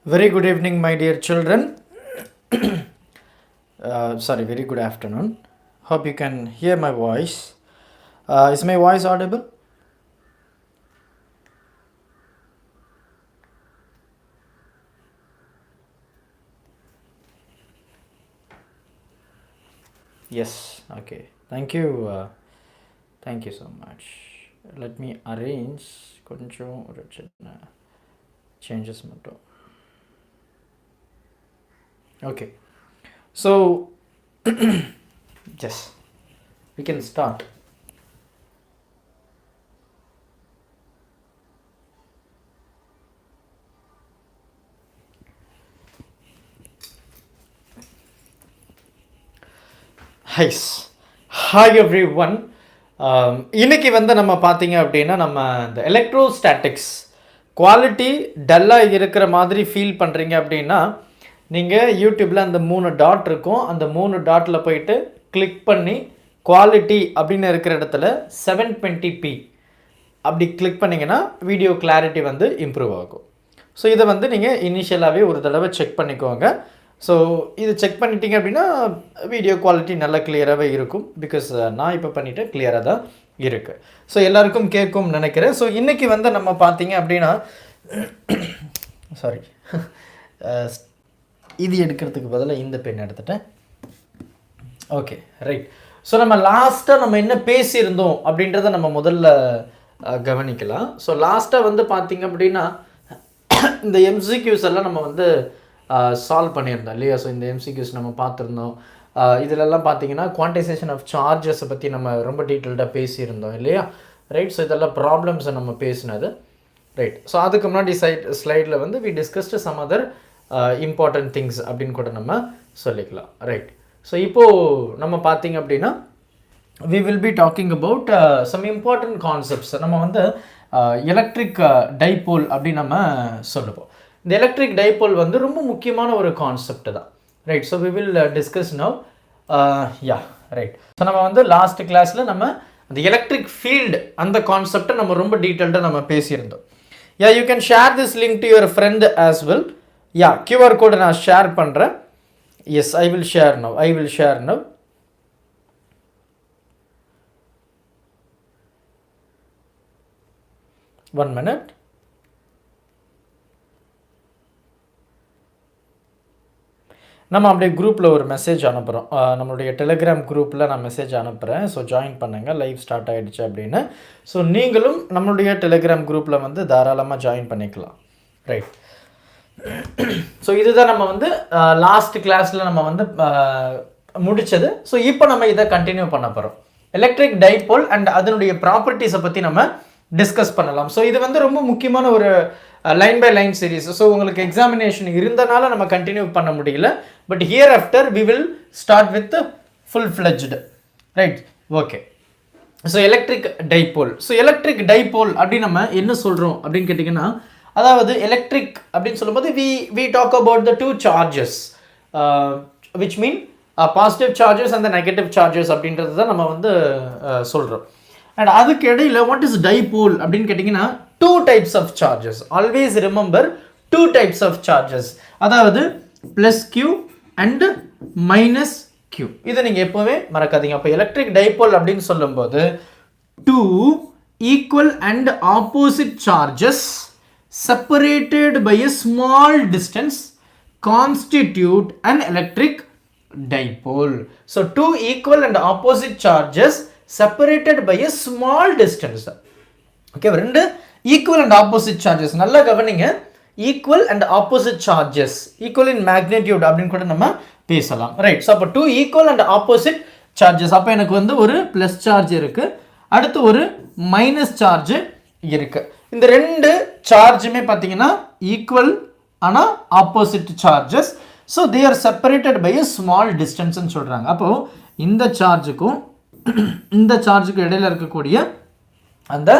Very good evening, my dear children. Very good afternoon. Hope you can hear my voice. Is my voice audible? Yes. Okay. Thank you. Thank you so much. Let me arrange கொஞ்சம் ஒரு சின்ன changes மட்டும். Okay. So, yes, we can start. Hi everyone. இன்னைக்கு நம்ம பார்த்தீங்க அப்படின்னா நம்ம இந்த எலக்ட்ரோஸ்டாட்டிக்ஸ் குவாலிட்டி டல்லாக இருக்கிற மாதிரி ஃபீல் பண்ணுறீங்க அப்படின்னா நீங்கள் யூடியூப்பில் அந்த 3 டாட் இருக்கும், அந்த 3 டாட்டில் போயிட்டு கிளிக் பண்ணி குவாலிட்டி அப்படின்னு இருக்கிற இடத்துல 720p அப்படி கிளிக் பண்ணிங்கன்னா வீடியோ கிளாரிட்டி இம்ப்ரூவ் ஆகும். ஸோ இதை நீங்கள் இனிஷியலாகவே ஒரு தடவை செக் பண்ணிக்கோங்க. ஸோ இது செக் பண்ணிட்டீங்க அப்படின்னா வீடியோ குவாலிட்டி நல்லா கிளியராகவே இருக்கும். பிகாஸ் நான் இப்போ பண்ணிவிட்டு கிளியராக தான் இருக்குது. ஸோ எல்லாருக்கும் கேட்கும்னு நினைக்கிறேன். ஸோ இன்றைக்கி நம்ம பார்த்தீங்க அப்படின்னா சாரி இது எடுக்கிறதுக்கு பதிலாக இந்த பென் எடுத்துட்டேன். Okay, right. ஸோ நம்ம லாஸ்ட்டாக என்ன பேசியிருந்தோம் அப்படின்றத நம்ம முதல்ல கவனிக்கலாம். ஸோ லாஸ்ட்டாக பார்த்தீங்க அப்படின்னா இந்த எம்சிக்யூஸ் எல்லாம் நம்ம சால்வ் பண்ணியிருந்தோம் இல்லையா? ஸோ இந்த எம்சிக்யூஸ் நம்ம பார்த்துருந்தோம். இதிலெல்லாம் பார்த்தீங்கன்னா குவான்டைசேஷன் ஆஃப் சார்ஜஸை பற்றி நம்ம ரொம்ப டீட்டெயில்டாக பேசியிருந்தோம் இல்லையா? ரைட். ஸோ இதெல்லாம் ப்ராப்ளம்ஸை நம்ம பேசினது. ரைட். ஸோ அதுக்கு முன்னாடி ஸ்லைடில் we discussed some other important things அப்படின்னு கூட நம்ம சொல்லிக்கலாம். ரைட். ஸோ இப்போது நம்ம பார்த்தீங்க அப்படின்னா we will be talking about some important concepts. நம்ம எலக்ட்ரிக் டைபோல் அப்படின்னு நம்ம சொல்லுவோம். இந்த எலக்ட்ரிக் டைபோல் ரொம்ப முக்கியமான ஒரு கான்செப்ட் தான். Right. So we will discuss now. Right. So நம்ம லாஸ்ட் கிளாஸில் நம்ம அந்த எலக்ட்ரிக் ஃபீல்டு அந்த கான்செப்டை நம்ம ரொம்ப டீட்டெயில்டாக நம்ம பேசியிருந்தோம். You can share this link to your friend as well. QR கோடை நான் ஷேர் பண்ணுறேன். Yes, I will share now. One minute. நம்ம அப்படியே குரூப்பில் ஒரு மெசேஜ் அனுப்புகிறோம். நம்மளுடைய டெலிகிராம் குரூப்பில் நான் மெசேஜ் அனுப்புகிறேன். ஸோ ஜாயின் பண்ணுங்கள், லைவ் ஸ்டார்ட் ஆகிடுச்சு அப்படின்னு. ஸோ நீங்களும் நம்மளுடைய டெலிகிராம் குரூப்பில் தாராளமாக ஜாயின் பண்ணிக்கலாம். ரைட். ஸோ இதுதான் நம்ம லாஸ்ட் கிளாஸில் நம்ம முடித்தது. ஸோ இப்போ நம்ம இதை கண்டினியூ பண்ண போகிறோம். எலக்ட்ரிக் டைபோல் அண்ட் அதனுடைய ப்ராப்பர்ட்டிஸை பற்றி நம்ம டிஸ்கஸ் பண்ணலாம். ஸோ இது ரொம்ப முக்கியமான ஒரு line by line series. So உங்களுக்கு எக்ஸாமினேஷன் இருந்தனால நம்ம கண்டினியூ பண்ண முடியல. But hereafter we will start with full fledged. Right. Okay. So electric dipole. So electric dipole அப்படின்னு நம்ம என்ன சொல்கிறோம் அப்படின்னு கேட்டிங்கன்னா, அதாவது எலக்ட்ரிக் அப்படின்னு சொல்லும்போது we talk about the two charges which mean positive charges and the negative charges அப்படின்றது தான் நம்ம சொல்கிறோம். அண்ட் அதுக்கு இடையில் வாட் இஸ் டைபோல் அப்படின்னு கேட்டிங்கன்னா, 2 types of charges. Always remember 2 types of charges. அதாவது plus Q and minus Q. இதை நீங்கள் எப்போவுமே மறக்காதீங்க. அப்போ எலக்ட்ரிக் டைபோல் அப்படின்னு சொல்லும்போது 2 equal and opposite charges separated by a small distance constitute an electric dipole. So 2 equal and opposite charges separated by a small distance. Okay, ரெண்டு equal and opposite charges. நல்லா கவனிங்க. equal and opposite charges, equal in magnitude அப்படின்னு கூட நம்ம பேசலாம். Right. So அப்போ 2 equal and opposite charges. அப்போ எனக்கு ஒரு ப்ளஸ் சார்ஜ் இருக்குது, அடுத்து ஒரு மைனஸ் சார்ஜ் இருக்குது. இந்த ரெண்டு சார்ஜுமே பார்த்தீங்கன்னா ஈக்குவல் ஆனால் opposite charges. So they are separated by a small டிஸ்டன்ஸ்ன்னு சொல்கிறாங்க. அப்போது இந்த சார்ஜுக்கும் இந்த சார்ஜுக்கும் இடையில இருக்கக்கூடிய அந்த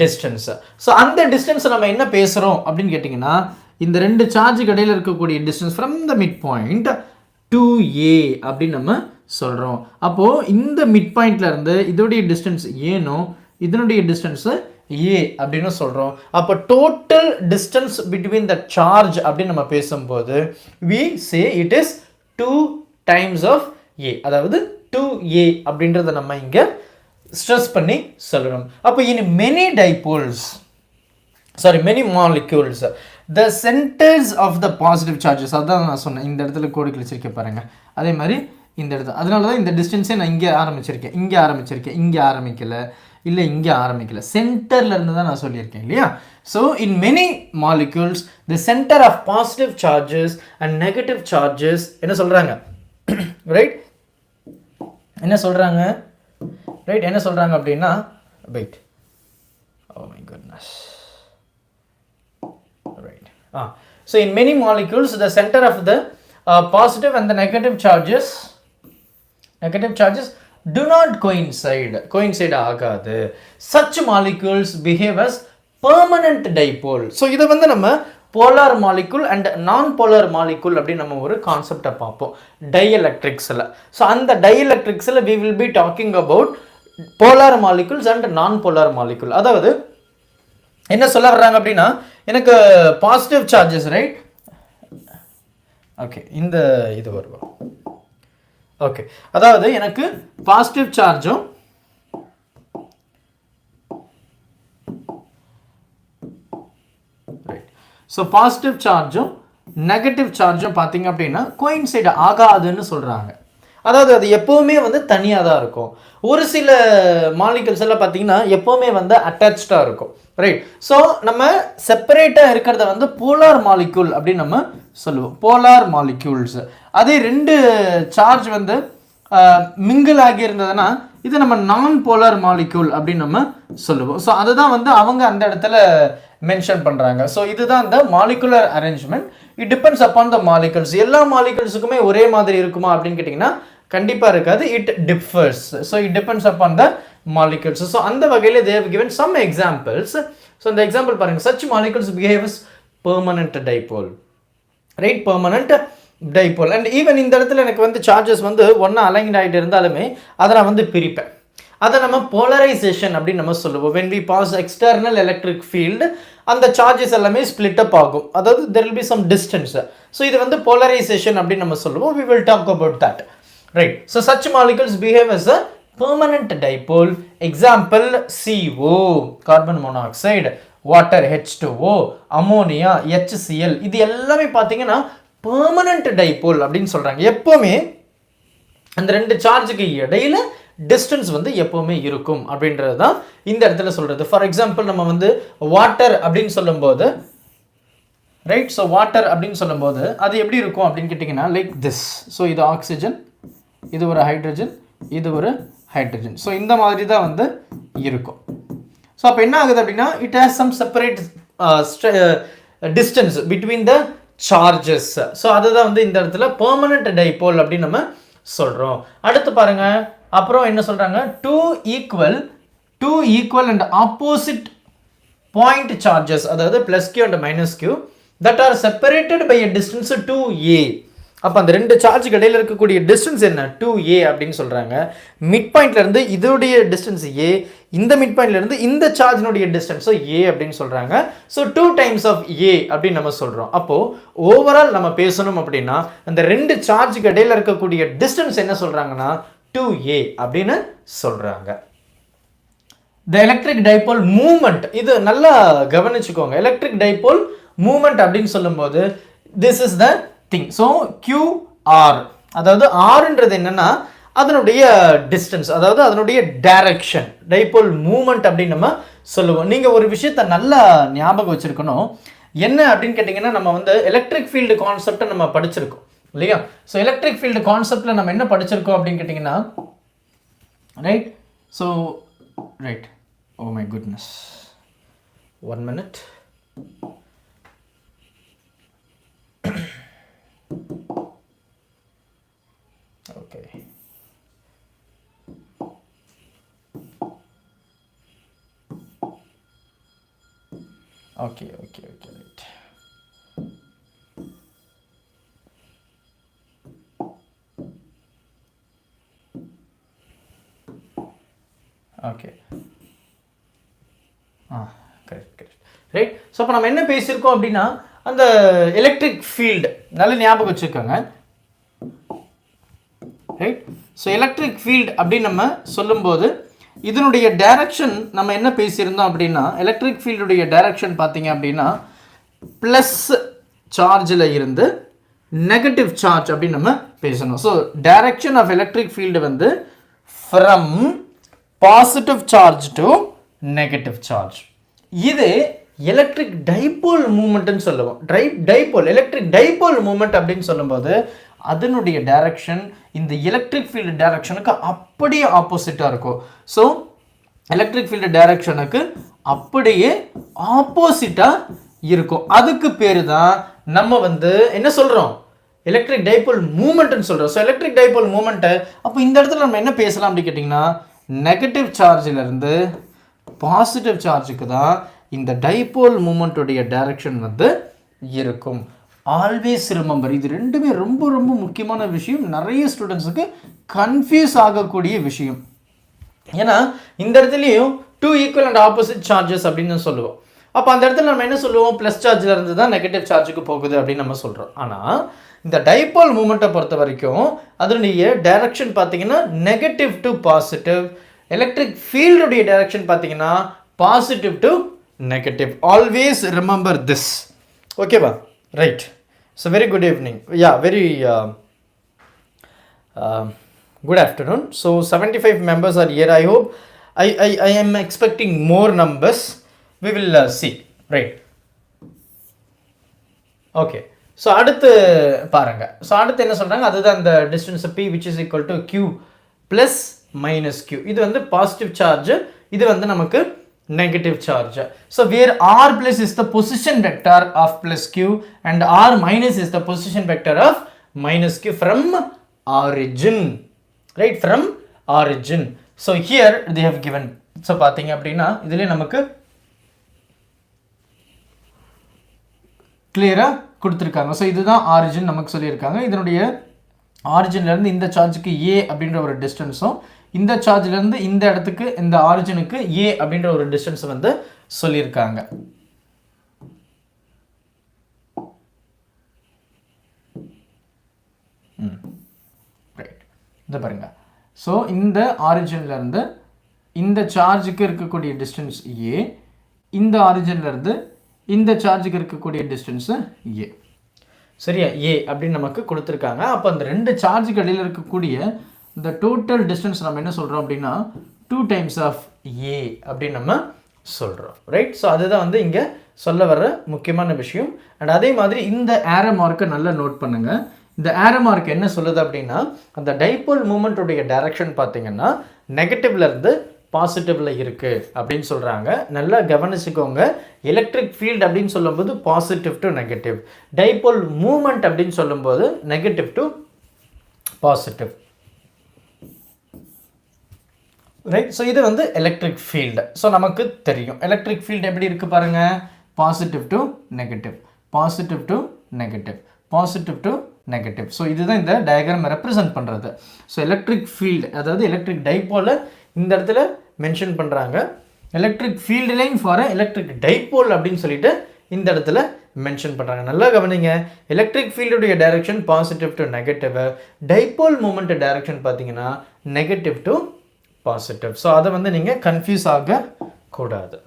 டிஸ்டன்ஸ். ஸோ அந்த டிஸ்டன்ஸை நம்ம என்ன பேசுகிறோம் அப்படின்னு கேட்டிங்கன்னா, இந்த ரெண்டு சார்ஜுக்கு இடையில இருக்கக்கூடிய distance from the mid point 2a அப்படின்னு நம்ம சொல்கிறோம். அப்போது இந்த மிட் பாயிண்ட்லேருந்து இதோடைய டிஸ்டன்ஸ் ஏனோ இதனுடைய டிஸ்டன்ஸு a அப்படின்னு சொல்கிறோம். அப்போ டோட்டல் டிஸ்டன்ஸ் பிட்வீன் த சார்ஜ் அப்படின்னு நம்ம பேசும்போது we say it is 2 times of a, அதாவது 2a அப்படின்றத நம்ம இங்கே ஸ்ட்ரெஸ் பண்ணி சொல்லணும். அப்போ in many dipoles, many molecules, the centers of the positive charges, அதான் நான் சொன்னேன், இந்த இடத்துல கோடு கிழிச்சிருக்கேன் பாருங்கள், அதே மாதிரி இந்த இடத்துல, அதனால தான் இந்த டிஸ்டன்ஸே நான் இங்கே ஆரம்பிச்சிருக்கேன், இங்கே ஆரம்பிக்கலை, இல்லை இங்கே ஆரம்பிக்கலை, சென்டரில் இருந்து தான் நான் சொல்லியிருக்கேன் இல்லையா. So in many molecules the centre of positive charges and negative charges என்ன சொல்கிறாங்க, ரைட், என்ன சொல்கிறாங்க அப்படின்னா, wait, oh my goodness, right, so in many molecules the center of the positive and the negative charges do not coincide ஆகாது. such molecules behave as permanent dipole. so இதை வந்து நம்ம polar molecule and non-polar molecule அப்படின்னு நம்ம ஒரு கான்செப்டை பார்ப்போம் டைஎலக்ட்ரிக்ஸில். So அந்த டைஎலக்ட்ரிக்ஸில் we will be talking about polar molecules and non-polar molecule. அதாவது என்ன சொல்ல வர்றாங்க அப்படின்னா, எனக்கு பாசிட்டிவ் சார்ஜஸ், ரைட், ஓகே, இந்த இது வருவோம், ஓகே, அதாவது எனக்கு பாசிட்டிவ் சார்ஜும் ரைட், ஸோ பாசிட்டிவ் சார்ஜும் நெகட்டிவ் சார்ஜும் பார்த்தீங்க அப்படின்னா கோயின்சைட் ஆகாதுன்னு சொல்கிறாங்க. அதாவது அது எப்போவுமே வந்து தனியாக தான் இருக்கும். ஒரு சில மாலிகல்ஸ் எல்லாம் பார்த்தீங்கன்னா எப்போவுமே வந்து அட்டாச்சாக இருக்கும், ரைட். ஸோ நம்ம செப்பரேட்டாக இருக்கிறத வந்து போலார் மாலிக்யூல் அப்படின்னு நம்ம சொல்லுவோம், போலார் மாலிக்யூல்ஸ். அதே ரெண்டு சார்ஜ் வந்து மிங்கிள் ஆகி இருந்ததுன்னா இதை நம்ம நான் போலார் மாலிக்யூல் அப்படின்னு நம்ம சொல்லுவோம். ஸோ அதுதான் வந்து அவங்க அந்த இடத்துல மென்ஷன் பண்ணுறாங்க. ஸோ இதுதான் இந்த molecular arrangement. It depends upon the molecules. எல்லா மாலிகல்ஸுக்குமே ஒரே மாதிரி இருக்குமா அப்படின்னு கேட்டிங்கன்னா கண்டிப்பாக இருக்காது. It differs. So it depends upon the molecules. So அந்த வகையில் they have given some examples. So இந்த எக்ஸாம்பிள் பாருங்கள், such molecules behave as permanent dipole, right, permanent dipole. And even இந்த இடத்துல எனக்கு வந்து சார்ஜஸ் வந்து ஒன்றா அலைன்ட் ஆகிட்டு இருந்தாலுமே அதை நான் வந்து பிரிப்பேன். அதை நம்ம போலரைசேஷன் அப்படின்னு நம்ம சொல்லுவோம். when we pass external electric field அந்த சார்ஜஸ் எல்லாமே ஸ்பிளிட் அப் ஆகும், அதாவது there will be some distance. So இது வந்து போலரைசேஷன் அப்படின்னு நம்ம சொல்லுவோம். we will talk about that, right. so such molecules behave as a permanent dipole. example CO, carbon monoxide, water H2O, ammonia HCl. இது எல்லாமே பார்த்தீங்கன்னா பெர்மனன்ட் டைபோல் அப்படின்னு சொல்கிறாங்க. எப்போவுமே அந்த ரெண்டு சார்ஜுக்கு இடையில டிஸ்டன்ஸ் வந்து எப்போவுமே இருக்கும் அப்படின்றது தான் இந்த இடத்துல சொல்கிறது. ஃபார் எக்ஸாம்பிள் நம்ம வந்து வாட்டர் அப்படின்னு சொல்லும்போது, ரைட், ஸோ வாட்டர் அப்படின்னு சொல்லும்போது அது எப்படி இருக்கும் அப்படின்னு கேட்டிங்கன்னா லைக் திஸ். ஸோ இது ஆக்சிஜன், இது ஒரு ஹைட்ரஜன், இது ஒரு ஹைட்ரஜன். ஸோ இந்த மாதிரி தான் வந்து இருக்கும். ஸோ அப்போ என்ன ஆகுது அப்படின்னா it has some separate distance between the charges. So அதுதான் வந்து இந்த இடத்துல பெர்மனன்ட் டைபோல் அப்படின்னு நம்ம சொல்கிறோம். அடுத்து பாருங்க, அப்புறம் என்ன சொல்கிறாங்க, two equal and opposite point charges, அதாவது plus Q and minus Q, that are separated by a distance 2a. அப்போ அந்த ரெண்டு சார்ஜுக்கு இடையில் இருக்கக்கூடிய டிஸ்டன்ஸ் என்ன, 2a அப்படின்னு சொல்கிறாங்க. மிட் பாயிண்ட்லேருந்து இதோடைய டிஸ்டன்ஸ் a, இந்த மிட் பாயிண்ட்லேருந்து இந்த சார்ஜினுடைய டிஸ்டன்ஸ் a அப்படின்னு சொல்கிறாங்க. ஸோ 2 times of a அப்படின்னு நம்ம சொல்கிறோம். அப்போது ஓவரால் நம்ம பேசணும் அப்படின்னா அந்த ரெண்டு சார்ஜுக்கு இடையில் இருக்கக்கூடிய டிஸ்டன்ஸ் என்ன சொல்கிறாங்கன்னா 2a அப்படின்னு சொல்கிறாங்க. த எலக்ட்ரிக் டைபோல் மூமெண்ட், இது நல்லா கவனிச்சுக்கோங்க. எலக்ட்ரிக் டைபோல் மூமெண்ட் அப்படின்னு சொல்லும்போது this is the thing. So QR, அதாவது ஆர்ன்றது என்னன்னா அதனுடைய டிஸ்டன்ஸ், அதாவது அதனுடைய டைரக்ஷன், டைபோல் மூமெண்ட் அப்படின்னு நம்ம சொல்லுவோம். நீங்கள் ஒரு விஷயத்தை நல்லா ஞாபகம் வச்சுருக்கணும். என்ன அப்படின்னு கேட்டிங்கன்னா நம்ம வந்து எலக்ட்ரிக் ஃபீல்டு கான்செப்டை நம்ம படிச்சிருக்கோம் இல்லையா. ஸோ எலக்ட்ரிக் ஃபீல்டு கான்செப்டில் நம்ம என்ன படிச்சிருக்கோம் அப்படின்னு கேட்டிங்கன்னா, right, so right, O my goodness, 1 minute. Okay. Okay, right. Okay. So அப்போ நம்ம என்ன பேசியிருக்கோம் அப்படின்னா அந்த எலக்ட்ரிக் ஃபீல்டு நல்ல ஞாபகம் வச்சுக்கோங்க, ரைட். ஸோ எலக்ட்ரிக் ஃபீல்டு அப்படின்னு நம்ம சொல்லும்போது இதனுடைய டைரக்ஷன் நம்ம என்ன பேசியிருந்தோம் அப்படின்னா எலக்ட்ரிக் ஃபீல்டுடைய டைரக்ஷன் பார்த்தீங்க அப்படின்னா ப்ளஸ் சார்ஜில் இருந்து நெகட்டிவ் சார்ஜ் அப்படின்னு நம்ம பேசணும். So direction of electric field வந்து from positive charge to negative charge. இது எலக்ட்ரிக் டைபோல் மூமெண்ட்னு சொல்லுவோம். எலக்ட்ரிக் டைபோல் மூமெண்ட் அப்படின்னு சொல்லும்போது அதனுடைய டைரக்ஷன் இந்த எலக்ட்ரிக் ஃபீல்டு டைரக்ஷனுக்கு அப்படியே ஆப்போசிட்டாக இருக்கும். ஸோ எலக்ட்ரிக் ஃபீல்டு டைரக்ஷனுக்கு அப்படியே ஆப்போசிட்டாக இருக்கும். அதுக்கு பேர் தான் நம்ம வந்து என்ன சொல்கிறோம், எலக்ட்ரிக் டைபோல் மூமெண்ட்னு சொல்கிறோம். ஸோ எலக்ட்ரிக் டைபோல் மூமெண்ட்டை அப்போ இந்த இடத்துல நம்ம என்ன பேசலாம் அப்படின்னு கேட்டிங்கன்னா நெகட்டிவ் சார்ஜிலிருந்து பாசிட்டிவ் சார்ஜுக்கு தான் இந்த டைபோல் மூமெண்ட்டுடைய டைரக்ஷன் வந்து இருக்கும். ஆல்வேஸ் ரிமெம்பர், இது ரெண்டுமே ரொம்ப ரொம்ப முக்கியமான விஷயம், நிறைய ஸ்டூடெண்ட்ஸுக்கு கன்ஃபியூஸ் ஆகக்கூடிய விஷயம். ஏன்னா இந்த இடத்துலையும் two equal and opposite charges அப்படின்னு சொல்லுவோம். அப்போ அந்த இடத்துல நம்ம என்ன சொல்லுவோம், ப்ளஸ் சார்ஜில் இருந்து தான் நெகட்டிவ் சார்ஜுக்கு போகுது அப்படின்னு நம்ம சொல்கிறோம். ஆனால் இந்த டைபோல் மூமெண்ட்டை பொறுத்த வரைக்கும் அதனுடைய டைரக்ஷன் பார்த்தீங்கன்னா நெகட்டிவ் டு பாசிட்டிவ். எலக்ட்ரிக் ஃபீல்டுடைய டைரக்ஷன் பார்த்தீங்கன்னா positive to negative. Always remember this. ஓகேவா, right. So very good evening, very good afternoon. So 75 members are here. I hope I am expecting more numbers. We will see, right? Okay. So அடுத்து பாருங்க. So அடுத்து என்ன சொல்கிறாங்க, அதுதான் இந்த distance P which is equal to Q plus minus Q. இது வந்து positive charge, இது வந்து நமக்கு negative charge. So where R plus is the position vector of plus Q and R minus is the position vector of minus Q from origin, right? From origin. So here they have given. So பார்த்தீங்க அப்படின்னா இதிலே நமக்கு கிளியராக கொடுத்துருக்காங்க. So இதுதான் origin நமக்கு சொல்லியிருக்காங்க. இதனுடைய ஆரிஜின்லேருந்து இந்த சார்ஜுக்கு A அப்படின்ற ஒரு டிஸ்டன்ஸும் இந்த சார்ஜ்லேருந்து இந்த இடத்துக்கு இந்த ஆரிஜினுக்கு A அப்படின்ற ஒரு டிஸ்டன்ஸ் வந்து சொல்லியிருக்காங்க. ரைட், இதை பாருங்க. ஸோ இந்த ஆரிஜின்லேருந்து இந்த சார்ஜுக்கு இருக்கக்கூடிய டிஸ்டன்ஸ் A, இந்த ஆரிஜின்லேருந்து இந்த சார்ஜுக்கு இருக்கக்கூடிய டிஸ்டன்ஸு A. சரியா, A அப்படின்னு நமக்கு கொடுத்துருக்காங்க. அப்போ அந்த ரெண்டு சார்ஜுக்கு இடையில் இருக்கக்கூடிய இந்த டோட்டல் டிஸ்டன்ஸ் நம்ம என்ன சொல்கிறோம் அப்படின்னா 2 times of A அப்படின்னு நம்ம சொல்கிறோம், ரைட். ஸோ அதுதான் வந்து இங்கே சொல்ல வர்ற முக்கியமான விஷயம். அண்ட் அதே மாதிரி இந்த ஏரோ மார்க்கை நல்லா நோட் பண்ணுங்கள். இந்த ஏரோ மார்க் என்ன சொல்லுது அப்படின்னா அந்த டைபோல் மூமெண்ட்டுடைய டைரக்ஷன் பார்த்தீங்கன்னா நெகட்டிவ்லேருந்து பாசிட்டிவ்ல இருக்குது அப்படின்னு சொல்கிறாங்க. நல்லா கவனிச்சுக்கோங்க. எலக்ட்ரிக் ஃபீல்டு அப்படின்னு சொல்லும்போது positive to negative, dipole moment அப்படின்னு சொல்லும்போது negative to positive, right. So இது வந்து எலக்ட்ரிக் ஃபீல்டு. ஸோ நமக்கு தெரியும் எலக்ட்ரிக் ஃபீல்டு எப்படி இருக்குது பாருங்கள், positive to negative, positive to negative, positive to negative. So இதுதான் இந்த டயக்ராம் ரெப்ரசன்ட் பண்ணுறது. ஸோ எலக்ட்ரிக் ஃபீல்டு அதாவது எலக்ட்ரிக் டைபோலை இந்த இடத்துல மென்ஷன் பண்ணுறாங்க. Electric field line for electric dipole அப்படின்னு சொல்லிட்டு இந்த இடத்துல மென்ஷன் பண்ணுறாங்க. நல்லா கவனிங்க. எலக்ட்ரிக் ஃபீல்டுடைய direction positive to negative, dipole moment direction பார்த்தீங்கன்னா நெகட்டிவ் டு பாசிட்டிவ். ஸோ அதை வந்து நீங்கள் கன்ஃபியூஸ் ஆகக்கூடாது,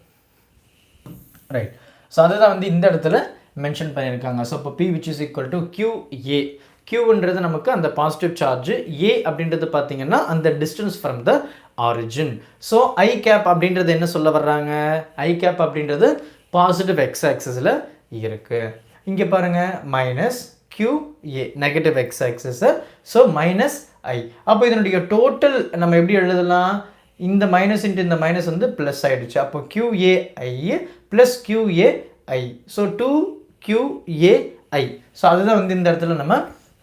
ரைட். ஸோ அதுதான் வந்து இந்த இடத்துல மென்ஷன் பண்ணியிருக்காங்க. ஸோ இப்போ P which is equal to QA. Qன்றது நமக்கு அந்த பாசிட்டிவ் சார்ஜ், A அப்படின்றது பார்த்தீங்கன்னா அந்த distance from the origin. So I cap அப்படின்றது என்ன சொல்ல வர்றாங்க, I கேப் அப்படின்றது பாசிட்டிவ் எக்ஸ் ஆக்சிஸில் இருக்குது. இங்கே பாருங்கள் minus QA negative x axis, so minus I. அப்போ இதனுடைய டோட்டல் நம்ம எப்படி எழுதலாம், இந்த மைனஸ் இன்ட்டு இந்த மைனஸ் வந்து ப்ளஸ் ஆகிடுச்சு. அப்போ QAI plus QAI, so 2QAI. So அதுதான் வந்து இந்த இடத்துல நம்ம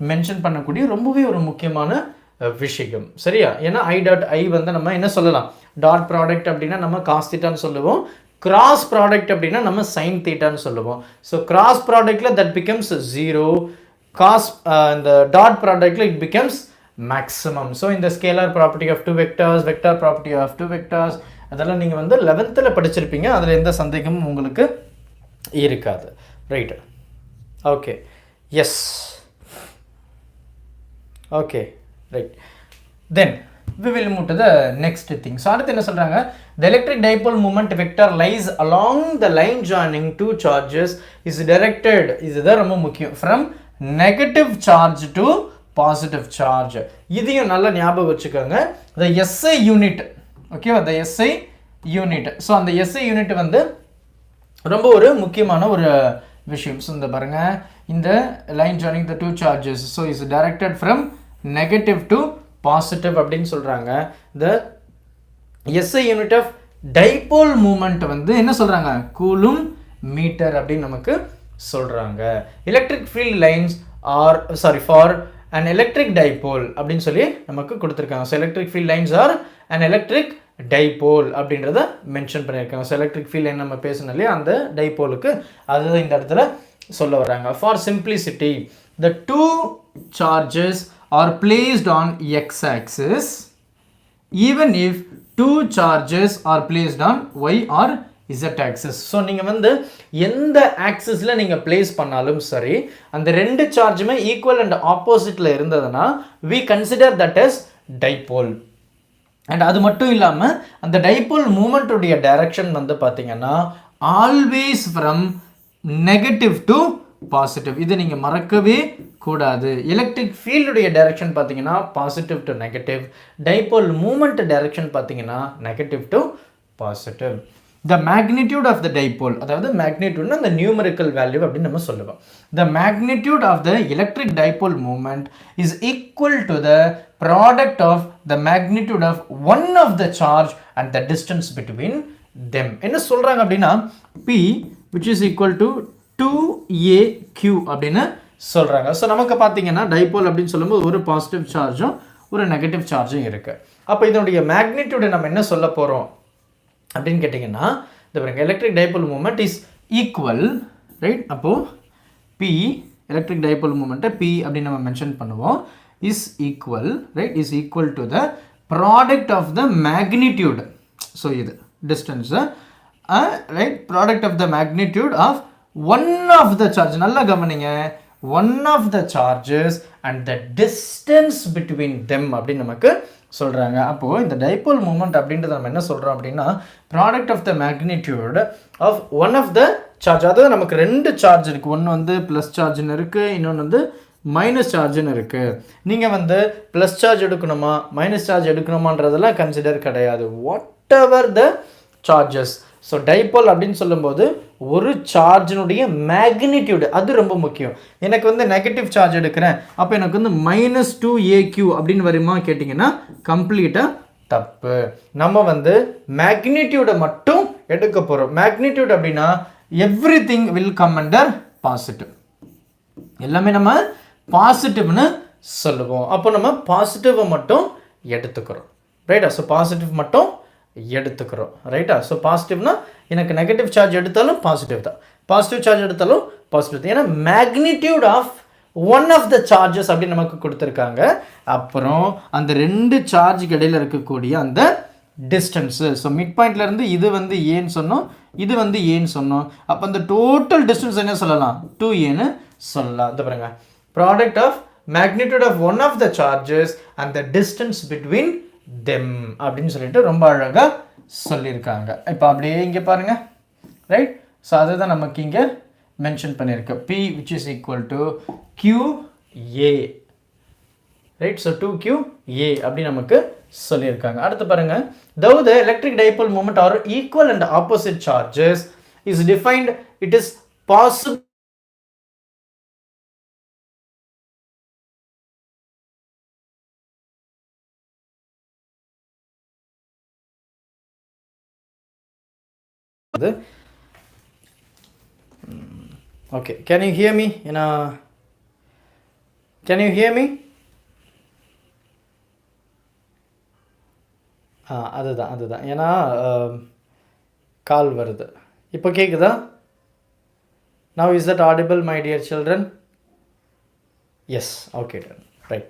மென்ஷன் பண்ணக்கூடிய ரொம்பவே ஒரு முக்கியமான விஷயம், சரியா. ஏன்னா I டாட் I வந்து நம்ம என்ன சொல்லலாம், டாட் ப்ராடக்ட் அப்படின்னா நம்ம காஸ் தீட்டான்னு சொல்லுவோம், கிராஸ் ப்ராடக்ட் அப்படின்னா நம்ம சைன் தீட்டான்னு சொல்லுவோம். ஸோ கிராஸ் ப்ராடக்டில் தட் பிகம்ஸ் 0, காஸ் இந்த டாட் ப்ராடக்டில் இட் பிகம்ஸ் மேக்ஸிமம். ஸோ இந்த scalar property of 2 vectors, vector property of 2 vectors அதெல்லாம் நீங்கள் வந்து 11th படிச்சிருப்பீங்க. அதில் எந்த சந்தேகமும் உங்களுக்கு இருக்காது. Right. Okay. Yes. Okay. Right. Then we will move to the next thing. So அடுத்து என்ன சொல்றாங்க, the electric dipole moment vector lies along the line joining two charges is directed, இதுதான் ரொம்ப முக்கியம், from negative charge to positive charge. இதையும் நல்லா ஞாபகம் வச்சுக்கோங்க. the SI unit, ஓகேவா, the SI unit. ஸோ அந்த SI unit வந்து ரொம்ப ஒரு முக்கியமான ஒரு விஷயம். ஸோ இந்த பாருங்க, இந்த line joining the two charges, so is directed from negative to positive அப்படின்னு சொல்கிறாங்க. The SI unit of dipole moment வந்து என்ன சொல்கிறாங்க, கூலும் மீட்டர் அப்படின்னு நமக்கு சொல்கிறாங்க. Electric field lines are for an electric dipole அப்படின்னு சொல்லி நமக்கு கொடுத்துருக்காங்க. So electric field lines are an electric dipole அப்படின்றத மென்ஷன் பண்ணியிருக்காங்க. ஸோ எலக்ட்ரிக் ஃபீல்ட் லைன் நம்ம பேசணும் இல்லையா, அந்த டைபோலுக்கு அதுதான் இந்த இடத்துல சொல்ல வர்றாங்க. For simplicity, the two charges are placed on x axis even if two charges are placed on y or z axis. So நீங்கள் வந்து எந்த ஆக்சிஸில் நீங்கள் பிளேஸ் பண்ணாலும் சரி, அந்த ரெண்டு சார்ஜுமே ஈக்குவல் அண்ட் ஆப்போசிட்டில் இருந்ததுன்னா we consider that as dipole. And அது மட்டும் இல்லாமல் அந்த டைபோல் மூமெண்ட்டுடைய டைரக்ஷன் வந்து பார்த்தீங்கன்னா always from negative to positive. இது நீங்கள் மறக்கவே கூடாது. எலக்ட்ரிக் ஃபீல்டுடைய டைரக்ஷன் பார்த்தீங்கன்னா positive to negative, dipole moment direction பார்த்தீங்கன்னா negative to positive. The magnitude of the dipole, அதாவது மேக்னிடியூட்னா அந்த நியூமரிக்கல் வேல்யூ அப்படின்னு நம்ம சொல்லுவோம். The magnitude of the electric dipole moment is equal to the product of the magnitude of one of the charge and the distance between them. என்ன சொல்றாங்க அப்படின்னா P which is equal to 2AQ அப்படின்னு சொல்றாங்க. So நமக்கு பார்த்தீங்கன்னா dipole அப்படின்னு சொல்லும்போது ஒரு பாசிட்டிவ் சார்ஜும் ஒரு நெகட்டிவ் சார்ஜும் இருக்கு. அப்போ இதனுடைய மேக்னிடியூடை நம்ம என்ன சொல்ல போகிறோம் அப்படின்னு கேட்டிங்கன்னா, இந்த பாருங்க, electric dipole moment is equal, right. அப்போது P எலக்ட்ரிக் டைபோல் மூமெண்ட்டை P அப்படின்னு நம்ம மென்ஷன் பண்ணுவோம், is equal, right, is equal to the product of the magnitude. So இது distance, right, product of the magnitude of one of the charge. நல்லா கவனிங்க, one of the charges and the distance between them அப்படின்னு நமக்கு சொல்கிறாங்க. அப்போது இந்த dipole moment அப்படின்றத நம்ம என்ன சொல்கிறோம் அப்படின்னா, product of the magnitude of one of the charge. அதாவது நமக்கு ரெண்டு சார்ஜ் இருக்குது, ஒன்று வந்து ப்ளஸ் சார்ஜ்னு இருக்குது, இன்னொன்று வந்து மைனஸ் சார்ஜுன்னு இருக்குது. நீங்கள் வந்து ப்ளஸ் சார்ஜ் எடுக்கணுமா மைனஸ் சார்ஜ் எடுக்கணுமான்றதெல்லாம் கன்சிடர் கிடையாது. What ever the charges. So dipole அப்படின்னு சொல்லும்போது ஒரு சார்ஜினுடைய மேக்னிடியூடு அது ரொம்ப முக்கியம். எனக்கு வந்து நெகட்டிவ் சார்ஜ் எடுக்கிறேன், அப்போ எனக்கு வந்து -2AQ அப்படின்னு வருமா கேட்டிங்கன்னா கம்ப்ளீட்டாக தப்பு. நம்ம வந்து மேக்னிடியூடை மட்டும் எடுக்க போகிறோம். மேக்னிடியூட் அப்படின்னா every thing will come under positive, எல்லாமே நம்ம பாசிட்டிவ்னு சொல்லுவோம். அப்போ நம்ம பாசிட்டிவை மட்டும் எடுத்துக்கிறோம், ரைட்டா. ஸோ பாசிட்டிவ் மட்டும் எடுத்துக்கிறோம், ரைட்டா. ஸோ பாசிட்டிவ்னா எனக்கு நெகட்டிவ் சார்ஜ் எடுத்தாலும் பாசிட்டிவ் தான், பாசிட்டிவ் சார்ஜ் எடுத்தாலும் பாசிட்டிவ் தான். ஏன்னா magnitude of one of the charges அப்படின்னு நமக்கு கொடுத்துருக்காங்க. அப்புறம் அந்த ரெண்டு சார்ஜுக்கு இடையில் இருக்கக்கூடிய அந்த டிஸ்டன்ஸு. ஸோ மிட் பாயிண்ட்லேருந்து இது வந்து ஏன்னு சொன்னோம், இது வந்து ஏன்னு சொன்னோம். அப்போ அந்த டோட்டல் டிஸ்டன்ஸ் என்ன சொல்லலாம், 2Aன்னு சொல்லலாம். இது பாருங்க, product of magnitude of one of the charges and the distance between them அப்படின்னு சொல்லிட்டு ரொம்ப அழகாக சொல்லியிருக்காங்க. இப்போ அப்படியே இங்கே பாருங்கள், ரைட். ஸோ அதை தான் நமக்கு இங்கே மென்ஷன் பண்ணியிருக்கு, P which is equal to QA, right. So 2QA அப்படி நமக்கு சொல்லியிருக்காங்க. அடுத்து பாருங்க, though the electric dipole moment are equal and opposite charges is defined, it is possible okay, can you hear me? Can you hear me? அதுதான் ஏன்னா கால் வருது. இப்போ கேட்குதா? Now is that audible, my dear children? Yes, okay, right.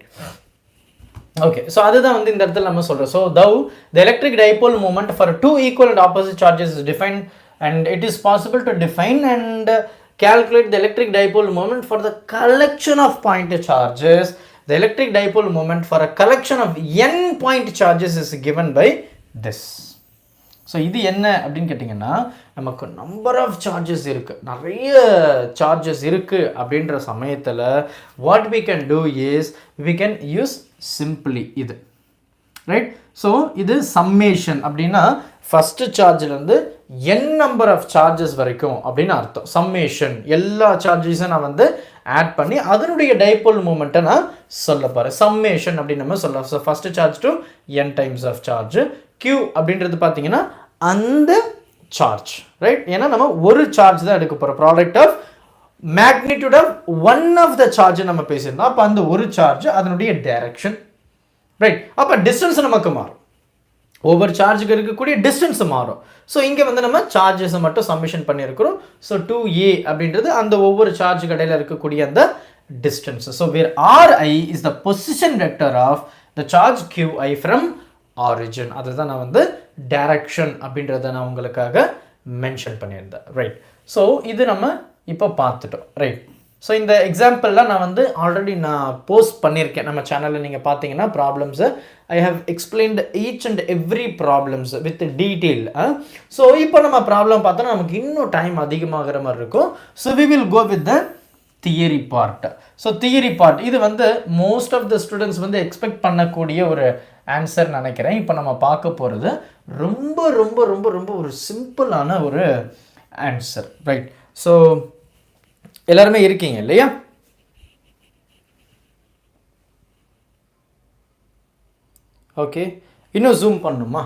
Okay, so அதுதான் வந்து இந்த இடத்துல நம்ம சொல்கிறோம். So though the electric dipole moment for two equal and opposite charges is defined and it is possible to define and calculate the electric dipole moment for the collection of point charges. The electric dipole moment for a collection of n point charges is given by this. So இது என்ன அப்படின்னு கேட்டிங்கன்னா, நமக்கு number of charges இருக்குது, நிறைய charges இருக்குது அப்படின்ற சமயத்தில் what we can do is we can use simply இது, ரைட். ஸோ இது சம்மேஷன் அப்படின்னா ஃபஸ்ட்டு சார்ஜ்லேருந்து n நம்பர் ஆஃப் சார்ஜஸ் வரைக்கும் அப்படின்னு அர்த்தம். சம்மேஷன் எல்லா சார்ஜஸும் நான் வந்து ஆட் பண்ணி அதனுடைய டைபோல் மூமெண்ட்டை நான் சொல்ல போகிறேன். சம்மேஷன் அப்படின்னு நம்ம சொல்லலாம். So first charge to n times of charge. Q அப்படின்றது பார்த்தீங்கன்னா அந்த சார்ஜ், ரைட். ஏன்னா நம்ம ஒரு சார்ஜ் தான் எடுக்க போகிறோம். Product of magnitude of one of the charge நம்ம பேசியிருந்தோம். அப்போ அந்த ஒரு சார்ஜ் அதனுடைய டைரக்ஷன், ரைட். அப்போ டிஸ்டன்ஸ் நமக்கு மாறும், ஒவ்வொரு சார்ஜுக்கு இருக்கக்கூடிய டிஸ்டன்ஸ் மாறும். ஸோ இங்கே வந்து நம்ம சார்ஜஸை மட்டும் சம்மேஷன் பண்ணியிருக்கிறோம். ஸோ 2a அப்படின்றது அந்த ஒவ்வொரு சார்ஜ் கடையில் இருக்கக்கூடிய அந்த distance. So where Ri is the position vector of the charge Qi from origin. அதுதான் நான் வந்து டைரக்ஷன் அப்படின்றத நான் உங்களுக்காக மென்ஷன் பண்ணியிருந்தேன், ரைட். ஸோ இது நம்ம இப்போ பார்த்துட்டோம், ரைட். ஸோ இந்த எக்ஸாம்பிள்லாம் நான் வந்து ஆல்ரெடி நான் போஸ்ட் பண்ணியிருக்கேன் நம்ம சேனலில். நீங்கள் பார்த்தீங்கன்னா ப்ராப்ளம்ஸை I have explained each and every problems with detail. So இப்போ நம்ம ப்ராப்ளம் பார்த்தோன்னா நமக்கு இன்னும் டைம் அதிகமாகிற மாதிரி இருக்கும். So we will go with the theory part. So theory part இது வந்து மோஸ்ட் ஆஃப் த ஸ்டூடெண்ட்ஸ் வந்து எக்ஸ்பெக்ட் பண்ணக்கூடிய ஒரு ஆன்சர் நினைக்கிறேன். இப்போ நம்ம பார்க்க போகிறது ரொம்ப ரொம்ப ரொம்ப ரொம்ப ஒரு சிம்பிளான ஒரு ஆன்சர், ரைட். ஸோ எல்லாருமே இருக்கீங்க இல்லையா? ஓகே, இன்னும் ஜூம் பண்ணணுமா?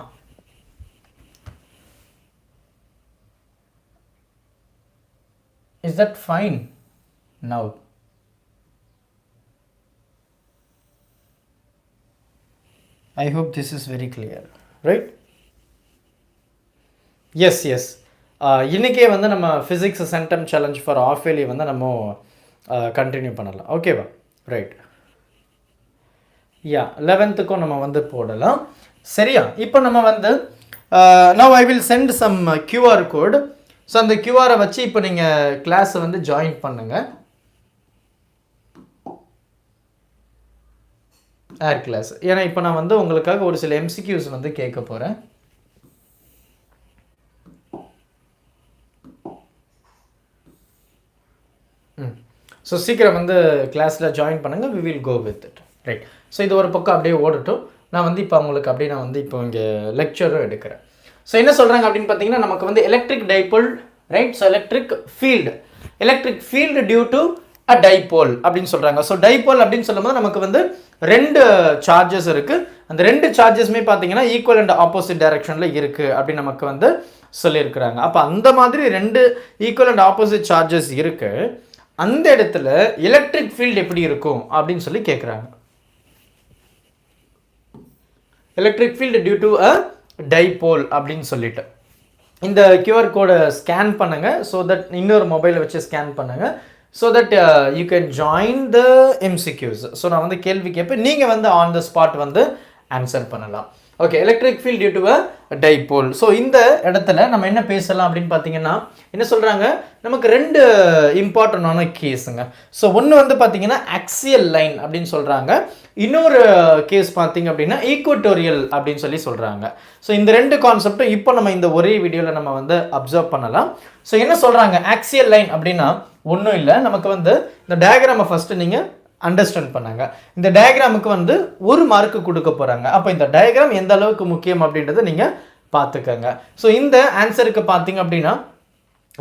Is that fine now? I hope this is very clear, right? Yes, yes. இன்றைக்கே வந்து நம்ம physics centum challenge for half yearly வந்து நம்ம கண்டினியூ பண்ணலாம், ஓகேவா? ரைட். யா 11க்கும் நம்ம வந்து போடலாம், சரியா? இப்போ நம்ம வந்து now I will send some QR code. So அந்த QR வச்சு இப்போ நீங்கள் கிளாஸை வந்து ஜாயின் பண்ணுங்கள். ஏர் கிளாஸ். ஏன்னா இப்போ நான் வந்து உங்களுக்காக ஒரு சில MCQs வந்து கேட்க போகிறேன். ஸோ சீக்கிரம் வந்து கிளாஸில் ஜாயின் பண்ணுங்கள். We will go with it, right. So இது ஒரு பக்கம் அப்படியே ஓடட்டும். நான் வந்து இப்போ உங்களுக்கு அப்படியே நான் வந்து இப்போ இங்கே லெக்சரும் எடுக்கிறேன். ஸோ என்ன சொல்கிறாங்க அப்படின்னு பார்த்தீங்கன்னா, நமக்கு வந்து electric dipole, right. So electric field due to a dipole அப்படின்னு சொல்கிறாங்க. ஸோ டைபோல் அப்படின்னு சொல்லும்போது நமக்கு வந்து ரெண்டு சார்ஜஸ் இருக்குது. அந்த ரெண்டு சார்ஜஸ்மே பார்த்தீங்கன்னா ஈக்குவல் அண்ட் ஆப்போசிட் டைரக்ஷனில் இருக்குது அப்படின்னு நமக்கு வந்து சொல்லியிருக்கிறாங்க. அப்போ அந்த மாதிரி ரெண்டு ஈக்குவல் அண்ட் ஆப்போசிட் சார்ஜஸ் இருக்குது. அந்த இடத்துல எலக்ட்ரிக் ஃபீல்டு எப்படி இருக்கும் அப்படின்னு சொல்லி கேட்குறாங்க. Electric field due to a dipole அப்படின்னு சொல்லிட்டு இந்த QR கோடை ஸ்கேன் பண்ணுங்கள். ஸோ தட் இன்னொரு மொபைலை வச்சு ஸ்கேன் பண்ணுங்கள். So that you can join the MCQs. So நான் வந்து கேள்வி கேட்பேன், நீங்கள் வந்து ஆன் த ஸ்பாட் வந்து ஆன்சர் பண்ணலாம். Okay, electric field due to a dipole. So இந்த இடத்துல நம்ம என்ன பேசலாம் அப்படின்னு பார்த்தீங்கன்னா, என்ன சொல்கிறாங்க, நமக்கு ரெண்டு இம்பார்ட்டண்டான கேஸுங்க. ஸோ ஒன்று வந்து பார்த்தீங்கன்னா ஆக்சியல் லைன் அப்படின்னு சொல்கிறாங்க. இன்னொரு கேஸ் பார்த்தீங்க அப்படின்னா ஈக்குவட்டோரியல் அப்படின்னு சொல்லி சொல்கிறாங்க. ஸோ இந்த ரெண்டு கான்செப்டும் இப்போ நம்ம இந்த ஒரே வீடியோவில் நம்ம வந்து அப்சர்வ் பண்ணலாம். ஸோ என்ன சொல்கிறாங்க, ஆக்சியல் லைன் அப்படின்னா ஒன்றும் இல்லை, நமக்கு வந்து இந்த டயக்ராமை ஃபஸ்ட்டு நீங்கள் அண்டர்ஸ்டாண்ட் பண்ணாங்க. இந்த டயக்ராமுக்கு வந்து ஒரு மார்க்கு கொடுக்க போகிறாங்க. அப்போ இந்த டயக்ராம் எந்த அளவுக்கு முக்கியம் அப்படின்றத நீங்கள் பார்த்துக்கங்க. ஸோ இந்த ஆன்சருக்கு பார்த்தீங்க அப்படின்னா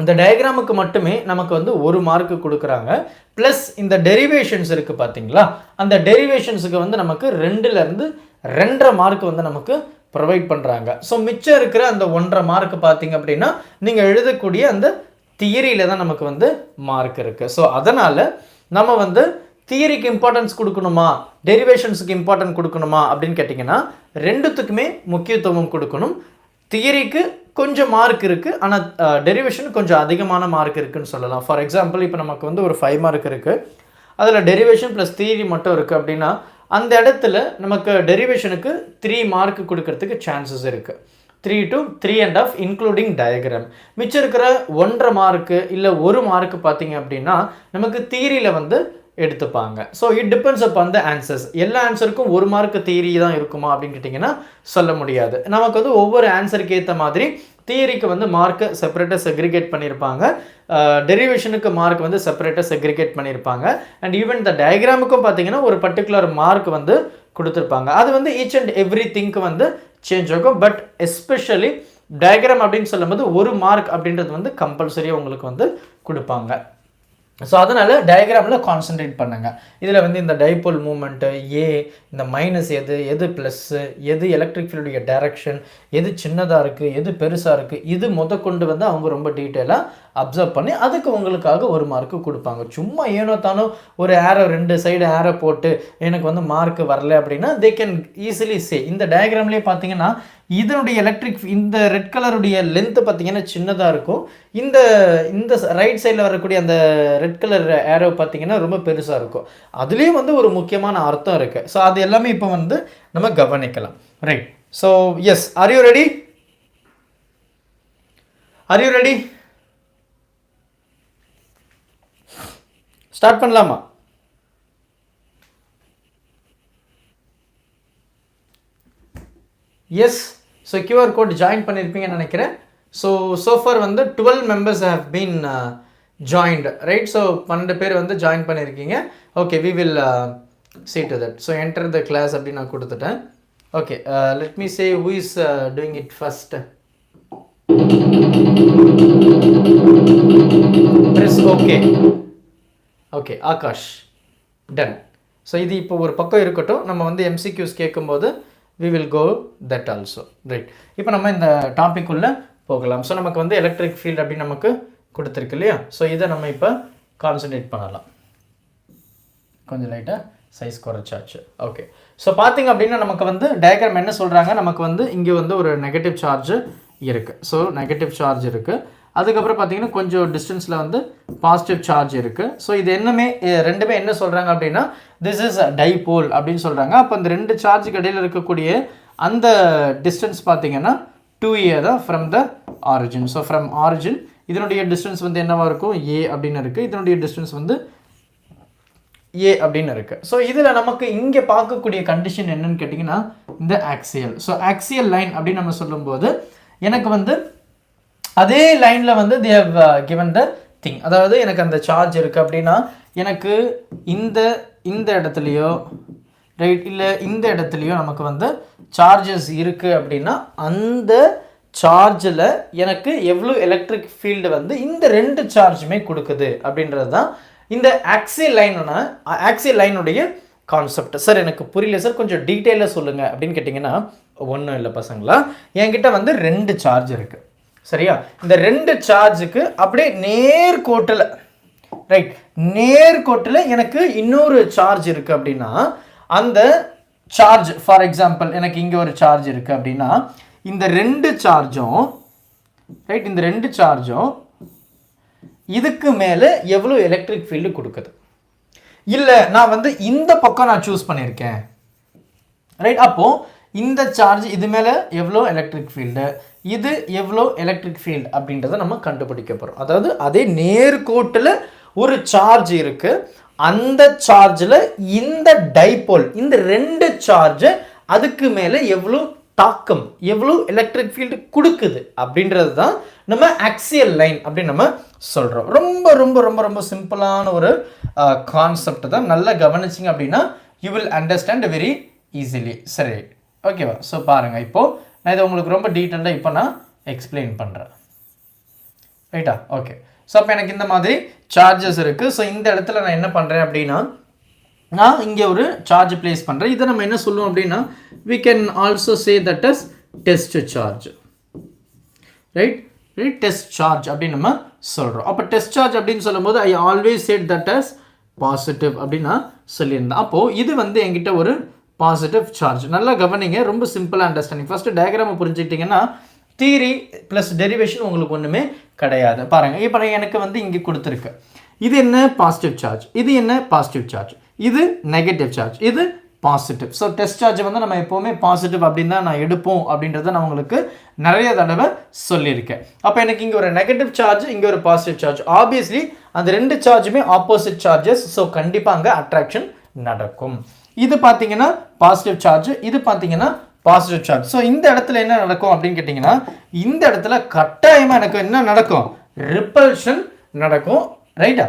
இந்த டயக்ராமுக்கு மட்டுமே நமக்கு வந்து ஒரு மார்க்கு கொடுக்குறாங்க. ப்ளஸ் இந்த டெரிவேஷன்ஸ் இருக்குது பார்த்தீங்களா, அந்த டெரிவேஷன்ஸுக்கு வந்து நமக்கு 2லேருந்து 2.5 மார்க் வந்து நமக்கு ப்ரொவைட் பண்ணுறாங்க. ஸோ மிச்சம் இருக்கிற அந்த 1.5 மார்க் பார்த்தீங்க அப்படின்னா நீங்கள் எழுதக்கூடிய அந்த தியரியில் தான் நமக்கு வந்து மார்க் இருக்குது. ஸோ அதனால் நம்ம வந்து தியரிக்கு இம்பார்ட்டன்ஸ் கொடுக்கணுமா, டெரிவேஷன்ஸுக்கு இம்பார்ட்டன்ஸ் கொடுக்கணுமா அப்படின்னு கேட்டிங்கன்னா ரெண்டுத்துக்குமே முக்கியத்துவம் கொடுக்கணும். தியரிக்கு கொஞ்சம் மார்க் இருக்குது, ஆனால் டெரிவேஷன் கொஞ்சம் அதிகமான மார்க் இருக்குதுன்னு சொல்லலாம். ஃபார் எக்ஸாம்பிள் இப்போ நமக்கு வந்து ஒரு 5 மார்க் இருக்குது, அதில் டெரிவேஷன் ப்ளஸ் தியரி மட்டும் இருக்குது அப்படின்னா அந்த இடத்துல நமக்கு டெரிவேஷனுக்கு 3 மார்க் கொடுக்கறதுக்கு சான்சஸ் இருக்குது. 3 to 3.5 இன்க்ளூடிங் டயக்ராம். மிச்சம் இருக்கிற 1.5 மார்க்கு இல்லை 1 மார்க்கு பார்த்தீங்க அப்படின்னா நமக்கு தியரியில் வந்து எடுத்துப்பாங்க. So it depends upon the answers. எல்லா ஆன்சருக்கும் 1 மார்க்கு தியரி தான் இருக்குமா அப்படின்னு கேட்டிங்கன்னா சொல்ல முடியாது. நமக்கு வந்து ஒவ்வொரு ஆன்சருக்கு ஏற்ற மாதிரி தியரிக்கு வந்து மார்க்கை செப்பரேட்டாக செக்ரிகேட் பண்ணியிருப்பாங்க, டெரிவேஷனுக்கு மார்க் வந்து செப்பரேட்டாக செக்ரிகேட் பண்ணியிருப்பாங்க, அண்ட் ஈவன் த டயக்ராமுக்கும் பார்த்தீங்கன்னா ஒரு பர்டிகுலர் மார்க் வந்து கொடுத்துருப்பாங்க. அது வந்து ஈச் அண்ட் எவ்ரி திங்க்கு வந்து சேஞ்ச் ஆகும். பட் எஸ்பெஷலி டயக்ராம் அப்படின்னு சொல்லும்போது 1 மார்க் அப்படின்றது வந்து கம்பல்சரியாக உங்களுக்கு வந்து கொடுப்பாங்க. ஸோ அதனால் டயக்ராமில் கான்சன்ட்ரேட் பண்ணுங்கள். இதில் வந்து இந்த டைபோல் மூமெண்ட்டு, இந்த மைனஸ் எது ப்ளஸ்ஸு, எது எலக்ட்ரிக் ஃபீல்டுடைய டைரக்ஷன், எது சின்னதாக இருக்குது, எது பெருசாக இருக்குது, இது கொண்டு வந்து அவங்க ரொம்ப டீட்டெயிலாக அப்சர்வ் பண்ணி அதுக்கு உங்களுக்காக 1 மார்க்கு கொடுப்பாங்க. சும்மா ஏனோ தானோ ஒரு ஏரோ 2 சைடு ஏரோ போட்டு எனக்கு வந்து மார்க்கு வரல அப்படின்னா தே கேன் ஈஸிலி சே. இந்த டயக்ராம்லேயே பார்த்தீங்கன்னா இதனுடைய இந்த ரெட் கலருடைய லென்த்து பார்த்தீங்கன்னா சின்னதாக இருக்கும். இந்த ரைட் சைடில் வரக்கூடிய அந்த ரெட் கலர் ஏரோ பார்த்தீங்கன்னா ரொம்ப பெருசாக இருக்கும். அதுலேயும் வந்து ஒரு முக்கியமான அர்த்தம் இருக்குது. ஸோ அது எல்லாமே இப்போ வந்து நம்ம கவனிக்கலாம். Right. So yes, are you ready? Start பண்ணலாமா? Yes. So QR code join பண்ணியிருப்பீங்கன்னு நினைக்கிறேன். ஸோ ஃபார் வந்து 12 members have been joined, right? So 12 பேர் வந்து ஜாயின் பண்ணியிருக்கீங்க. Okay, we will see to that. So enter the class அப்படின்னு நான் கொடுத்துட்டேன். Okay, let me say who is doing it first. Press OK. Okay, Akash, done. So இது இப்போ ஒரு பக்கம் இருக்கட்டும். நம்ம வந்து MCQs கேட்கும்போது we will go that also, right? இப்போ நம்ம இந்த டாபிக் உள்ள போகலாம். ஸோ நமக்கு வந்து எலக்ட்ரிக் ஃபீல்டு அப்படின்னு நமக்கு கொடுத்துருக்கு இல்லையா? ஸோ இதை நம்ம இப்போ கான்சன்ட்ரேட் பண்ணலாம். கொஞ்சம் லைட்டாக சைஸ் குறைச்சாச்சு. ஓகே, ஸோ பார்த்திங்க அப்படின்னா நமக்கு வந்து டயக்ராம் என்ன சொல்கிறாங்க, நமக்கு வந்து இங்கே வந்து ஒரு நெகட்டிவ் சார்ஜு இருக்குது. ஸோ நெகட்டிவ் சார்ஜ் இருக்குது. அதுக்கப்புறம் பார்த்தீங்கன்னா கொஞ்சம் டிஸ்டன்ஸில் வந்து பாசிட்டிவ் சார்ஜ் இருக்குது. ஸோ இது ரெண்டுமே என்ன சொல்கிறாங்க அப்படின்னா திஸ் இஸ் டைபோல் அப்படின்னு சொல்கிறாங்க. அப்போ அந்த 2 சார்ஜுக்கு இடையில் இருக்கக்கூடிய அந்த டிஸ்டன்ஸ் பார்த்தீங்கன்னா 2a தான் from the origin. So from origin இதனுடைய டிஸ்டன்ஸ் வந்து என்னவாக இருக்கும், a அப்படின்னு இருக்குது. இதனுடைய டிஸ்டன்ஸ் வந்து a அப்படின்னு இருக்குது. ஸோ இதில் நமக்கு இங்கே பார்க்கக்கூடிய கண்டிஷன் என்னன்னு கேட்டிங்கன்னா இந்த ஆக்சியல். ஸோ ஆக்சியல் லைன் அப்படின்னு நம்ம சொல்லும்போது எனக்கு வந்து அதே லைனில் வந்து they have given the thing. அதாவது எனக்கு அந்த சார்ஜ் இருக்குது அப்படின்னா எனக்கு இந்த இடத்துலையோ ரைட் இல்லை இந்த இடத்துலையோ நமக்கு வந்து சார்ஜஸ் இருக்குது அப்படின்னா அந்த சார்ஜில் எனக்கு எவ்வளோ எலக்ட்ரிக் ஃபீல்டு வந்து இந்த 2 சார்ஜுமே கொடுக்குது அப்படின்றது தான் இந்த ஆக்சியல் லைனுடைய கான்செப்ட். சார் எனக்கு புரியல சார், கொஞ்சம் டீட்டெயிலாக சொல்லுங்கள் அப்படின்னு கேட்டிங்கன்னா ஒன்றும் இல்லை பசங்களா, என்கிட்ட வந்து 2 சார்ஜ் இருக்குது சரியா? இந்த 2 சார்ஜுக்கு அப்படியே நேர்கோட்டில் ரைட் நேர்கோட்டில் எனக்கு இன்னொரு சார்ஜ் இருக்குது அப்படின்னா அந்த சார்ஜ் ஃபார் எக்ஸாம்பிள் எனக்கு இங்கே ஒரு சார்ஜ் இருக்குது அப்படின்னா இந்த 2 சார்ஜும் ரைட் இந்த 2 சார்ஜும் இதுக்கு மேலே எவ்வளோ எலக்ட்ரிக் ஃபீல்டு கொடுக்குது. இல்லை நான் வந்து இந்த பக்கம் நான் சூஸ் பண்ணியிருக்கேன் ரைட், அப்போது இந்த சார்ஜ் இது மேலே எவ்வளோ எலக்ட்ரிக் ஃபீல்டு, இது எவ்வளோ எலக்ட்ரிக் ஃபீல்டு அப்படின்றத நம்ம கண்டுபிடிக்க போகிறோம். அதாவது அதே நேர்கோட்டில் ஒரு சார்ஜ் இருக்குது, அந்த சார்ஜில் இந்த டைபோல் இந்த 2 சார்ஜ் அதுக்கு மேலே எவ்வளோ தாக்கம் எவ்வளோ எலக்ட்ரிக் ஃபீல்டு கொடுக்குது அப்படின்றது தான் நம்ம ஆக்சியல் லைன் அப்படின்னு நம்ம சொல்கிறோம். ரொம்ப ரொம்ப ரொம்ப ரொம்ப சிம்பிளான ஒரு கான்செப்ட் தான். நல்லா கவனிச்சிங்க அப்படின்னா you will understand very easily. சரி, ஓகேவா? ஸோ பாருங்கள், இப்போது நான் இதை உங்களுக்கு ரொம்ப டீட்டெயிலாக இப்போ நான் எக்ஸ்பிளைன் பண்ணுறேன் ரைட்டா? ஓகே, ஸோ அப்போ எனக்கு இந்த மாதிரி சார்ஜஸ் இருக்குது. ஸோ இந்த இடத்துல நான் என்ன பண்ணுறேன் அப்படின்னா நான் இங்கே ஒரு சார்ஜ் பிளேஸ் பண்ணுறேன். இதை நம்ம என்ன சொல்லுவோம் அப்படின்னா we can also say that as test charge, right? Test charge அப்படின்னு நம்ம சொல்கிறோம். அப்போ டெஸ்ட் சார்ஜ் அப்படின்னு சொல்லும்போது I always said that as positive அப்படின்னு நான் சொல்லியிருந்தேன். அப்போது இது வந்து என்கிட்ட ஒரு பாசிட்டிவ் சார்ஜ். நல்லா கவனிங்க, ரொம்ப சிம்பிளாக அண்டர்ஸ்டாண்டிங். ஃபஸ்ட்டு டயக்ராமை புரிஞ்சுக்கிட்டிங்கன்னா தியரி ப்ளஸ் டெரிவேஷன் உங்களுக்கு ஒன்றுமே கிடையாது. பாருங்கள், இப்போ எனக்கு வந்து இங்கே கொடுத்துருக்கு இது என்ன பாசிட்டிவ் சார்ஜ், இது என்ன பாசிட்டிவ் சார்ஜ், இது நெகட்டிவ் சார்ஜ், இது பாசிட்டிவ். ஸோ டெஸ்ட் சார்ஜ் வந்து நம்ம எப்போவுமே பாசிட்டிவ் அப்படின்னு தான் நான் எடுப்போம் அப்படின்றத நான் உங்களுக்கு நிறைய தடவை சொல்லியிருக்கேன். அப்போ எனக்கு இங்கே ஒரு நெகட்டிவ் சார்ஜ், இங்கே ஒரு பாசிட்டிவ் சார்ஜ். ஆப்வியஸ்லி அந்த ரெண்டு சார்ஜுமே ஆப்போசிட் சார்ஜஸ். ஸோ கண்டிப்பாக அங்கே அட்ராக்ஷன் நடக்கும். இது பார்த்தீங்கன்னா பாசிட்டிவ் சார்ஜ், இது பார்த்தீங்கன்னா பாசிட்டிவ் சார்ஜ். ஸோ இந்த இடத்துல என்ன நடக்கும் அப்படின்னு கேட்டிங்கன்னா, இந்த இடத்துல கட்டாயமாக எனக்கு என்ன நடக்கும்? ரிப்பல்ஷன் நடக்கும். ரைட்டா?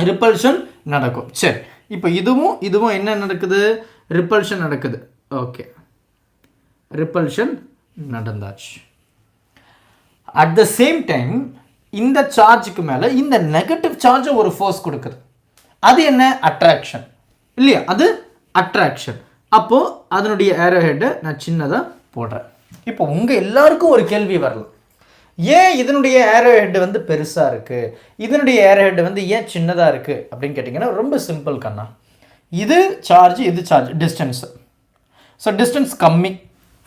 ரிப்பல்ஷன் நடக்கும். சரி, இப்போ இதுவும் என்ன நடக்குது? ரிப்பல்ஷன் நடக்குது. ஓகே, ரிப்பல்ஷன் நடந்தாச்சு. அட் த சேம் டைம் இந்த சார்ஜுக்கு மேலே இந்த நெகட்டிவ் சார்ஜ் ஒரு ஃபோர்ஸ் கொடுக்குது. அது என்ன? அட்ராக்ஷன் இல்லையா? அது அட்ராக்ஷன். அப்போது அதனுடைய ஏரோ ஹெட்டை நான் சின்னதாக போடுறேன். இப்போ உங்கள் எல்லாருக்கும் ஒரு கேள்வி வரலாம், ஏன் இதனுடைய ஏரோ ஹெட் வந்து பெருசாக இருக்குது, இதனுடைய ஏரோ ஹெட் வந்து ஏன் சின்னதாக இருக்குது அப்படின்னு கேட்டிங்கன்னா, ரொம்ப சிம்பிள் கண்ணா. இது சார்ஜ், இது சார்ஜ், டிஸ்டன்ஸு. ஸோ டிஸ்டன்ஸ் கம்மி,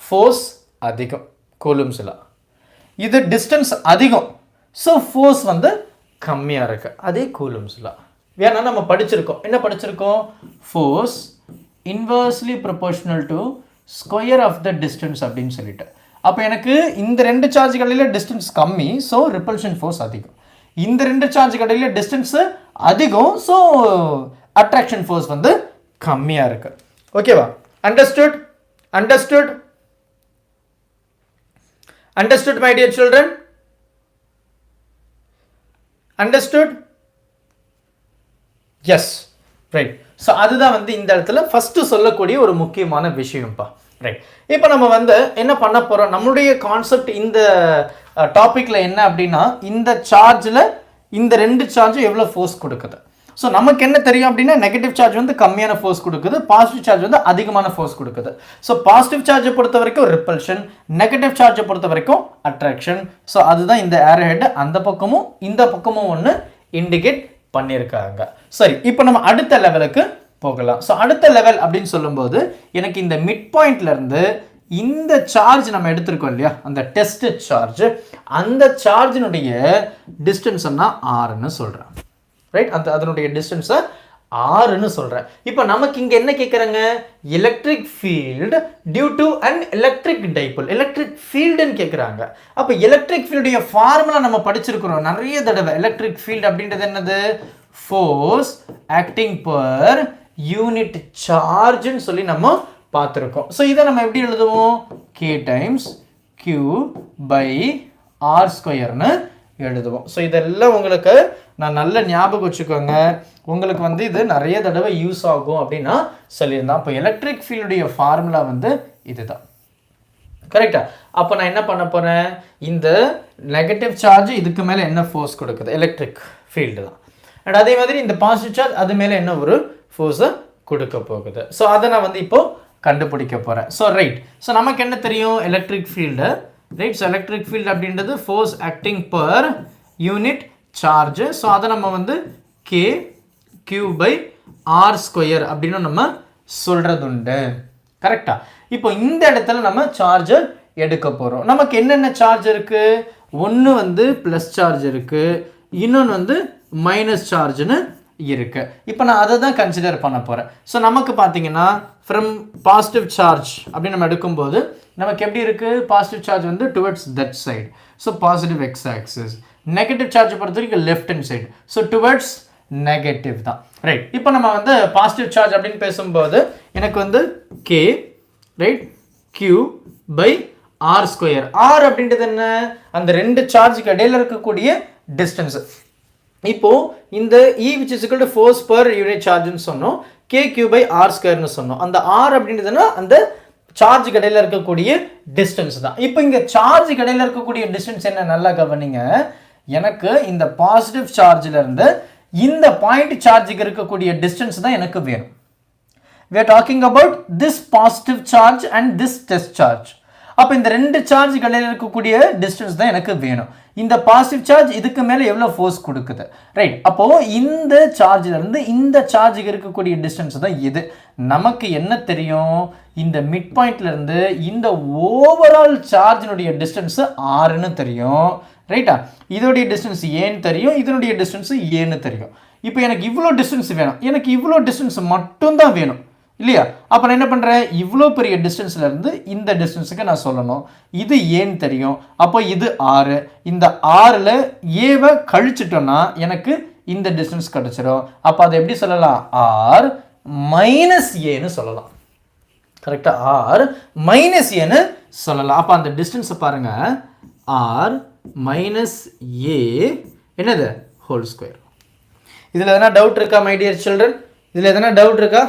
ஃபோர்ஸ் அதிகம் கூலும்ஸில். இது டிஸ்டன்ஸ் அதிகம், ஸோ ஃபோர்ஸ் வந்து கம்மியாக இருக்குது அதே கூலும்ஸில். ஏன்னா நம்ம படிச்சிருக்கோம், என்ன படிச்சிருக்கோம்? Force inversely proportional to square of the distance அப்படின்னு சொல்லிட்டு. அப்போ எனக்கு இந்த ரெண்டு சார்ஜ் கடையில் டிஸ்டன்ஸ் கம்மி, ஸோ ரிப்பல்ஷன் ஃபோர்ஸ் அதிகம். இந்த ரெண்டு சார்ஜ் கடையில் டிஸ்டன்ஸு அதிகம், ஸோ அட்ராக்ஷன் ஃபோர்ஸ் வந்து கம்மியாக இருக்கு. ஓகேவா? Understood? Understood? Understood my dear children? Understood? Yes, right. So அதுதான் வந்து இந்த இடத்துல ஃபஸ்ட்டு சொல்லக்கூடிய ஒரு முக்கியமான விஷயம்ப்பா. ரைட். இப்போ நம்ம வந்து என்ன பண்ண போகிறோம்? நம்மளுடைய கான்செப்ட் இந்த டாப்பிக்கில் என்ன அப்படின்னா, இந்த சார்ஜில் இந்த ரெண்டு சார்ஜும் எவ்வளோ ஃபோர்ஸ் கொடுக்குது. ஸோ நமக்கு என்ன தெரியும் அப்படின்னா, நெகட்டிவ் சார்ஜ் வந்து கம்மியான ஃபோர்ஸ் கொடுக்குது, பாசிட்டிவ் சார்ஜ் வந்து அதிகமான ஃபோர்ஸ் கொடுக்குது. ஸோ பாசிட்டிவ் சார்ஜை பொறுத்த வரைக்கும் ரிப்பல்ஷன், நெகட்டிவ் சார்ஜை பொறுத்த வரைக்கும் அட்ராக்ஷன். ஸோ அதுதான் இந்த ஏரோ ஹெட் அந்த பக்கமும் இந்த பக்கமும் ஒன்று இண்டிகேட் பண்ணியிருக்காங்க. சரி, இப்போ நம்ம அடுத்த லெவலுக்கு போகலாம். ஸோ அடுத்த லெவல் அப்படின்னு சொல்லும்போது, எனக்கு இந்த மிட் பாயிண்ட்லேருந்து இந்த சார்ஜ் நம்ம எடுத்திருக்கோம் இல்லையா, அந்த டெஸ்ட் சார்ஜ், அந்த சார்ஜினுடைய டிஸ்டன்ஸ்னா ஆர்ன்னு சொல்கிறேன். ரைட்? அதனுடைய டிஸ்டன்ஸை ஆர்ன்னு சொல்கிறேன். இப்போ நமக்கு இங்கே என்ன கேட்குறாங்க? Electric field due to and electric dipole, electric ஃபீல்டுன்னு கேட்குறாங்க. அப்போ எலக்ட்ரிக் ஃபீல்டுடைய ஃபார்முலா நம்ம படிச்சிருக்கிறோம் நிறைய தடவை. எலக்ட்ரிக் ஃபீல்டு அப்படின்றது என்னது? ஃபோர்ஸ் ஆக்டிங் பர் யூனிட் சார்ஜ்னு சொல்லி நம்ம பார்த்துருக்கோம். ஸோ இதை நம்ம எப்படி எழுதுவோம்? K times Q by R ஸ்கொயர்னு எழுதுவோம். ஸோ இதெல்லாம் உங்களுக்கு நான் நல்ல ஞாபகம் வச்சுக்கோங்க, உங்களுக்கு வந்து இது நிறைய தடவை யூஸ் ஆகும் அப்படின்னா சொல்லியிருந்தேன். அப்போ எலக்ட்ரிக் ஃபீல்டுடைய ஃபார்முலா வந்து இதுதான். கரெக்டா? அப்போ நான் என்ன பண்ண போகிறேன்? இந்த நெகட்டிவ் சார்ஜ் இதுக்கு மேலே என்ன ஃபோர்ஸ் கொடுக்குது? எலக்ட்ரிக் ஃபீல்டு தான். அண்ட் அதே மாதிரி இந்த பாசிட்டிவ் சார்ஜ் அது மேலே என்ன ஒரு ஃபோர்ஸை கொடுக்க போகுது. ஸோ அதை நான் வந்து இப்போது கண்டுபிடிக்க போகிறேன். So right. ஸோ நமக்கு என்ன தெரியும்? Electric field. Right? So electric field அப்படின்றது force acting per unit charge. So அதை நம்ம வந்து K Q by R square அப்படின்னு நம்ம சொல்கிறது உண்டு. கரெக்டா? இப்போ இந்த இடத்துல நம்ம சார்ஜர் எடுக்க போகிறோம். நமக்கு என்னென்ன சார்ஜ் இருக்குது? ஒன்று வந்து ப்ளஸ் சார்ஜ் இருக்குது, இன்னொன்று வந்து மைனஸ் சார்ஜ்னு இருக்குது. இப்போ நான் அதை தான் கன்சிடர் பண்ண போகிறேன். ஸோ நமக்கு பார்த்தீங்கன்னா ஃப்ரம் பாசிட்டிவ் சார்ஜ் அப்படின்னு நம்ம எடுக்கும்போது நமக்கு எப்படி இருக்குது? பாசிட்டிவ் சார்ஜ் வந்து towards that side, so positive X axis. Negative charge பொறுத்த வரைக்கும் left hand side, so towards negative தான். ரைட்? இப்போ நம்ம வந்து பாசிட்டிவ் சார்ஜ் அப்படின்னு பேசும்போது எனக்கு வந்து K right Q by R square. R அப்படின்றது என்ன? அந்த ரெண்டு சார்ஜுக்கு இடையில இருக்கக்கூடிய டிஸ்டன்ஸ். இப்போ இந்த E which is equal to force per unit chargeன்னு சொன்னோம், KQ by R ஸ்கொயர்னு சொன்னோம். அந்த R அப்படின்றதுன்னா அந்த சார்ஜ் கடையில் இருக்கக்கூடிய டிஸ்டன்ஸ் தான். இப்போ இங்கே சார்ஜ் கடையில் இருக்கக்கூடிய டிஸ்டன்ஸ் என்ன? நல்லா கவனிங்க. எனக்கு இந்த பாசிட்டிவ் சார்ஜில் இருந்து இந்த பாயிண்ட் சார்ஜுக்கு இருக்கக்கூடிய டிஸ்டன்ஸ் தான் எனக்கு வேணும். we are talking about this positive charge and this test charge. அப்போ இந்த ரெண்டு சார்ஜ் கடையில் இருக்கக்கூடிய டிஸ்டன்ஸ் தான் எனக்கு வேணும். இந்த பாசிட்டிவ் சார்ஜ் இதுக்கு மேலே எவ்வளோ ஃபோர்ஸ் கொடுக்குது? ரைட்? அப்போது இந்த சார்ஜிலேருந்து இந்த சார்ஜுக்கு இருக்கக்கூடிய டிஸ்டன்ஸ் தான் இது. நமக்கு என்ன தெரியும்? இந்த மிட் பாயிண்ட்லேருந்து இந்த ஓவரால் சார்ஜினுடைய டிஸ்டன்ஸு ஆறுன்னு தெரியும். ரைட்டா? இதோடைய டிஸ்டன்ஸ் ஏன்னு தெரியும், இதனுடைய டிஸ்டன்ஸு ஏன்னு தெரியும். இப்போ எனக்கு இவ்வளோ டிஸ்டன்ஸ் வேணும், எனக்கு இவ்வளோ டிஸ்டன்ஸ் மட்டும்தான் வேணும். இல்லையா? அப்போ நான் என்ன பண்ணுறேன், இவ்வளோ பெரிய டிஸ்டன்ஸ்லேருந்து இந்த டிஸ்டன்ஸுக்கு நான் சொல்லணும். இது ஏன்னு தெரியும். அப்போ இது 6. இந்த 6ல் ஏவை கழிச்சிட்டோன்னா எனக்கு இந்த டிஸ்டன்ஸ் கிடச்சிரும். அப்போ அதை எப்படி சொல்லலாம், ஆர் மைனஸ் ஏன்னு சொல்லலாம். கரெக்டாக, ஆர் மைனஸ் ஏன்னு சொல்லலாம். அப்போ அந்த டிஸ்டன்ஸை பாருங்கள், ஆர் மைனஸ் ஏ என்னது ஹோல் ஸ்கொயர். இதில் எதனா டவுட் இருக்கா மை டியர் சில்ட்ரன்? இதில் எதனா டவுட் இருக்கா?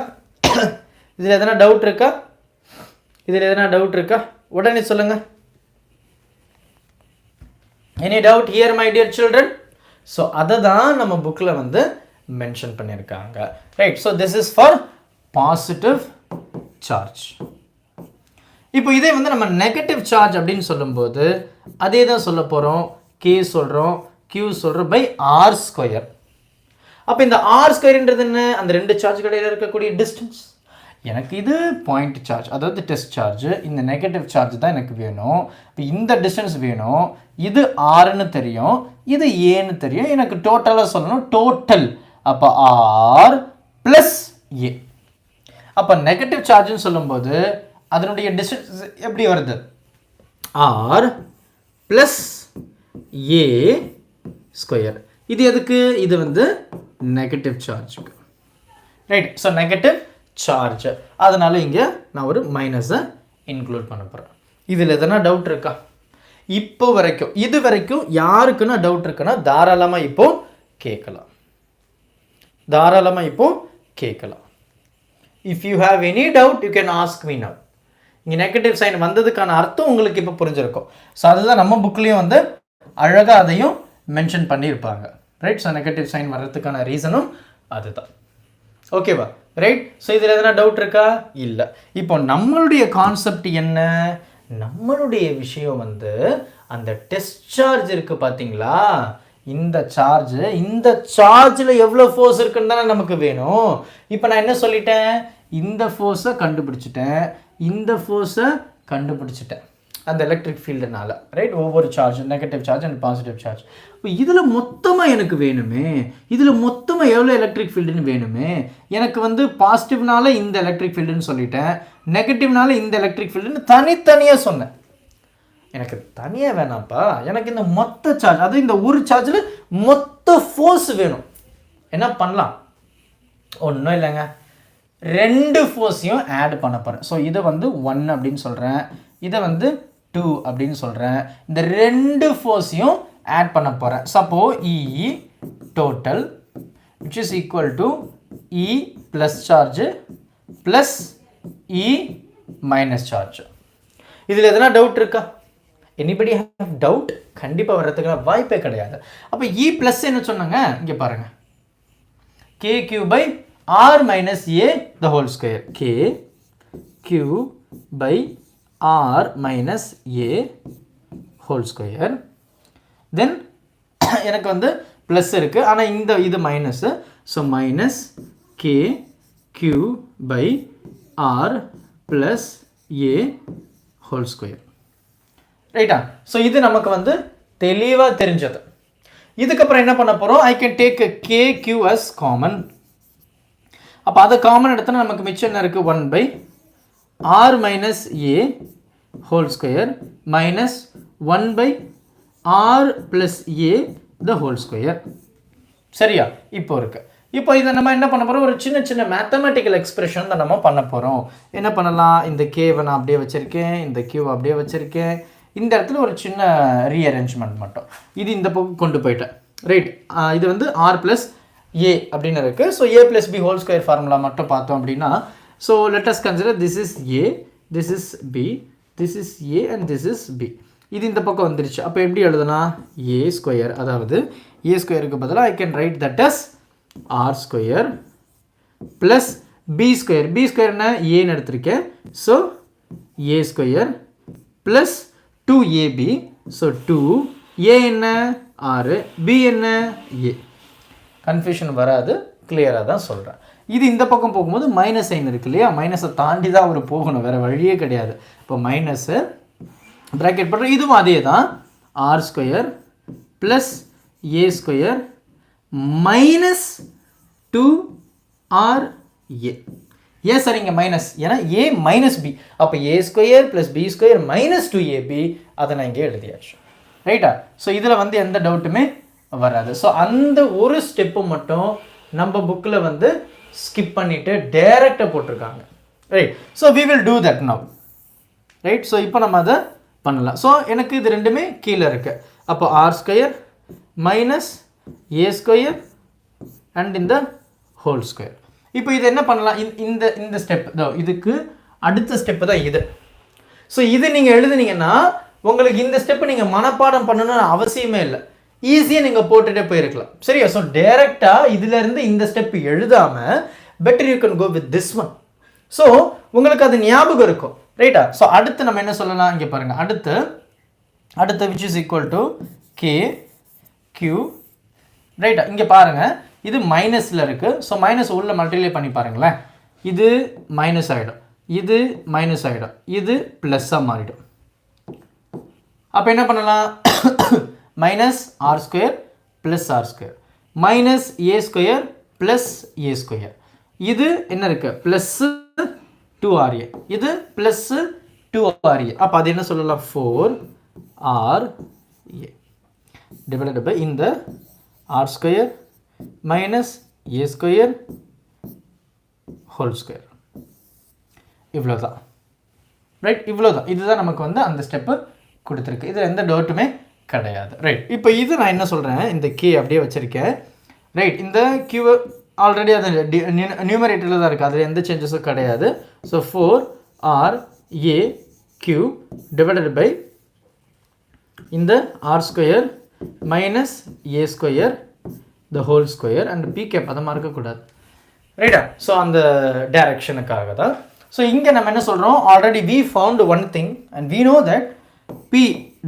இதில் எதனா டவுட் இருக்கா? இதில் எதனா டவுட் இருக்கா? உடனே சொல்லுங்கள். Any doubt here my dear children? So அதை தான் நம்ம புக்கில் வந்து மென்ஷன் பண்ணியிருக்காங்க. Right. So this is for positive charge. இப்போ இதே வந்து நம்ம நெகட்டிவ் சார்ஜ் அப்படின்னு சொல்லும்போது அதே தான் சொல்ல போகிறோம். கே சொல்கிறோம், கியூ சொல்கிறோம் பை ஆர் ஸ்கொயர். அப்போ இந்த ஆர் ஸ்கொயர்ன்றது என்ன, அந்த ரெண்டு சார்ஜ் இடையில இருக்கக்கூடிய டிஸ்டன்ஸ். எனக்கு இது பாயிண்ட் சார்ஜ், அதாவது டெஸ்ட் சார்ஜ். இந்த நெகட்டிவ் சார்ஜ் தான் எனக்கு வேணும். இப்போ இந்த டிஸ்டன்ஸ் வேணும். இது ஆர்னு தெரியும், இது ஏன்னு தெரியும். எனக்கு டோட்டலாக சொல்லணும், டோட்டல். அப்போ ஆர் ப்ளஸ் ஏ. அப்போ நெகட்டிவ் சார்ஜ்னு சொல்லும்போது அதனுடைய டிஸ்டன்ஸ் எப்படி வருது, ஆர் ப்ளஸ் ஏ ஸ்கொயர். இது எதுக்கு, இது வந்து நெகட்டிவ் சார்ஜுக்கு. ரைட். ஸோ நெகட்டிவ் சார்ஜ், அதனால இங்கே நான் ஒரு மைனஸை இன்க்ளூட் பண்ண போகிறேன். இதில் எதனா டவுட் இருக்கா? இப்போ வரைக்கும், இது வரைக்கும் யாருக்குன்னா டவுட் இருக்குன்னா தாராளமாக இப்போ கேட்கலாம். தாராளமாக இப்போ கேட்கலாம். If you have any doubt you can ask me now. இங்கே நெகட்டிவ் சைன் வந்ததுக்கான அர்த்தம் உங்களுக்கு இப்போ புரிஞ்சிருக்கும். ஸோ அதுதான் நம்ம புக்லேயும் வந்து அழகாக அதையும் மென்ஷன் பண்ணியிருப்பாங்க. ரைட். ஸோ நெகட்டிவ் சைன் வர்றதுக்கான ரீசனும் அதுதான். ஓகேவா? ரைட். ஸோ இதில் எதனா டவுட் இருக்கா? இல்லை. இப்போ நம்மளுடைய கான்செப்ட் என்ன, நம்மளுடைய விஷயம் வந்து அந்த டெஸ்ட் சார்ஜ் இருக்குது பார்த்தீங்களா, இந்த சார்ஜில் எவ்வளோ ஃபோர்ஸ் இருக்குன்னு தானே நமக்கு வேணும். இப்போ நான் என்ன சொல்லிட்டேன், இந்த ஃபோர்ஸை கண்டுபிடிச்சிட்டேன், இந்த ஃபோர்ஸை கண்டுபிடிச்சிட்டேன் அந்த எலக்ட்ரிக் ஃபீல்டுனால. ரைட். ஒவ்வொரு charge, negative charge and positive charge. இப்போ இதில் மொத்தமாக எனக்கு வேணுமே, இதில் மொத்தமாக எவ்வளோ எலக்ட்ரிக் ஃபீல்டுன்னு வேணுமே. எனக்கு வந்து பாசிட்டிவ்னால இந்த எலக்ட்ரிக் ஃபீல்டுன்னு சொல்லிட்டேன், நெகட்டிவ்னால இந்த எலக்ட்ரிக் ஃபீல்டுன்னு தனித்தனியாக சொன்னேன். எனக்கு தனியாக வேணாம்ப்பா, எனக்கு இந்த மொத்த சார்ஜ், அது இந்த ஒரு சார்ஜில் மொத்த ஃபோர்ஸ் வேணும். என்ன பண்ணலாம், ஒன்றும் இல்லைங்க, ரெண்டு ஃபோர்ஸையும் ஆட் பண்ண போகிறேன். ஸோ இதை வந்து 1 அப்படின்னு சொல்கிறேன், இதை வந்து 2 அப்படின்னு சொல்கிறேன். இந்த ரெண்டு ஃபோர்ஸையும் ஆட் பண்ண போகிறேன். Suppose E total which is equal to E plus charge plus E minus charge. இதில் எதனா டவுட் இருக்கா? Anybody have doubt? கண்டிப்பாக வர்றதுக்கான வாய்ப்பே கிடையாது. அப்போ இ ப்ளஸ் என்ன சொன்னாங்க, இங்கே பாருங்கள், K Q by R minus A the whole square. K Q by R minus A whole square. Then எனக்கு வந்து ப்ளஸ் இருக்குது, ஆனால் இது minus. So minus K Q by R plus A whole square. ரைட்டா? ஸோ இது நமக்கு வந்து தெளிவாக தெரிஞ்சது. இதுக்கப்புறம் என்ன பண்ண போகிறோம், I can take K Q as common. அப்போ அதை காமன் எடுத்தோன்னா நமக்கு மிச்சம் என்ன இருக்குது, 1 by R minus A whole square minus 1 by R plus A the whole square. சரியா? இப்போ இருக்கு. இப்போ இதை நம்ம என்ன பண்ண போகிறோம், ஒரு சின்ன சின்ன மேத்தமெட்டிக்கல் எக்ஸ்பிரஷன் தான் நம்ம பண்ண போகிறோம். என்ன பண்ணலாம், இந்த கேவை நான் அப்படியே வச்சுருக்கேன், இந்த கியூவை அப்படியே வச்சுருக்கேன், இந்த இடத்துல ஒரு சின்ன ரீஅரேஞ்ச்மெண்ட் மட்டும். இது இந்த பக்கம் கொண்டு போயிட்டேன். ரைட். இது வந்து ஆர் ப்ளஸ் ஏ அப்படின்னு இருக்குது. So A plus B whole square formula மட்டும் பார்த்தோம் அப்படின்னா, so let us consider this is A, this is B, this is A and this is B. இது இந்த பக்கம் வந்துருச்சு. அப்போ எப்படி எழுதுனா, ஏ ஸ்கொயர், அதாவது ஏ ஸ்கொயருக்கு பதிலாக I can write that as R square plus B square. B ஸ்கொயர்னா ஏன்னு எடுத்திருக்கேன். So A square plus 2ab. So 2 A என்ன 6, பி என்ன ஏ. கன்ஃபியூஷன் வராது, கிளியராக தான் சொல்கிறேன். இது இந்த பக்கம் போகும்போது மைனஸ் சைன் இருக்கு இல்லையா, மைனஸை தாண்டி தான் அவர் போகணும், வேறு வழியே கிடையாது. இப்போ மைனஸு ப்ராக்கெட் பண்ணுறோம். இதுவும் அதே தான், R square plus A square minus 2 R A. ஏன் சார் இங்கே மைனஸ்? ஏன்னா ஏ மைனஸ் பி, அப்போ A square plus B square minus 2ab, அதை நான் இங்கே எழுதியாச்சு. ரைட்டா? ஸோ இதில் வந்து எந்த டவுட்டுமே வராது. ஸோ அந்த ஒரு ஸ்டெப்பு மட்டும் நம்ம புக்கில் வந்து ஸ்கிப் பண்ணிவிட்டு டேரெக்டாக போட்டிருக்காங்க. Right? So we will do that now. Right? So இப்போ நம்ம அதை பண்ணலாம். ஸோ எனக்கு இது ரெண்டுமே கீழே இருக்குது. அப்போ R square minus A square and இந்த ஹோல் ஸ்கொயர். இப்போ இது என்ன பண்ணலாம்? இந்த ஸ்டெப் இதுக்கு அடுத்த ஸ்டெப்பு தான் இது. ஸோ இது நீங்கள் எழுதுனீங்கன்னா உங்களுக்கு இந்த ஸ்டெப்பு நீங்கள் மனப்பாடம் பண்ணணும்னு அவசியமே இல்லை, ஈஸியாக நீங்கள் போட்டுகிட்டே போயிருக்கலாம். சரியா? ஸோ டேரெக்டாக இதிலேருந்து இந்த ஸ்டெப் எழுதாமல் better you can go with this one. So உங்களுக்கு அது ஞாபகம் இருக்கும். ரைட்டா? ஸோ அடுத்து நம்ம என்ன சொல்லலாம்? இங்கே பாருங்கள், அடுத்து which is equal to K Q. ரைட்டா? இங்கே பாருங்கள், இது மைனஸில் இருக்குது. ஸோ மைனஸ் உள்ள மல்டிப்ளை பண்ணி பாருங்களேன். இது மைனஸ் ஆகிடும், இது மைனஸ் ஆகிடும், இது ப்ளஸ்ஸாக மாறிடும். அப்போ என்ன பண்ணலாம்? Minus R square plus R square minus A square plus A square. இது என்ன இருக்குது? ப்ளஸ்ஸு 2RA, இது ப்ளஸ்ஸு 2RA. அப்போ அது என்ன சொல்லலாம்? 4RA டிவைடட் பை இந்த R square minus A square whole square. இவ்வளோ தான். ரைட்? இவ்வளோ தான். இதுதான் நமக்கு வந்து அந்த ஸ்டெப்பு கொடுத்துருக்கு. இது எந்த டவுட்டுமே கிடையாது. ரைட்? இப்போ இது நான் என்ன சொல்கிறேன், இந்த கே அப்படியே வச்சுருக்கேன். ரைட்? இந்த கியூ ஆல்ரெடி அது நியூமரேட்டரில் தான் இருக்குது, அதில் எந்த சேஞ்சஸும் கிடையாது. So 4RA Q divided by இந்த R square minus A square the whole square and P cap அதை மறக்கக்கூடாது. ரைட்டா? ஸோ அந்த டைரக்ஷனுக்காக தான். ஸோ இங்கே நம்ம என்ன சொல்கிறோம்? Already we found one thing and we know that P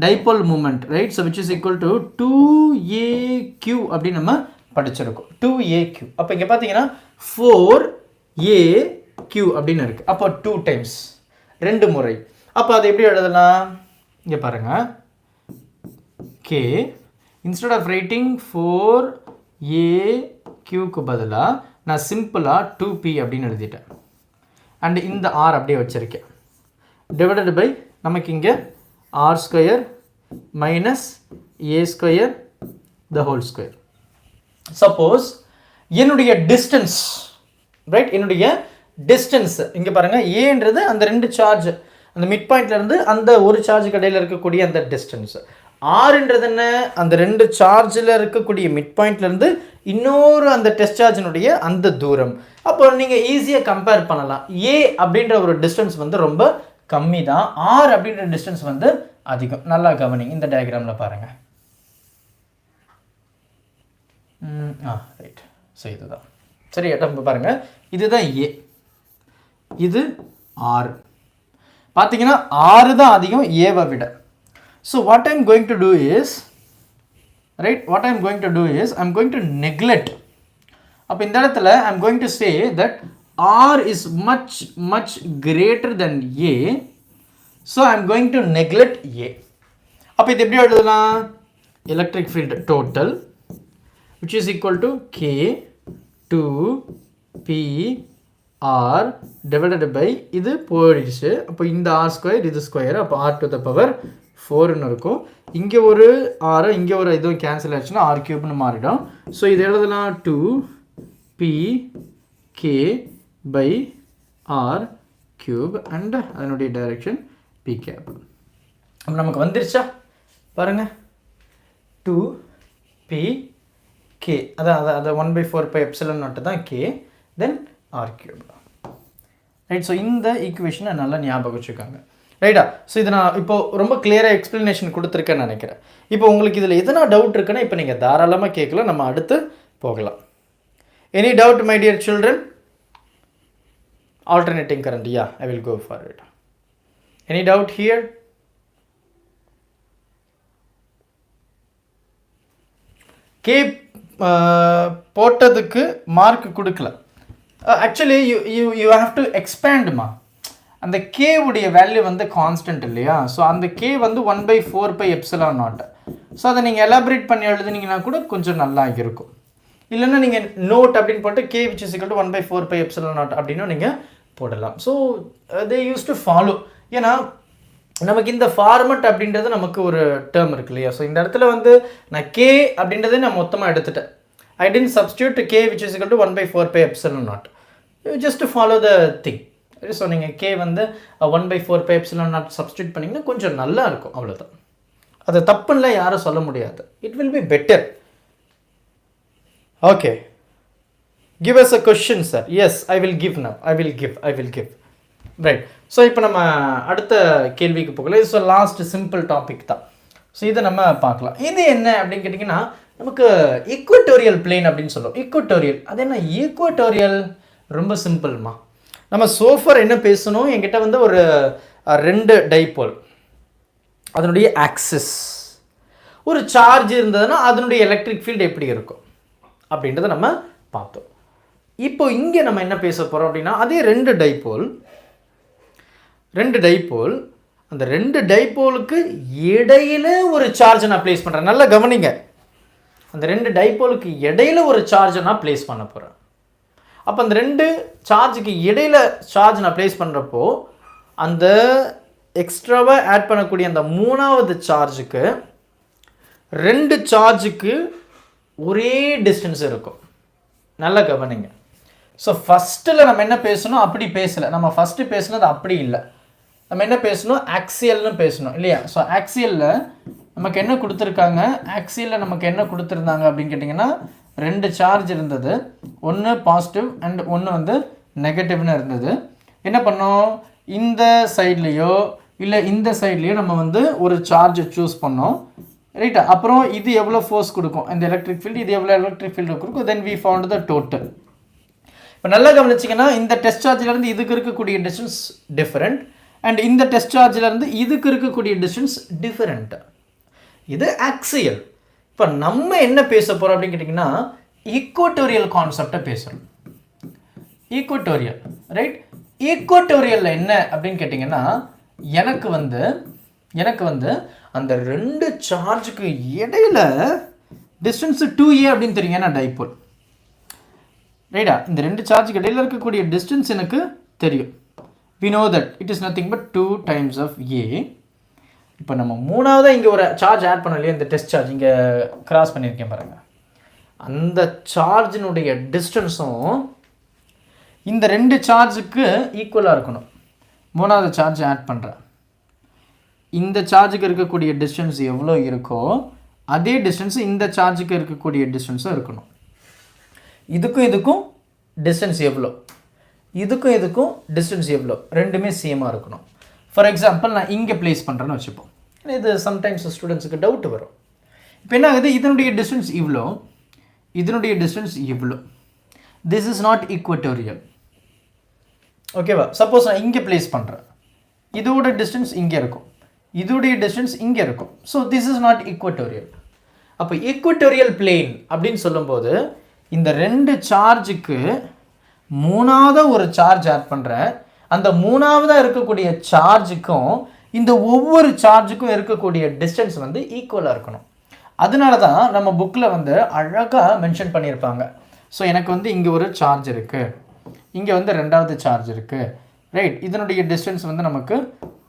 dipole moment, right? So which is equal to 2AQ அப்படின்னு நம்ம படிச்சிருக்கோம். 2AQ. அப்போ இங்கே பார்த்தீங்கன்னா 4AQ அப்படின்னு இருக்குது. அப்போ 2 times, 2 முறை. அப்போ அது எப்படி எழுதலாம்? இங்கே பாருங்கள், K instead of writing 4AQக்கு பதிலாக நான் சிம்பிளாக 2P அப்படின்னு எழுதிட்டேன். அண்ட் இந்த R அப்படியே வச்சுருக்கேன். டிவைடட் பை நமக்கு இங்கே R square minus A square the whole square. Suppose என்னுடைய டிஸ்டன்ஸ், ரைட், என்னுடைய டிஸ்டன்ஸ் இங்கே பாருங்கள், ஏன்றது அந்த 2 சார்ஜ் அந்த மிட் பாயிண்ட்லேருந்து அந்த ஒரு சார்ஜ் கடையில் இருக்கக்கூடிய அந்த டிஸ்டன்ஸ். ஆறுன்றது என்ன? அந்த 2 சார்ஜில் இருக்கக்கூடிய மிட் பாயிண்ட்லேருந்து இன்னொரு அந்த டெஸ்ட் சார்ஜினுடைய அந்த தூரம். அப்போ நீங்கள் ஈஸியாக கம்பேர் பண்ணலாம். ஏ அப்படின்ற ஒரு டிஸ்டன்ஸ் வந்து ரொம்ப கம்மி தான், ஆர் அப்படின்ற டிஸ்டன்ஸ் வந்து அதிகம். நல்லா கவனிங்க, இந்த டயக்ராமில் பாருங்கள். ரைட்? ஸோ இதுதான் சரி. நம்ம பாருங்கள், இதுதான் ஏ, இது ஆர். பார்த்தீங்கன்னா ஆறு தான் அதிகம் ஏவை விட. So what I'm going to do is, right, what I'm going to do is I'm going to neglect. அப்போ இந்த இடத்துல I'm going to say that R is much greater than A, so I am going to neglect A. அப்போ இது எப்படி எழுதலாம்? Electric field total which is equal to K 2PR divided by இது போயிடுச்சு. அப்போ இந்த R ஸ்கொயர் இது square, அப்போ R to the power 4ன்னு இருக்கும். இங்கே ஒரு R, இங்கே ஒரு இதுவும் கேன்சல் ஆச்சுன்னா R கியூப்னு மாறிடும். ஸோ இது எழுதலாம் 2PK by R cube and அதனுடைய டைரக்ஷன் P cap. அப்போ நமக்கு வந்துருச்சா பாருங்கள், 2PK, அதான் 1/4πε0 தான் K, தென் R cube. ரைட்? ஸோ இந்த ஈக்குவேஷனை நல்லா ஞாபகம் வச்சுக்கோங்க. ரைட்டா? ஸோ இதை நான் இப்போ ரொம்ப கிளியராக எக்ஸ்ப்ளனேஷன் கொடுத்துருக்கேன்னு நினைக்கிறேன். இப்போ உங்களுக்கு இதில் எதனா டவுட் இருக்குன்னா இப்போ நீங்கள் தாராளமாக கேட்கலாம், நம்ம அடுத்து போகலாம். Any doubt my dear children? Alternating current, yeah, I will go for it. Any doubt here? K போட்டதுக்கு மார்க் கொடுக்கல. ஆக்சுவலி யூ ஹாவ் டு எக்ஸ்பேண்ட்மா. அந்த K உடைய வேல்யூ வந்து கான்ஸ்டன்ட் இல்லையா? ஸோ அந்த K வந்து 1/4πε0. ஸோ அதை நீங்கள் எலாபரேட் பண்ணி எழுதுனீங்கன்னா கூட கொஞ்சம் நல்லா இருக்கும். இல்லைன்னா நீங்கள் நோட் அப்படின்னு போட்டு K which is equal to 1/4πε0 அப்படின்னு நீங்கள் போடலாம். So they use to follow. ஏன்னா நமக்கு இந்த ஃபார்மட் அப்படின்றது நமக்கு ஒரு டேர்ம் இருக்கு இல்லையா? ஸோ இந்த இடத்துல வந்து நான் கே அப்படின்றதே நான் மொத்தமாக எடுத்துட்டேன். I didn't substitute k which is equal to 1/4 pi epsilon naught. Just to follow the thing. So நீங்கள் k வந்து 1/4 pi epsilon naught சப்ஸ்டியூட் பண்ணிங்கன்னா கொஞ்சம் நல்லா இருக்கும், அவ்வளோதான். அது தப்புன்னு யாரும் சொல்ல முடியாது. It will be better. Okay. Give us a question, sir. Yes, I will give now. I will give. Right. So இப்போ நம்ம அடுத்த கேள்விக்கு போகலாம். இது லாஸ்ட் சிம்பிள் டாபிக் தான். ஸோ இதை நம்ம பார்க்கலாம். இது என்ன அப்படின்னு கேட்டிங்கன்னா, நமக்கு ஈக்குவட்டோரியல் பிளேன் அப்படின்னு சொல்லுவோம். ஈக்குவட்டோரியல், அது என்ன ஈக்குவட்டோரியல்? ரொம்ப சிம்பிள்மா. நம்ம சோஃபர் என்ன பேசணும், என்கிட்ட வந்து ஒரு 2 டைபோல், அதனுடைய ஆக்சிஸ், ஒரு சார்ஜ் இருந்ததுன்னா அதனுடைய எலக்ட்ரிக் ஃபீல்டு எப்படி இருக்கும் அப்படின்றத நம்ம பார்த்தோம். இப்போ இங்கே நம்ம என்ன பேச போகிறோம் அப்படின்னா, அதே 2 டைபோல், அந்த 2 டைபோலுக்கு இடையில ஒரு சார்ஜை நான் ப்ளேஸ் பண்ணுறேன். நல்லா கவனிங்க. அந்த 2 டைபோலுக்கு இடையில ஒரு சார்ஜை நான் ப்ளேஸ் பண்ண போகிறேன். அப்போ அந்த 2 சார்ஜுக்கு இடையில சார்ஜ் நான் ப்ளேஸ் பண்ணுறப்போ அந்த எக்ஸ்ட்ராவாக ஆட் பண்ணக்கூடிய அந்த 3வது சார்ஜுக்கு 2 சார்ஜுக்கு ஒரே டிஸ்டன்ஸ் இருக்கும். நல்லா கவனிங்க. ஸோ ஃபஸ்ட்டில் நம்ம என்ன பேசணும், அப்படி பேசலை. நம்ம ஃபஸ்ட்டு பேசுனது அப்படி இல்லை. நம்ம என்ன பேசணும், ஆக்சியல்னு பேசணும் இல்லையா? ஸோ ஆக்சியலில் நமக்கு என்ன கொடுத்துருக்காங்க, ஆக்சியலில் நமக்கு என்ன கொடுத்துருந்தாங்க அப்படின்னு கேட்டிங்கன்னா, 2 சார்ஜ் இருந்தது. ஒன்று பாசிட்டிவ் அண்ட் ஒன்று வந்து நெகட்டிவ்னு இருந்தது. என்ன பண்ணோம், இந்த சைட்லேயோ இல்லை இந்த சைட்லேயோ நம்ம வந்து ஒரு சார்ஜை சூஸ் பண்ணோம், ரைட்டா? அப்புறம் இது எவ்வளோ ஃபோர்ஸ் கொடுக்கும் இந்த எலக்ட்ரிக் ஃபீல்டு, இது எவ்வளோ எலக்ட்ரிக் ஃபீல்டு கொடுக்கும், then we found the total. இப்போ நல்லா கவனிச்சிங்கன்னா, இந்த டெஸ்ட் சார்ஜிலேருந்து இதுக்கு இருக்கக்கூடிய டிஸ்டன்ஸ் டிஃப்ரெண்ட், அண்ட் இந்த டெஸ்ட் சார்ஜிலேருந்து இதுக்கு இருக்கக்கூடிய டிஸ்டன்ஸ் டிஃப்ரெண்ட். இது ஆக்சியல். இப்போ நம்ம என்ன பேச போகிறோம் அப்படின்னு கேட்டிங்கன்னா, ஈக்குவட்டோரியல் கான்செப்டை பேசுகிறோம். Equatorial, right? ஈக்குவட்டோரியலில் என்ன அப்படின்னு கேட்டிங்கன்னா, எனக்கு வந்து அந்த 2 சார்ஜுக்கு இடையில டிஸ்டன்ஸு 2a அப்படின்னு தெரியுங்க, நான் டைபோல், ரைட்டா? இந்த 2 சார்ஜுக்கு இடையில இருக்கக்கூடிய டிஸ்டன்ஸ் எனக்கு தெரியும். we know that it is nothing but 2 times of a. இப்போ நம்ம 3வது இங்கே ஒரு சார்ஜ் ஆட் பண்ணோம் இல்லையா, இந்த டெஸ்ட் சார்ஜ் இங்கே கிராஸ் பண்ணியிருக்கேன் பாருங்கள். அந்த சார்ஜினுடைய டிஸ்டன்ஸும் இந்த 2 சார்ஜுக்கு ஈக்குவலாக இருக்கணும். 3வது சார்ஜ் ஆட் பண்ணுறேன், இந்த சார்ஜுக்கு இருக்கக்கூடிய டிஸ்டன்ஸ் எவ்வளோ இருக்கோ அதே டிஸ்டன்ஸ் இந்த சார்ஜுக்கு இருக்கக்கூடிய டிஸ்டன்ஸும் இருக்கணும். இதுக்கும் டிஸ்டன்ஸ் எவ்வளோ, இதுக்கும் டிஸ்டன்ஸ் எவ்வளோ, ரெண்டுமே சேமாக இருக்கணும். ஃபார் எக்ஸாம்பிள் நான் இங்கே ப்ளேஸ் பண்ணுறேன்னு வச்சுப்போம். இது சம்டைம்ஸ் ஸ்டூடெண்ட்ஸுக்கு டவுட் வரும். இப்போ என்ன ஆகுது, இதனுடைய டிஸ்டன்ஸ் இவ்வளோ, இதனுடைய டிஸ்டன்ஸ் இவ்வளோ. This is not equatorial. ஓகேவா? சப்போஸ் நான் இங்கே ப்ளேஸ் பண்ணுறேன், இதோட டிஸ்டன்ஸ் இங்கே இருக்கும், இதோடைய டிஸ்டன்ஸ் இங்கே இருக்கும். So this is not equatorial. அப்போ ஈக்குவட்டோரியல் பிளேன் அப்படின்னு சொல்லும்போது இந்த 2 சார்ஜுக்கு 3வது ஒரு சார்ஜ் ஆட் பண்ணுறேன், அந்த 3வதாக இருக்கக்கூடிய சார்ஜுக்கும் இந்த ஒவ்வொரு சார்ஜுக்கும் இருக்கக்கூடிய டிஸ்டன்ஸ் வந்து ஈக்குவலாக இருக்கணும். அதனால தான் நம்ம புக்கில் வந்து அழகாக மென்ஷன் பண்ணியிருப்பாங்க. ஸோ எனக்கு வந்து இங்கே ஒரு சார்ஜ் இருக்குது, இங்கே வந்து 2வது சார்ஜ் இருக்குது, ரைட்? இதனுடைய டிஸ்டன்ஸ் வந்து நமக்கு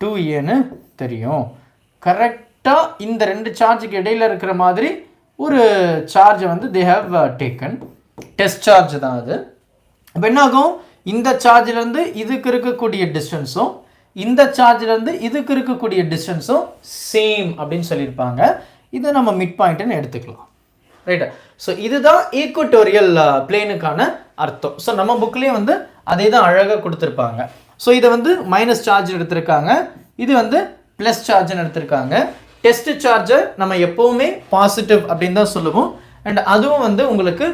2aன்னு தெரியும். கரெக்டாக இந்த 2 சார்ஜுக்கு இடையில் இருக்கிற மாதிரி ஒரு சார்ஜை வந்து they have taken. Test charge தான் அது. இப்போ என்ன ஆகும், இந்த சார்ஜிலேருந்து இதுக்கு இருக்கக்கூடிய டிஸ்டன்ஸும் இந்த சார்ஜிலேருந்து இதுக்கு இருக்கக்கூடிய டிஸ்டன்ஸும் சேம் அப்படின்னு சொல்லியிருப்பாங்க. இதை நம்ம மிட் பாயிண்ட்டுன்னு எடுத்துக்கலாம், ரைட்டா? ஸோ இதுதான் ஈக்குவட்டோரியல் பிளேனுக்கான அர்த்தம். ஸோ நம்ம புக்லேயே வந்து அதே தான் அழகாக கொடுத்துருப்பாங்க. ஸோ இதை வந்து மைனஸ் சார்ஜ் எடுத்திருக்காங்க, இது வந்து ப்ளஸ் சார்ஜ்னு எடுத்திருக்காங்க. டெஸ்ட் சார்ஜை நம்ம எப்போவுமே பாசிட்டிவ் அப்படின்னு தான் சொல்லுவோம், அண்ட் அதுவும் வந்து உங்களுக்கு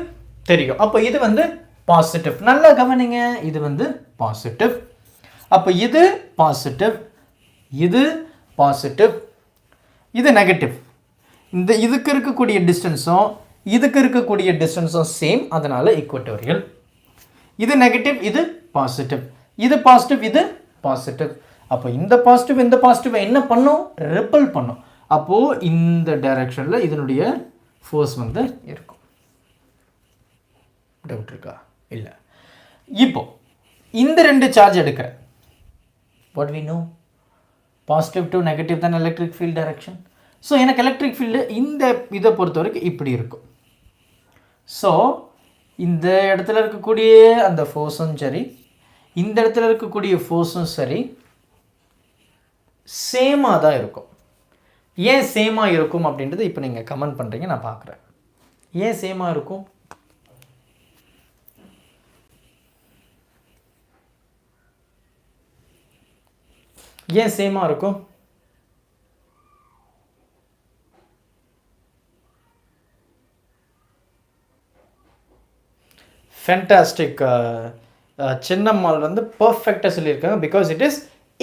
தெரியும். அப்போ இது வந்து பாசிட்டிவ். நல்லா கவனிங்க, இது வந்து பாசிட்டிவ். அப்போ இது பாசிட்டிவ், இது பாசிட்டிவ், இது நெகட்டிவ். இந்த இதுக்கு இருக்கக்கூடிய டிஸ்டன்ஸும் இதுக்கு இருக்கக்கூடிய டிஸ்டன்ஸும் சேம், அதனால ஈக்குவட்டோரியல். இது நெகட்டிவ், இது பாசிட்டிவ், இது பாசிட்டிவ், இது பாசிட்டிவ். அப்போ இந்த பாசிட்டிவ் என்ன பண்ணும், ரிப்பல் பண்ணும். அப்போது இந்த டைரக்ஷனில் இதனுடைய ஃபோர்ஸ் வந்து இருக்கும். டவுட் இருக்கா? இல்லை. இப்போ இந்த ரெண்டு சார்ஜ் எடுக்கிறேன். what we know, positive to negative தான் எலக்ட்ரிக் ஃபீல்ட் டைரக்ஷன். ஸோ எனக்கு எலக்ட்ரிக் ஃபீல்டு இந்த இதை பொறுத்த வரைக்கும் இப்படி இருக்கும். ஸோ இந்த இடத்துல இருக்கக்கூடிய அந்த ஃபோர்ஸும் சரி, இந்த இடத்துல இருக்கக்கூடிய ஃபோர்ஸும் சரி சேமாக தான் இருக்கும். ஏன் சேமாக இருக்கும் அப்படின்றது இப்போ நீங்கள் கமெண்ட் பண்ணுறீங்க, நான் பார்க்குறேன். ஏன் சேமாக இருக்கும்? ஏன் சேமாக இருக்கும்? ஃபேண்டாஸ்டிக். சின்னம்மாள் வந்து பர்ஃபெக்டாக சொல்லியிருக்காங்க. Because it is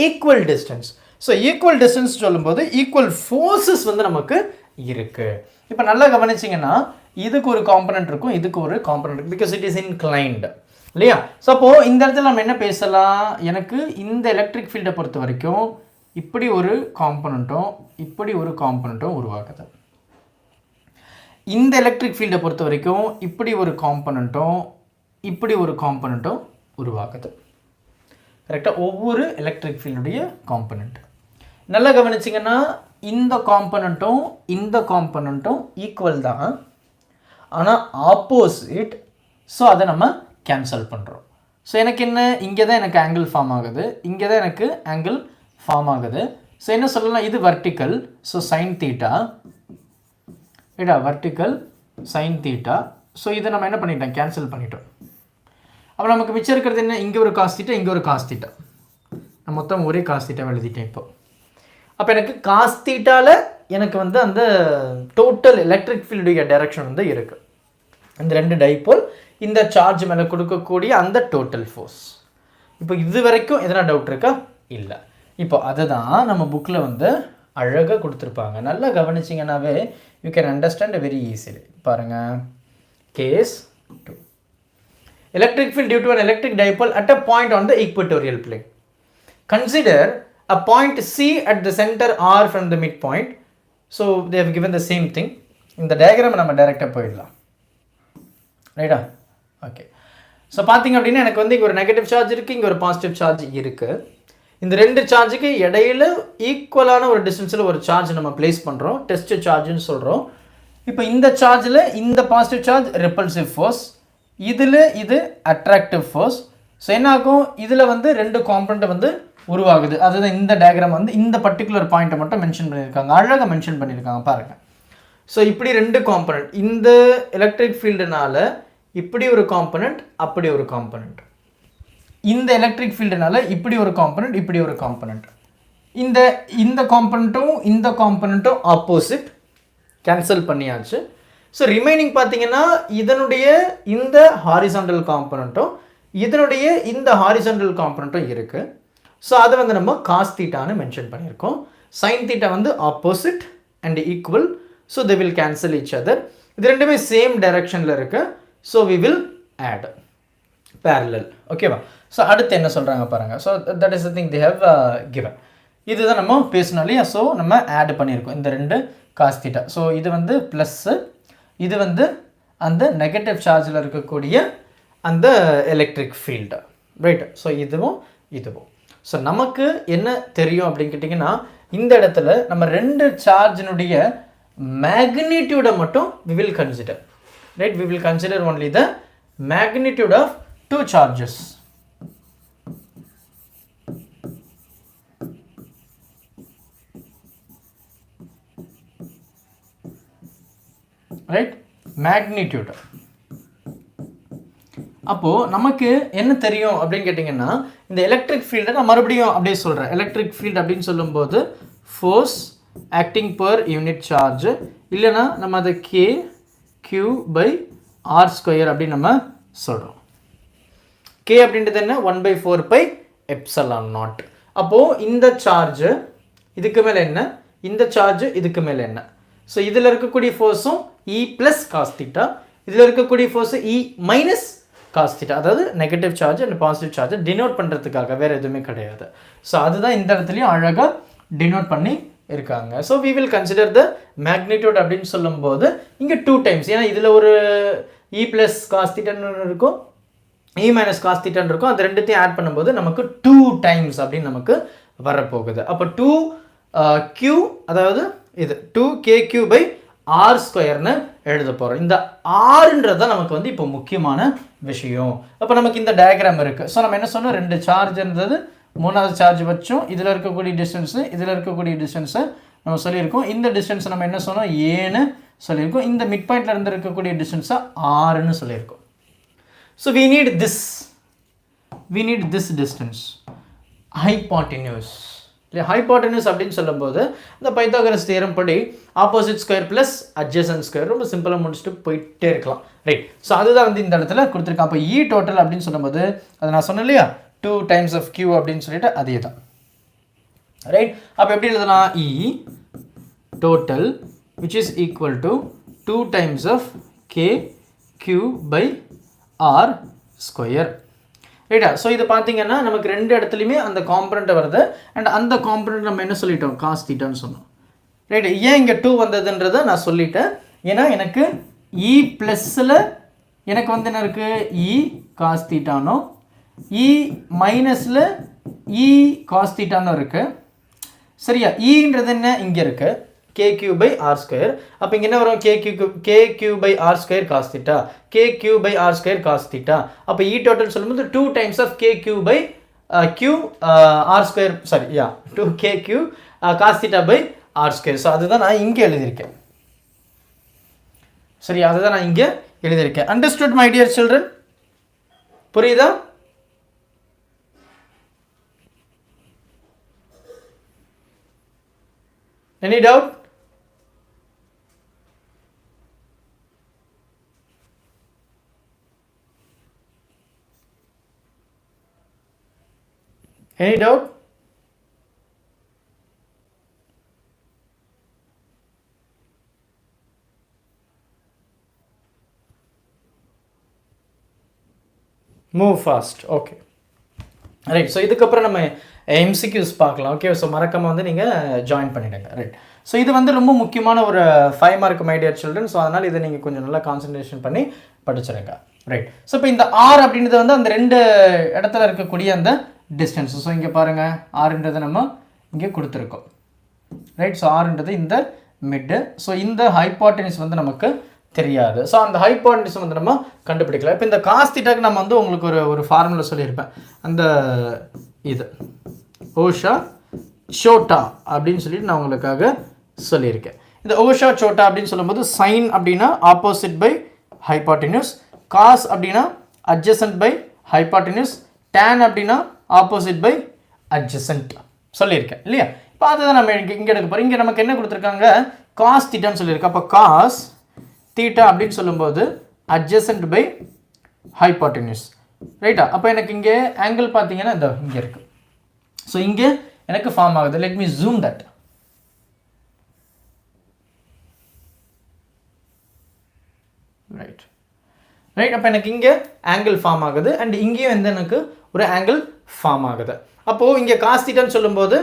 equal distance. So equal distance சொல்லும்போது ஈக்குவல் ஃபோர்ஸஸ் வந்து நமக்கு இருக்குது. இப்போ நல்லா கவனிச்சிங்கன்னா இதுக்கு ஒரு காம்பனண்ட் இருக்கும், இதுக்கு ஒரு காம்பனண்ட் இருக்கும். பிகாஸ் இட் இஸ் இன்க்ளைன்டு இல்லையா? ஸோ அப்போது இந்த இடத்துல நம்ம என்ன பேசலாம், எனக்கு இந்த எலக்ட்ரிக் ஃபீல்டை பொறுத்த வரைக்கும் இப்படி ஒரு காம்பனண்ட்டும் இப்படி ஒரு காம்பனண்ட்டும் உருவாக்குது. இந்த எலக்ட்ரிக் ஃபீல்டை பொறுத்த வரைக்கும் இப்படி ஒரு காம்பனண்ட்டும் இப்படி ஒரு காம்பனண்ட்டும் உருவாக்குது. கரெக்டாக ஒவ்வொரு எலக்ட்ரிக் ஃபீல்டுடைய காம்பனண்ட் நல்லா கவனிச்சிங்கன்னா இந்த காம்பனண்ட்டும் இந்த காம்பனண்ட்டும் ஈக்குவல் தான், ஆனால் ஆப்போசிட். ஸோ அதை நம்ம கேன்சல் பண்ணுறோம். ஸோ எனக்கு என்ன, இங்கே தான் எனக்கு ஆங்கிள் ஃபார்ம் ஆகுது, இங்கே தான் எனக்கு ஆங்கிள் ஃபார்ம் ஆகுது. ஸோ என்ன சொல்லலாம், இது வர்டிக்கல். ஸோ சைன் தீட்டா ஏடா வர்டிக்கல் சைன் தீட்டா. ஸோ இதை நம்ம என்ன பண்ணிட்டோம், கேன்சல் பண்ணிட்டோம். அப்போ நமக்கு மிச்சம் இருக்கிறது என்ன, இங்கே ஒரு காஸ் தீட்டா, இங்கே ஒரு காஸ் தீட்டா. நான் மொத்தம் ஒரே காஸ் தீட்டாவை எழுதிட்டேன். இப்போ அப்போ எனக்கு காஸ் தீட்டாவில் எனக்கு வந்து அந்த டோட்டல் எலக்ட்ரிக் ஃபீல்டுடைய டைரக்ஷன் வந்து இருக்குது. இந்த ரெண்டு டைபோல் இந்த சார்ஜ் மேலே கொடுக்கக்கூடிய அந்த டோட்டல் ஃபோர்ஸ். இப்போ இது வரைக்கும் எதனா டவுட் இருக்கா? இல்லை. இப்போ அதை தான் நம்ம புக்கில் வந்து அழகாக கொடுத்துருப்பாங்க. நல்லா கவனிச்சிங்கன்னாவே you can understand very easily. பாருங்கள், case 2, electric field due to an electric dipole at a point on the equatorial plane. Consider a point C at the center R from the midpoint. So they have given the same thing. இந்த diagram நம்ம டைரெக்டாக போயிடலாம், ரைட்டா? Okay. So பார்த்திங்க அப்படின்னா எனக்கு வந்து இங்கே ஒரு நெகட்டிவ் சார்ஜ் இருக்குது, இங்கே ஒரு பாசிட்டிவ் சார்ஜ் இருக்குது. இந்த ரெண்டு சார்ஜுக்கு இடையில ஈக்குவலான ஒரு டிஸ்டன்ஸில் ஒரு சார்ஜ் நம்ம பிளேஸ் பண்ணுறோம், டெஸ்ட் சார்ஜுன்னு சொல்கிறோம். இப்போ இந்த சார்ஜில் இந்த பாசிட்டிவ் சார்ஜ் ரெப்பல்சிவ் ஃபோர்ஸ், இதில் இது அட்ராக்டிவ் ஃபோர்ஸ். ஸோ என்ன ஆகும், இதில் வந்து ரெண்டு காம்பனண்ட் வந்து உருவாகுது. அதுதான் இந்த டயக்ராம் வந்து இந்த பர்டிகுலர் பாயிண்ட்டை மட்டும் மென்ஷன் பண்ணியிருக்காங்க, அழகாக மென்ஷன் பண்ணியிருக்காங்க பாருங்கள். ஸோ இப்படி ரெண்டு காம்பனண்ட், இந்த எலக்ட்ரிக் ஃபீல்டுனால இப்படி ஒரு காம்பனண்ட், அப்படி ஒரு காம்பனண்ட். இந்த எலக்ட்ரிக் ஃபீல்டுனால இப்படி ஒரு காம்பனண்ட், இப்படி ஒரு காம்பனண்ட். இந்த காம்பனண்ட்டும் இந்த காம்பனண்ட்டும் ஆப்போசிட், கேன்சல் பண்ணியாச்சு. ஸோ ரிமைனிங் பார்த்தீங்கன்னா இதனுடைய இந்த ஹாரிசாண்டல் காம்பனண்ட்டும் இதனுடைய இந்த ஹாரிசாண்டல் காம்பனண்ட்டும் இருக்குது. ஸோ அதை வந்து நம்ம காஸ் தீட்டான்னு மென்ஷன் பண்ணியிருக்கோம். சைன் தீட்டா வந்து opposite and equal. So they will cancel each other. இது ரெண்டுமே சேம் டைரக்ஷனில் இருக்குது. So we will add parallel. ஓகேவா? ஸோ அடுத்து என்ன சொல்கிறாங்க பாருங்கள். So that is the thing they have given. இதுதான் நம்ம பேசணும் இல்லையா? ஸோ நம்ம ஆட் பண்ணியிருக்கோம் இந்த ரெண்டு காஸ் தீட்டா. ஸோ இது வந்து ப்ளஸ்ஸு, இது வந்து அந்த நெகட்டிவ் சார்ஜில் இருக்கக்கூடிய அந்த எலக்ட்ரிக் ஃபீல்டு, ரைட்? ஸோ இதுவும் இதுவும். ஸோ நமக்கு என்ன தெரியும் அப்படின்னு கேட்டிங்கன்னா, இந்த இடத்துல நம்ம ரெண்டு சார்ஜினுடைய மேக்னிடியூடை மட்டும் we will consider, right? We will consider only the magnitude of two charges. Right? Magnitude. அப்போது நமக்கு என்ன தெரியும் அப்படின்னு கேட்டிங்கன்னா, இந்த எலக்ட்ரிக் ஃபீல்டை நான் மறுபடியும் அப்படியே சொல்கிறேன். எலக்ட்ரிக் ஃபீல்டு அப்படின்னு சொல்லும்போது force acting per unit charge, இல்லைனா நம்ம அதை Q/R² அப்படின்னு நம்ம சொல்கிறோம். K அப்படின்றது என்ன, 1/4πε0. அப்போது இந்த சார்ஜு இதுக்கு மேலே என்ன, இந்த சார்ஜு இதுக்கு மேலே என்ன. ஸோ இதில் இருக்கக்கூடிய ஃபோர்ஸும் E + cos θ, இதில் இருக்கக்கூடிய ஃபோர்ஸு E - cos θ. அதாவது நெகட்டிவ் சார்ஜ் அண்ட் பாசிட்டிவ் சார்ஜை டினோட் பண்ணுறதுக்காக, வேறு எதுவுமே கிடையாது. ஸோ அதுதான் இந்த இடத்துலையும் அழகாக டினோட் பண்ணி இருக்காங்க. So we will consider the magnitude அப்படின்னு சொல்லும்போது இங்கே 2 டைம்ஸ், ஏன்னா இதில் ஒரு E + cos θன்னு இருக்கும், e minus cos theta இருக்கும். அது ரெண்டுத்தையும் ஆட் பண்ணும்போது நமக்கு 2 டைம்ஸ் அப்படின்னு நமக்கு வரப்போகுது. அப்போ 2q அதாவது இது 2kq by r ஸ்கொயர்னு எழுத போகிறோம். இந்த ஆறுன்றது தான் நமக்கு வந்து இப்போ முக்கியமான விஷயம். அப்போ நமக்கு இந்த டயக்ராம் இருக்குது. ஸோ நம்ம என்ன சொன்னோம், ரெண்டு சார்ஜ் இருந்தது, மூணாவது சார்ஜ் வச்சோம், இதில் இருக்கக்கூடிய டிஸ்டன்ஸு இதில் இருக்கக்கூடிய டிஸ்டன்ஸை நம்ம சொல்லியிருக்கோம். இந்த டிஸ்டன்ஸ் நம்ம என்ன சொன்னோம், ஏன்னு சொல்லியிருக்கோம். இந்த மிட் பாயிண்ட்ல இருந்து இருக்கக்கூடிய டிஸ்டன்ஸை ஆறுன்னு சொல்லியிருக்கோம். So we need this distance, hypotenuse. இல்லை ஹைபாட்டன்யூஸ் அப்படின்னு சொல்லும்போது இந்த பைத்தாகரஸ் தியரம் படி opposite square plus adjacent square ரொம்ப சிம்பிளாக முடிச்சுட்டு போயிட்டே இருக்கலாம். ரைட். ஸோ அதுதான் வந்து இந்த இடத்துல கொடுத்துருக்கேன். அப்போ இ டோட்டல் அப்படின்னு சொல்லும்போது அதை நான் சொன்னேன் இல்லையா, 2 times of q அப்படின்னு சொல்லிட்டு அதே தான். ரைட். அப்போ எப்படி எழுதலாம், இ total which is equal to 2 times of k q by r square. ரைட்டா. ஸோ இது பார்த்தீங்கன்னா நமக்கு ரெண்டு இடத்துலையுமே அந்த காம்பனண்ட் வருது. அண்ட் அந்த காம்பனண்ட் நம்ம என்ன சொல்லிட்டோம், காஸ் தீட்டான்னு சொன்னோம். ரைட். ஏன் இங்கே 2 வந்ததுன்றதை நான் சொல்லிட்டேன். ஏன்னா எனக்கு இ ப்ளஸில் எனக்கு வந்து என்ன இருக்குது, இ காஸ் தீட்டானோ, இ மைனஸில் இ காஸ் தீட்டானோ இருக்குது. சரியா. ஈன்றது என்ன இங்கே இருக்குது, kq by r square. அப்போ இங்கே என்ன வரும், kq by r square cos theta, kq by r square cos theta. அப்போ e total சொல்லும்போது 2 times of kq by r square, sorry, 2kq cos theta by r square. So அதுதான் நான் இங்கே எழுதியிருக்கேன். சரி, அதுதான் நான் இங்கே எழுதியிருக்கேன். Understood my dear children? புரியுதா? Any doubt? Any doubt? Move fast. Okay. Right. So இதுக்கப்புறம் நம்ம எம்சிக்யூஸ் பார்க்கலாம். ஓகே. ஸோ மறக்காமல் வந்து நீங்கள் ஜாயின் பண்ணிவிடுங்க. ரைட். ஸோ இது வந்து ரொம்ப முக்கியமான ஒரு 5 mark my dear children. So அதனால் இதை நீங்கள் கொஞ்சம் நல்லா கான்சன்ட்ரேஷன் பண்ணி படிச்சிருங்க. ரைட். ஸோ இப்போ இந்த ஆர் அப்படின்றது வந்து அந்த ரெண்டு இடத்துல இருக்கக்கூடிய அந்த டிஸ்டன்ஸ். ஸோ இங்கே பாருங்கள், ஆறுன்றதை நம்ம இங்கே கொடுத்துருக்கோம். ரைட். ஸோ ஆறுன்றது இந்த மிட்டு. ஸோ இந்த ஹைபாட்டனிஸ் வந்து நமக்கு தெரியாது. ஸோ அந்த ஹைபாட்டனிஸ் வந்து நம்ம கண்டுபிடிக்கலாம். இப்போ இந்த காஸ் தீட்டாக்கு நம்ம வந்து உங்களுக்கு ஒரு ஃபார்முலா சொல்லியிருப்பேன். அந்த இது ஓஷா சோட்டா அப்படின்னு சொல்லிட்டு நான் உங்களுக்காக சொல்லியிருக்கேன். இந்த ஓஷா சோட்டா அப்படின்னு சொல்லும்போது சைன் அப்படின்னா ஆப்போசிட் பை ஹைபாட்டனியூஸ், காஸ் அப்படின்னா அட்ஜசன்ட் பை ஹைபாட்டனியூஸ், டேன் அப்படின்னா ஆப்போசிட் பை அட்ஜசன்ட் சொல்லியிருக்கேன் இல்லையா. இப்போ அதுதான் நம்ம இங்கே எடுக்க போகிறோம். இங்கே நமக்கு என்ன கொடுத்துருக்காங்க, காஸ் தீட்டான்னு சொல்லியிருக்கேன். அப்போ காஸ் தீட்டா அப்படின்னு சொல்லும்போது அட்ஜசன்ட் பை ஹைபாட்டனியூஸ். ரைட்டா. அப்போ எனக்கு இங்கே ஆங்கிள் பார்த்தீங்கன்னா இந்த இங்கே இருக்குது. ஸோ இங்கே எனக்கு ஃபார்ம் ஆகுது. Let me zoom that. Right. Right. அப்போ எனக்கு இங்கே ஆங்கிள் ஃபார்ம் ஆகுது அண்ட் இங்கேயும் வந்து எனக்கு ஒரு ஆங்கிள் ஃபார்ம் ஆகுது. அப்போது இங்கே காஸ் தீட்டான்னு சொல்லும்போது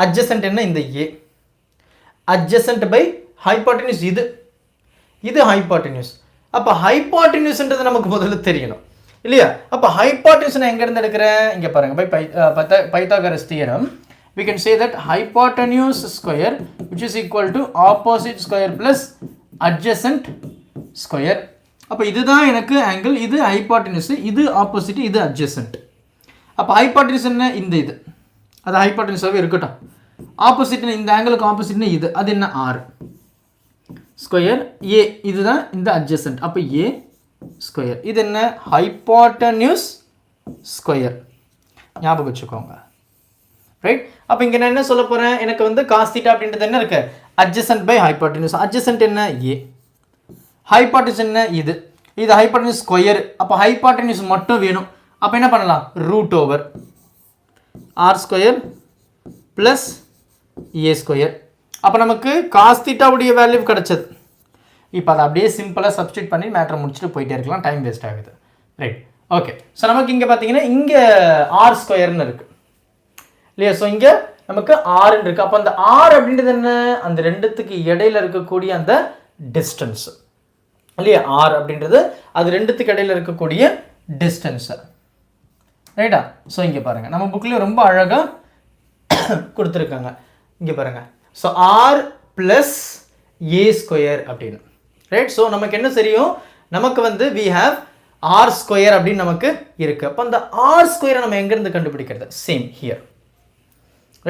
அட்ஜசன்ட் என்ன, இந்த ஏ அட்ஜசன்ட் பை ஹைபாட்டனியூஸ், இது ஹைபாட்டனியூஸ். அப்போ ஹைபாட்டனியூஸ்ன்றது நமக்கு முதல்ல தெரியணும் இல்லையா. அப்போ ஹைபாட்டனியூஸ் நான் எங்கேருந்து எடுக்கிறேன், இங்கே பாருங்கள், by Pythagoras theorem we can say that hypotenuse square which is equal to opposite square plus adjacent square. அப்போ இதுதான் எனக்கு ஆங்கிள், இது ஹைபாட்டனியூஸ், இது ஆப்போசிட், இது அட்ஜசன்ட். அப்போ ஹைபாட்டனியூஸ் என்ன, இந்த இது அது ஹைபாட்டனியூஸாகவே இருக்கட்டும். ஆப்போசிட்னு இந்த ஆங்கிளுக்கு ஆப்போசிட்னு இது, அது என்ன, ஆர் ஸ்கொயர் ஏ, இதுதான் இந்த அட்ஜசன்ட். அப்போ ஏ ஸ்கொயர், இது என்ன, ஹைபாட்டனியூஸ் ஸ்கொயர். ஞாபகம் வச்சுக்கோங்க. ரைட். அப்போ இங்கே நான் என்ன சொல்ல போகிறேன், எனக்கு வந்து காஸ் தீட்டா அப்படின்றது என்ன இருக்குது, அட்ஜசன்ட் பை ஹைபாட்டனியூஸ். அட்ஜசன்ட் என்ன, ஏ. ஹைபாட்டனியூஸ் என்ன, இது ஹைபாட்டனியூஸ் ஸ்கொயர். அப்போ ஹைபாட்டனியூஸ் மட்டும் வேணும். அப்போ என்ன பண்ணலாம், root over R square plus A square. அப்போ நமக்கு காஸ் தீட்டாவுடைய வேல்யூ கிடச்சது. இப்போ அதை அப்படியே சிம்பிளாக சப்ஸ்டியூட் பண்ணி மேட்ரை முடிச்சுட்டு போயிட்டே இருக்கலாம், டைம் வேஸ்ட் ஆகுது. ரைட். ஓகே. ஸோ நமக்கு இங்கே பார்த்தீங்கன்னா இங்கே ஆர் ஸ்கொயர்னு இருக்குது இல்லையா. ஸோ இங்கே நமக்கு ஆறுன்னு இருக்குது. அப்போ அந்த ஆர் அப்படின்றது என்ன, அந்த ரெண்டுத்துக்கு இடையில இருக்கக்கூடிய அந்த டிஸ்டன்ஸ் இல்லையா. ஆர் அப்படின்றது அது ரெண்டுத்துக்கு இடையில இருக்கக்கூடிய டிஸ்டன்ஸை. ரைட்டா? ஸோ இங்கே பாருங்கள், நம்ம புக்கில் ரொம்ப அழகாக கொடுத்துருக்காங்க. இங்கே பாருங்கள், so R plus A square அப்படின்னு. ரைட்? ஸோ நமக்கு என்ன தெரியும், நமக்கு வந்து வி ஹாவ் ஆர் ஸ்கொயர் அப்படின்னு நமக்கு இருக்குது. அப்போ அந்த ஆர் ஸ்கொயரை நம்ம எங்கேருந்து கண்டுபிடிக்கிறது? Same here.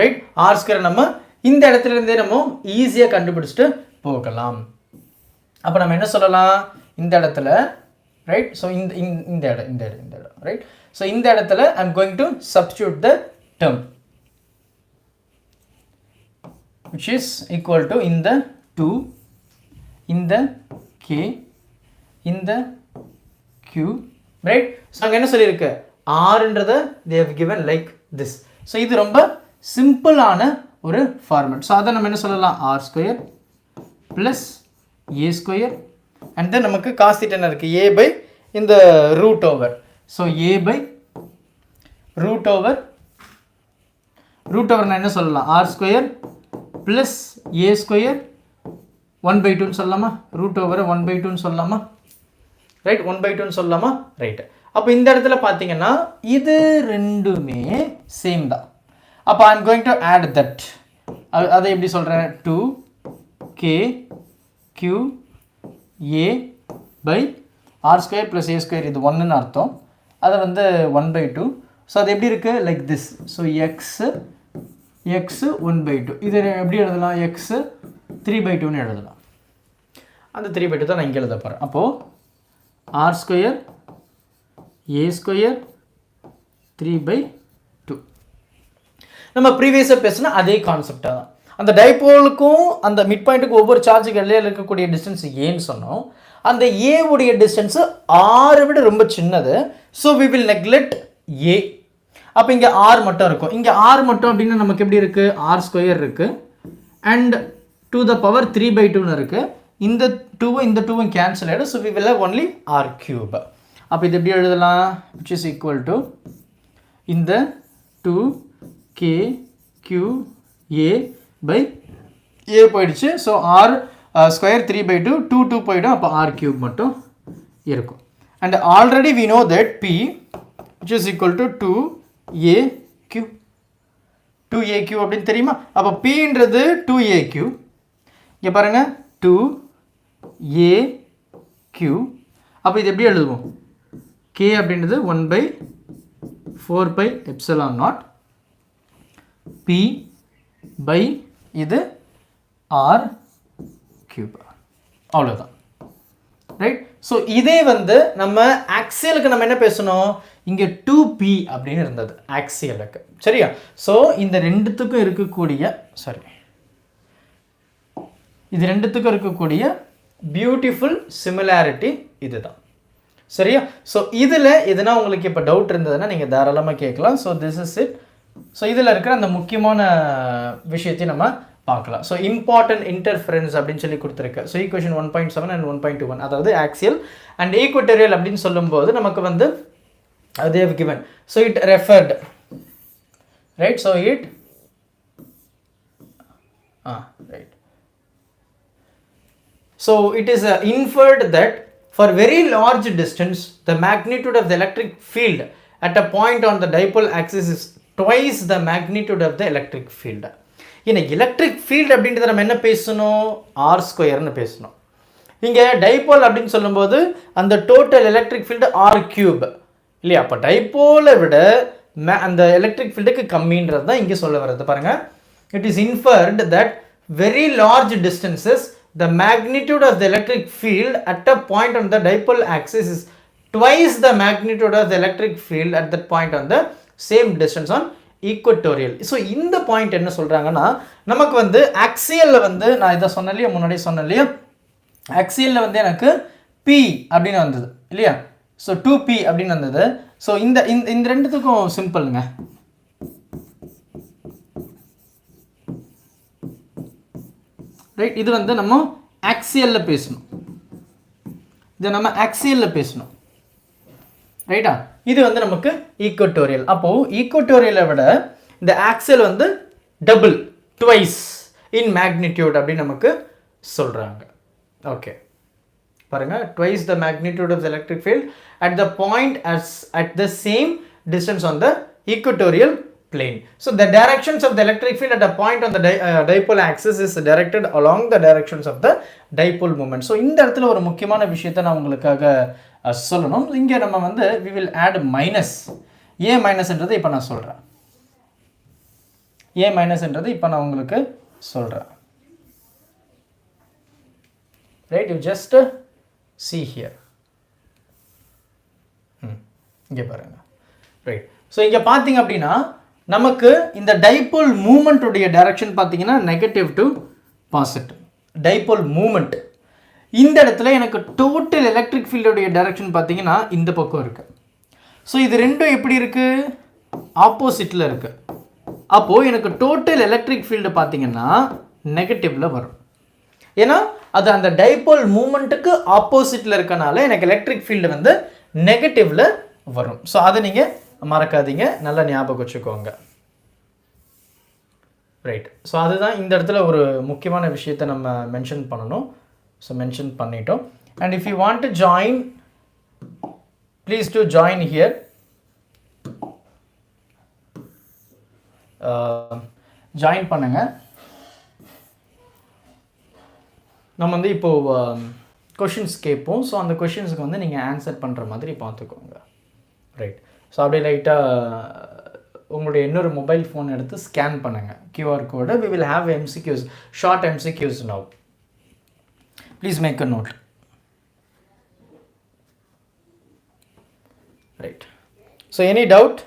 Right? R square நம்ம இந்த இடத்துல இருந்தே நம்ம ஈஸியாக கண்டுபிடிச்சிட்டு போகலாம். அப்போ நம்ம என்ன சொல்லலாம், இந்த இடத்துல, ரைட்? ஸோ இந்த இடம், ரைட்? ஸோ இந்த இடத்துல ஐ am going to substitute the term which is equal to இந்த 2, இந்த k, இந்த q, ரைட்? ஸோ அங்கே என்ன சொல்லியிருக்கு, ஆர்ன்றதை they have given like this. So இது ரொம்ப சிம்பிளான ஒரு ஃபார்மேட். ஸோ அதை நம்ம என்ன சொல்லலாம், R square plus A square and then நமக்கு காஸ் தீட்டா என்ன இருக்குது, ஏ பை இந்த root over. So A by root over நான் என்ன சொல்லலாம், R square plus A square 1/2 சொல்லலாமா, ரூட் ஓவரை 1/2 சொல்லலாமா, ரைட்? 1/2 சொல்லலாமா, ரைட்? அப்போ இந்த இடத்துல பார்த்தீங்கன்னா இது ரெண்டுமே சேம் தான். அப்போ I am going to add that. அதை எப்படி சொல்கிறேன், 2k q a by R square plus A square, இது 1ன்னு அர்த்தம். அதை வந்து 1/2. ஸோ அது எப்படி இருக்குது, லைக் திஸ். So x 1/2. இது எப்படி எழுதலாம், எக்ஸு 3/2ன்னு எழுதலாம். அந்த 3/2 தான் நான் இங்கே எழுத போகிறேன். அப்போது ஆர் ஸ்கொயர் ஏ ஸ்கொயர் 3/2. நம்ம ப்ரீவியஸாக பேசினா அதே கான்செப்டாக தான். அந்த டைபோலுக்கும் அந்த மிட் பாயிண்ட்டுக்கும் ஒவ்வொரு சார்ஜுக்கு இடையில இருக்கக்கூடிய டிஸ்டன்ஸ் ஏன்னு சொன்னோம். அந்த ஏ உடைய டிஸ்டன்ஸு ஆரை விட ரொம்ப சின்னது. ஸோ வி வில் நெக்லெக்ட் ஏ. அப்போ இங்கே ஆர் மட்டும் இருக்கும். இங்கே ஆர் மட்டும் அப்படின்னா நமக்கு எப்படி இருக்குது, ஆர் ஸ்கொயர் இருக்குது அண்ட் டு த பவர் 3/2ன்னு இருக்குது. இந்த 2வும் கேன்சல் ஆகிடும். So we will have only R cube. அப்போ இது எப்படி எழுதலாம், விச் இஸ் ஈக்குவல் டு இந்த 2k q a பை ஏ போயிடுச்சு. ஸோ ஆர் ஸ்கொயர் 3/2, 2 போயிடும். அப்போ ஆர் கியூப் மட்டும் இருக்கும். And already we know that p which is equal to 2aq 2aq அப்படின்னு தெரியுமா. அப்போ pன்றது 2aq. இங்கே பாருங்கள் 2aq. அப்போ இது எப்படி எழுதுவோம், k அப்படின்றது 1/4πε0 p பை இது ஆர் கியூப். அவ்வளோதான், ரைட்? ஸோ இதே வந்து நம்ம ஆக்சியலுக்கு நம்ம என்ன பேசணும், இங்கே 2p அப்படின்னு இருந்தது ஆக்சியலுக்கு, சரியா? ஸோ இந்த ரெண்டுத்துக்கும் இருக்கக்கூடிய பியூட்டிஃபுல் சிமிலாரிட்டி இதுதான், சரியா? ஸோ இதில் எதுனா உங்களுக்கு இப்போ டவுட் இருந்ததுன்னா நீங்கள் தாராளமாக கேட்கலாம். So this is it. So இதில் இருக்கிற அந்த முக்கியமான விஷயத்தையும் நம்ம பார்க்கலாம். ஸோ இம்பார்ட்டன்ட் இன்டர்ஃபரன்ஸ் அப்படின்னு சொல்லி கொடுத்துருக்கு. ஸோ ஈக்குவேஷன் 1.7 அண்ட் 1.21, அதாவது ஆக்சியல் அண்ட் ஈக்குவட்டோரியல் அப்படின்னு சொல்லும்போது நமக்கு வந்து they have given. So it referred, right? So it right. So it is inferred that for very large distance the magnitude of the electric field at a point on the dipole axis is twice the magnitude of the electric field. In electric field அப்படின்றத நம்ம என்ன பேசணும், r ஸ்கொயர்னு பேசணும். இங்கே dipole அப்படின்னு சொல்லும்போது அந்த total electric field R cube இல்லையா. அப்போ டைபோலை விட அந்த எலக்ட்ரிக் ஃபீல்டுக்கு கம்மின்றது தான் இங்கே சொல்ல வர்றது. பாருங்கள், it is inferred that very large distances the magnitude of the electric field at a point on the dipole axis is twice the magnitude of the electric field at that point on the same distance on equatorial. So இந்த point என்ன சொல்கிறாங்கன்னா, நமக்கு வந்து ஆக்சியலில் வந்து நான் இதை சொன்னலையே, முன்னாடியே சொன்னலையே, ஆக்சியலில் வந்து எனக்கு p அப்படின்னு வந்தது இல்லையா. ஸோ 2p அப்படின்னு வந்தது. ஸோ இந்த ரெண்டுத்துக்கும் சிம்பிளுங்க. ரைட், இது வந்து நம்ம ஆக்சியலில் பேசணும். ரைட்டா. இது வந்து நமக்கு ஈக்குவட்டோரியல். அப்போது ஈக்குவட்டோரியலை விட இந்த ஆக்சியல் வந்து டபுள், ட்வைஸ் இன் மேக்னிடியூட் அப்படின்னு நமக்கு சொல்கிறாங்க. ஓகே, பாருங்க, twice the magnitude of the electric field at the point at the same distance on the equatorial plane. So the directions of the electric field at a point on the dipole axis is directed along the directions of the dipole moment. So இந்த இடத்துல ஒரு முக்கியமான விஷயத்தை நான் உங்களுக்காக சொல்லணும். இங்கே நம்ம வந்து we will add minus. A minusன்றது இப்போ நான் சொல்கிறேன். A minusன்றது இப்போ நான் உங்களுக்கு சொல்கிறேன். Right, you just see here. இங்கே பாருங்க. ரைட், ஸோ இங்கே பார்த்தீங்க அப்படின்னா நமக்கு இந்த டைபோல் மூமெண்ட் உடைய டைரக்ஷன் பார்த்தீங்கன்னா negative to positive. Dipole moment இந்த இடத்துல எனக்கு டோட்டல் எலக்ட்ரிக் ஃபீல்டுடைய டைரக்ஷன் பார்த்தீங்கன்னா இந்த பக்கம் இருக்கு. ஸோ இது ரெண்டும் எப்படி இருக்கு? ஆப்போசிட்டில் இருக்கு. அப்போது எனக்கு டோட்டல் எலக்ட்ரிக் ஃபீல்டு பார்த்தீங்கன்னா நெகட்டிவில் வரும். ஏன்னா அது அந்த டைபோல் மூமெண்ட்டுக்கு ஆப்போசிட்டில் இருக்கனால எனக்கு எலக்ட்ரிக் ஃபீல்டு வந்து நெகட்டிவில் வரும். ஸோ அதை நீங்கள் மறக்காதீங்க, நல்லா ஞாபகம் வச்சுக்கோங்க. ரைட், ஸோ அதுதான் இந்த இடத்துல ஒரு முக்கியமான விஷயத்தை நம்ம மென்ஷன் பண்ணணும். ஸோ மென்ஷன் பண்ணிட்டோம். And if you want to join, please to join here. Join பண்ணுங்கள். நம்ம வந்து இப்போது கொஷின்ஸ் கேட்போம். ஸோ அந்த கொஷின்ஸுக்கு வந்து நீங்கள் ஆன்சர் பண்ணுற மாதிரி பார்த்துக்கோங்க. ரைட், ஸோ அப்படியே லைட்டாக உங்களுடைய இன்னொரு மொபைல் ஃபோன் எடுத்து ஸ்கேன் பண்ணுங்கள் QR code. we will have MCQs, short MCQs now. Please make a note. Right, so any doubt?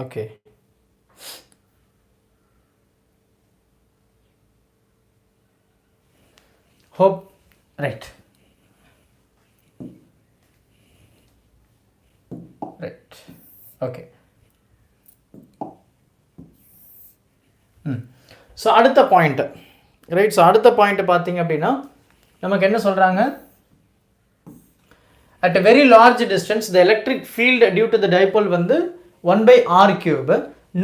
Okay. Hope, right. Right, okay. So அடுத்த பாயிண்ட். ரைட், ஸோ அடுத்த point பார்த்தீங்க அப்படின்னா நமக்கு என்ன சொல்கிறாங்க? at a very large distance the electric field due to the dipole வந்து 1/r cube.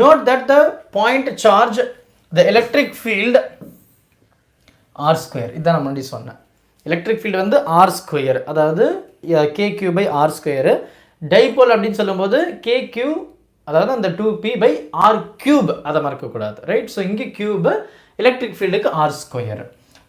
Note that the point charge the electric field r square. இதான் நான் முன்னாடி சொன்னேன். எலக்ட்ரிக் ஃபீல்டு வந்து r ஸ்கொயர், அதாவது kq/r ஸ்கொயரு. டைபோல் அப்படின்னு சொல்லும்போது kq, அதாவது அந்த 2p/r கியூப், அதை மறக்கக்கூடாது. ரைட், ஸோ இங்கே கியூப் எலக்ட்ரிக் ஃபீல்டுக்கு r square.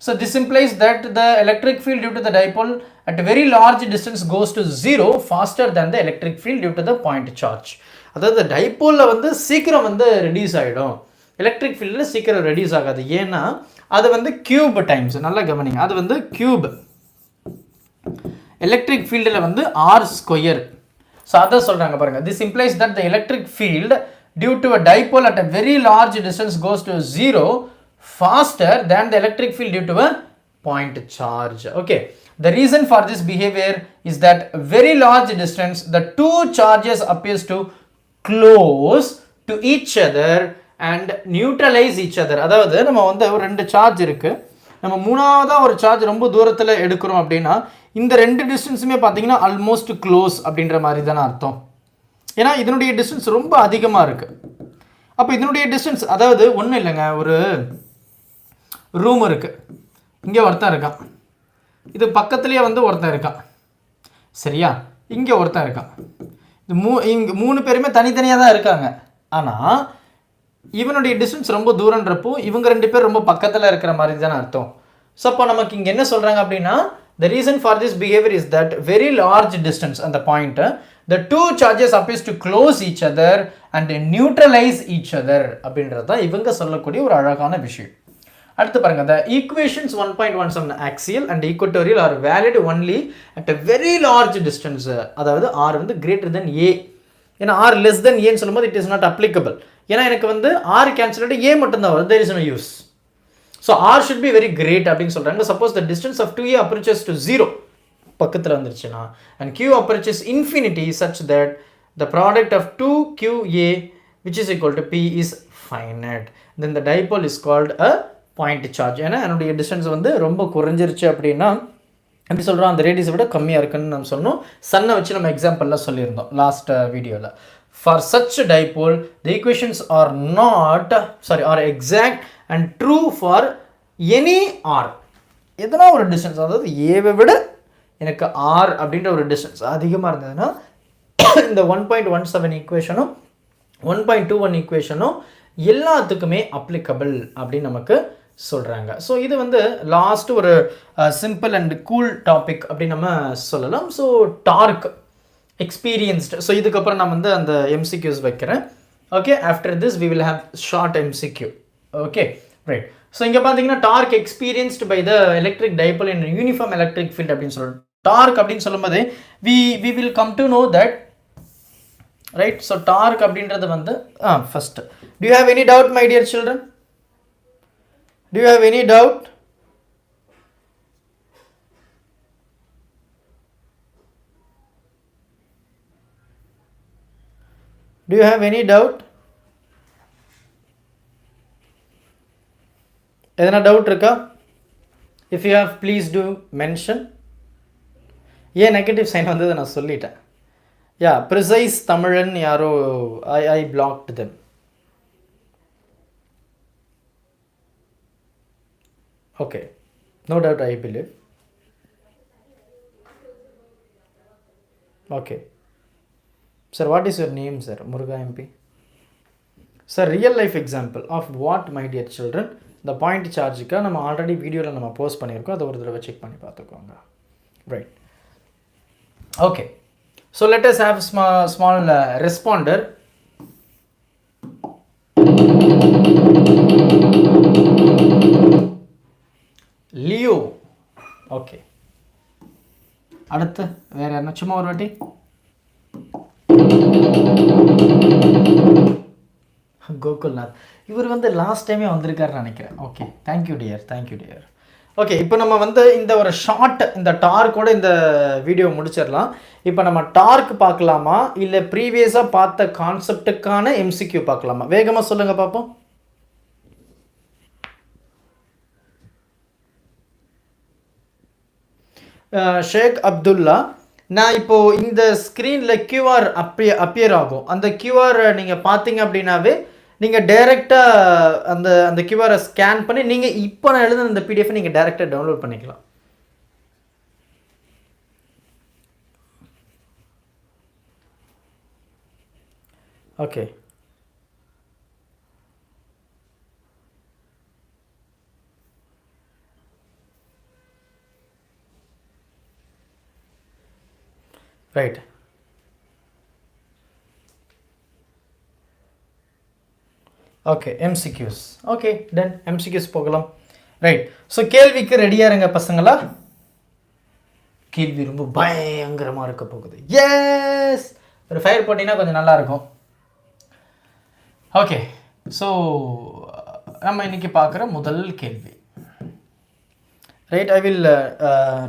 So this implies that the electric field due to the dipole at a very large distance goes to 0 faster than the electric field due to the point charge. அதாவது டைபோலில் வந்து சீக்கிரம் வந்து reduce ஆகிடும், electric ஃபீல்டில் சீக்கிரம் reduce ஆகாது. ஏன்னா அது வந்து கியூப் டைம்ஸ், நல்லா கவனிங்க, அது வந்து கியூப் எலக்ட்ரிக் ஃபீல்டில் வந்து r ஸ்கொயர். ஸோ அதை சொல்கிறாங்க பாருங்கள். This implies that the electric field due to a dipole at a very large distance goes to 0 faster than the electric field due to a point charge. Okay, the reason for this behavior is that very large distance the two charges appears to close to each other and neutralize each other. அதாவது நம்ம வந்து ஒரு ரெண்டு charge இருக்கு, நம்ம மூணாவதா ஒரு charge ரொம்ப தூரத்தில் எடுக்கிறோம் அப்படின்னா இந்த ரெண்டு டிஸ்டன்ஸுமே பார்த்தீங்கன்னா ஆல்மோஸ்ட் க்ளோஸ் அப்படின்ற மாதிரி தானே அர்த்தம். ஏன்னா இதனுடைய டிஸ்டன்ஸ் ரொம்ப அதிகமாக இருக்குது. அப்போ இதனுடைய டிஸ்டன்ஸ், அதாவது ஒன்றும் இல்லைங்க, ஒரு ரூம் இருக்குது, இங்கே ஒருத்தன் இருக்கான், இது பக்கத்துலேயே வந்து ஒருத்தன் இருக்கான், சரியா, இங்கே ஒருத்தன் இருக்கான். இது இங்கே 3 பேருமே தனித்தனியாக தான் இருக்காங்க. ஆனால் இவனுடைய டிஸ்டன்ஸ் ரொம்ப தூரன்றப்போ இவங்க 2 பேர் ரொம்ப பக்கத்தில் இருக்கிற மாதிரி தானே அர்த்தம். ஸோ அப்போ நமக்கு இங்கே என்ன சொல்கிறாங்க அப்படின்னா, the reason for this behavior is that very large distance and the point the two charges appears to close each other and neutralize each other அப்படின்றது தான் இவங்க சொல்லக்கூடிய ஒரு அழகான விஷயம். அடுத்து பாருங்க, the equations 1.17 axial and equatorial are valid only at a very large distance. அதாவது r வந்து greater than a. ஏன்னா r less than a ன்னு சொல்லும்போது it is not applicable. ஏன்னா எனக்கு வந்து r cancel ஆகிட்டு a மட்டும்தான் வரும், there is no use. So r should be very great அப்படின்னு சொல்கிறாங்க. Suppose the distance of 2a approaches to 0 பக்கத்தில் வந்துருச்சுன்னா and q approaches infinity such that the product of 2qa which is equal to p is finite, then the dipole is called a point charge. ஏன்னா என்னுடைய distance வந்து ரொம்ப குறைஞ்சிருச்சு அப்படின்னா எப்படி சொல்கிறோம், அந்த ரேடியஸை விட கம்மியாக இருக்குன்னு நம்ம சொன்னோம். சன்னை வச்சு நம்ம எக்ஸாம்பிள்லாம் சொல்லியிருந்தோம் லாஸ்ட் வீடியோவில். For such a dipole, the equations are are exact and true for any r. எதனா ஒரு டிஸ்டன்ஸ், அதாவது ஏவை விட எனக்கு ஆர் அப்படின்ற ஒரு டிஸ்டன்ஸ் அதிகமாக இருந்ததுன்னா இந்த 1.17 ஈக்குவேஷனும் 1.21 ஈக்குவேஷனும் எல்லாத்துக்குமே அப்ளிகபிள் அப்படின்னு நமக்கு சொல்கிறாங்க. ஸோ இது வந்து லாஸ்ட் ஒரு சிம்பிள் அண்ட் கூல் டாபிக் அப்படின்னு நம்ம சொல்லலாம். So dark experienced. ஸோ இதுக்கப்புறம் நான் வந்து அந்த எம்சிக்யூஸ் வைக்கிறேன். Okay, after this we will have short MCQ. Okay, right. So இங்கே பார்த்தீங்கன்னா torque experienced by the electric dipole in uniform electric field அப்படின்னு சொல்லுவோம். டார்க் அப்படின்னு சொல்லும்போது we will come to know that, right. So torque அப்படின்றது வந்து first, do you have any doubt my dear children? Do you have any doubt? Do you have any doubt? எதனா doubt இருக்கா? If you have, please do mention. ஏன் நெகட்டிவ் சைன் வந்தது நான் சொல்லிட்டேன். யா, ப்ரிசைஸ் தமிழன் யாரோ I blocked them. Okay, no doubt, I believe. Okay. Sir, what is your name, sir? Muruga MP. Sir, real life example of what, my dear children? The point charge ka நம்ம already வீடியோவில் நம்ம post பண்ணியிருக்கோம், அதை ஒரு தடவை check பண்ணி பார்த்துக்கோங்க. Right. Okay, so let as have small responder. Leo. Okay, அடுத்து வேற என்ன? சும்மா ஒரு வாட்டி கோகுல்நாத். இவர் வந்து லாஸ்ட் டைமே வந்திருக்காருன்னு நினைக்கிறேன். Okay, thank you dear, thank you dear. Okay, இப்போ நம்ம வந்து இந்த ஒரு ஷார்ட் இந்த டார்க்கோட இந்த வீடியோ முடிச்சிடலாம். இப்போ நம்ம டார்க் பார்க்கலாமா இல்லை ப்ரீவியஸாக பார்த்த கான்செப்டுக்கான எம்சிக்யூ பார்க்கலாமா? வேகமாக சொல்லுங்கள் பார்ப்போம். ஷேக் அப்துல்லா, நான் இப்போது இந்த ஸ்க்ரீனில் கியூஆர் அப்பியர் ஆகும். அந்த கியூஆர் நீங்கள் பார்த்தீங்க அப்படின்னாவே நீங்கள் டைரெக்டாக அந்த கியூஆரை ஸ்கேன் பண்ணி நீங்கள் இப்போ நான் எழுதுன இந்த பிடிஎஃப் நீங்கள் டைரெக்டாக டவுன்லோட் பண்ணிக்கலாம். Okay, right. Okay, MCQs. Okay, done. MCQs போகலாம். ரைட். ஸோ கேள்விக்கு ரெடியாக இருங்க பசங்களா. கேள்வி ரொம்ப பயங்கரமாக இருக்க போகுது. எஸ், ஒரு ஃபயர் போட்டிங்கன்னா கொஞ்சம் நல்லாயிருக்கும். ஓகே, ஸோ நம்ம இன்னைக்கு பார்க்குற முதல் கேள்வி. Right, I will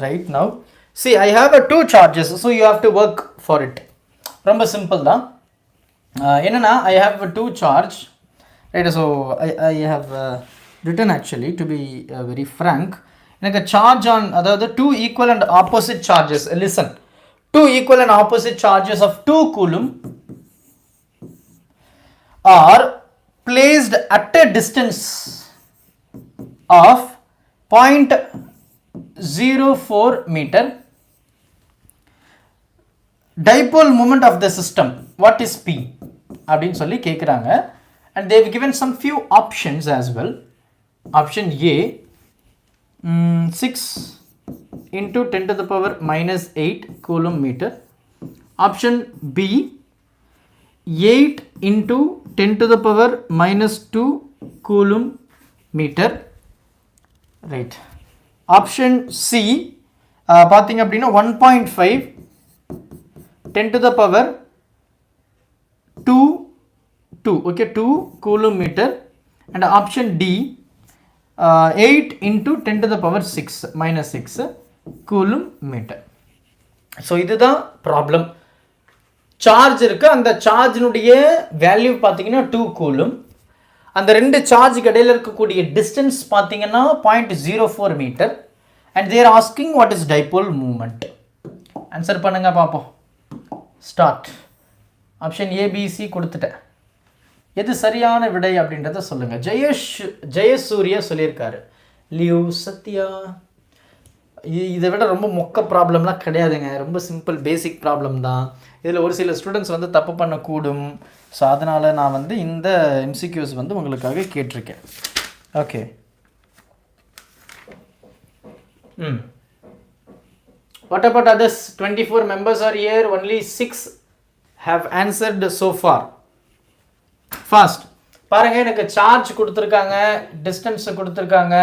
write now. See, I have two charges, so you have to work for it. ரொம்ப சிம்பிள் தான். என்னன்னா, I have two charge. Right, so I have written actually, to be very frank, எனக்கு charge on, அதாவது two equal and opposite charges. Listen, two equal and opposite charges of 2 coulomb are placed at a distance of 0.04 meter. Dipole moment of the system, what is P அப்படின்னு சொல்லி கேட்குறாங்க. And they have given some few options as well. Option A, 6 into 10 to the power minus 8 coulomb meter. Option B, 8 into 10 to the power minus 2 coulomb meter. Right. Option C, பார்த்தீங்க அப்படின்னா 1.5 10 to the power 2, okay, 2 coulomb meter. And option D, 8 into 10 to the power 6 minus 6 coulomb meter. So இதுதான் problem. Charge இருக்கு, அந்த சார்ஜினுடைய value பார்த்தீங்கன்னா 2 coulomb. அந்த ரெண்டு சார்ஜுக்கு இடையில இருக்கக்கூடிய டிஸ்டன்ஸ் பார்த்தீங்கன்னா 0.04 metre. And they're asking what is dipole moment. Answer பண்ணுங்க பார்ப்போம். ஸ்டார்ட். ஆப்ஷன் ஏபிசி கொடுத்துட்டேன். எது சரியான விடை அப்படின்றத சொல்லுங்கள். ஜெயசூர்யா சொல்லியிருக்காரு. லியூ சத்யா. இதை விட ரொம்ப மொக்க ப்ராப்ளம்லாம் கிடையாதுங்க. ரொம்ப சிம்பிள் பேசிக் ப்ராப்ளம் தான். இதில் ஒரு சில ஸ்டூடெண்ட்ஸ் வந்து தப்பு பண்ணக்கூடும். ஸோ அதனால் நான் வந்து இந்த எம்சிக்யூஸ் வந்து உங்களுக்காக கேட்டிருக்கேன். Okay. What about others? 24 members are here. Only 6 have answered so far. Fast. பாருங்க, எனக்கு சார்ஜ் கொடுத்துருக்காங்க, டிஸ்டன்ஸ் கொடுத்துருக்காங்க,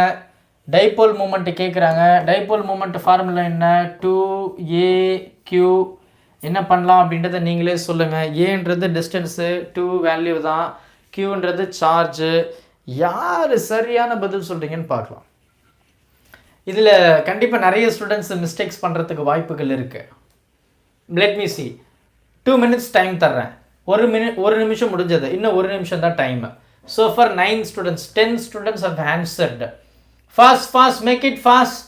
டைபோல் மூமெண்ட் கேட்குறாங்க. டைபோல் மூமெண்ட் ஃபார்முலா என்ன? 2AQ. என்ன பண்ணலாம் அப்படின்றத நீங்களே சொல்லுங்கள். ஏன்றது டிஸ்டன்ஸு, 2 வேல்யூ தான், Qன்றது சார்ஜு. யார் சரியான பதில் சொல்கிறீங்கன்னு பார்க்கலாம். இதில் கண்டிப்பாக நிறைய ஸ்டூடெண்ட்ஸ் மிஸ்டேக்ஸ் பண்ணுறதுக்கு வாய்ப்புகள் இருக்குது. Let me see. 2 minutes time தர்றேன். ஒரு நிமிஷம் முடிஞ்சது, இன்னும் 1 நிமிஷம் தான் time. So for 9 students, 10 students have answered. Fast, make it fast.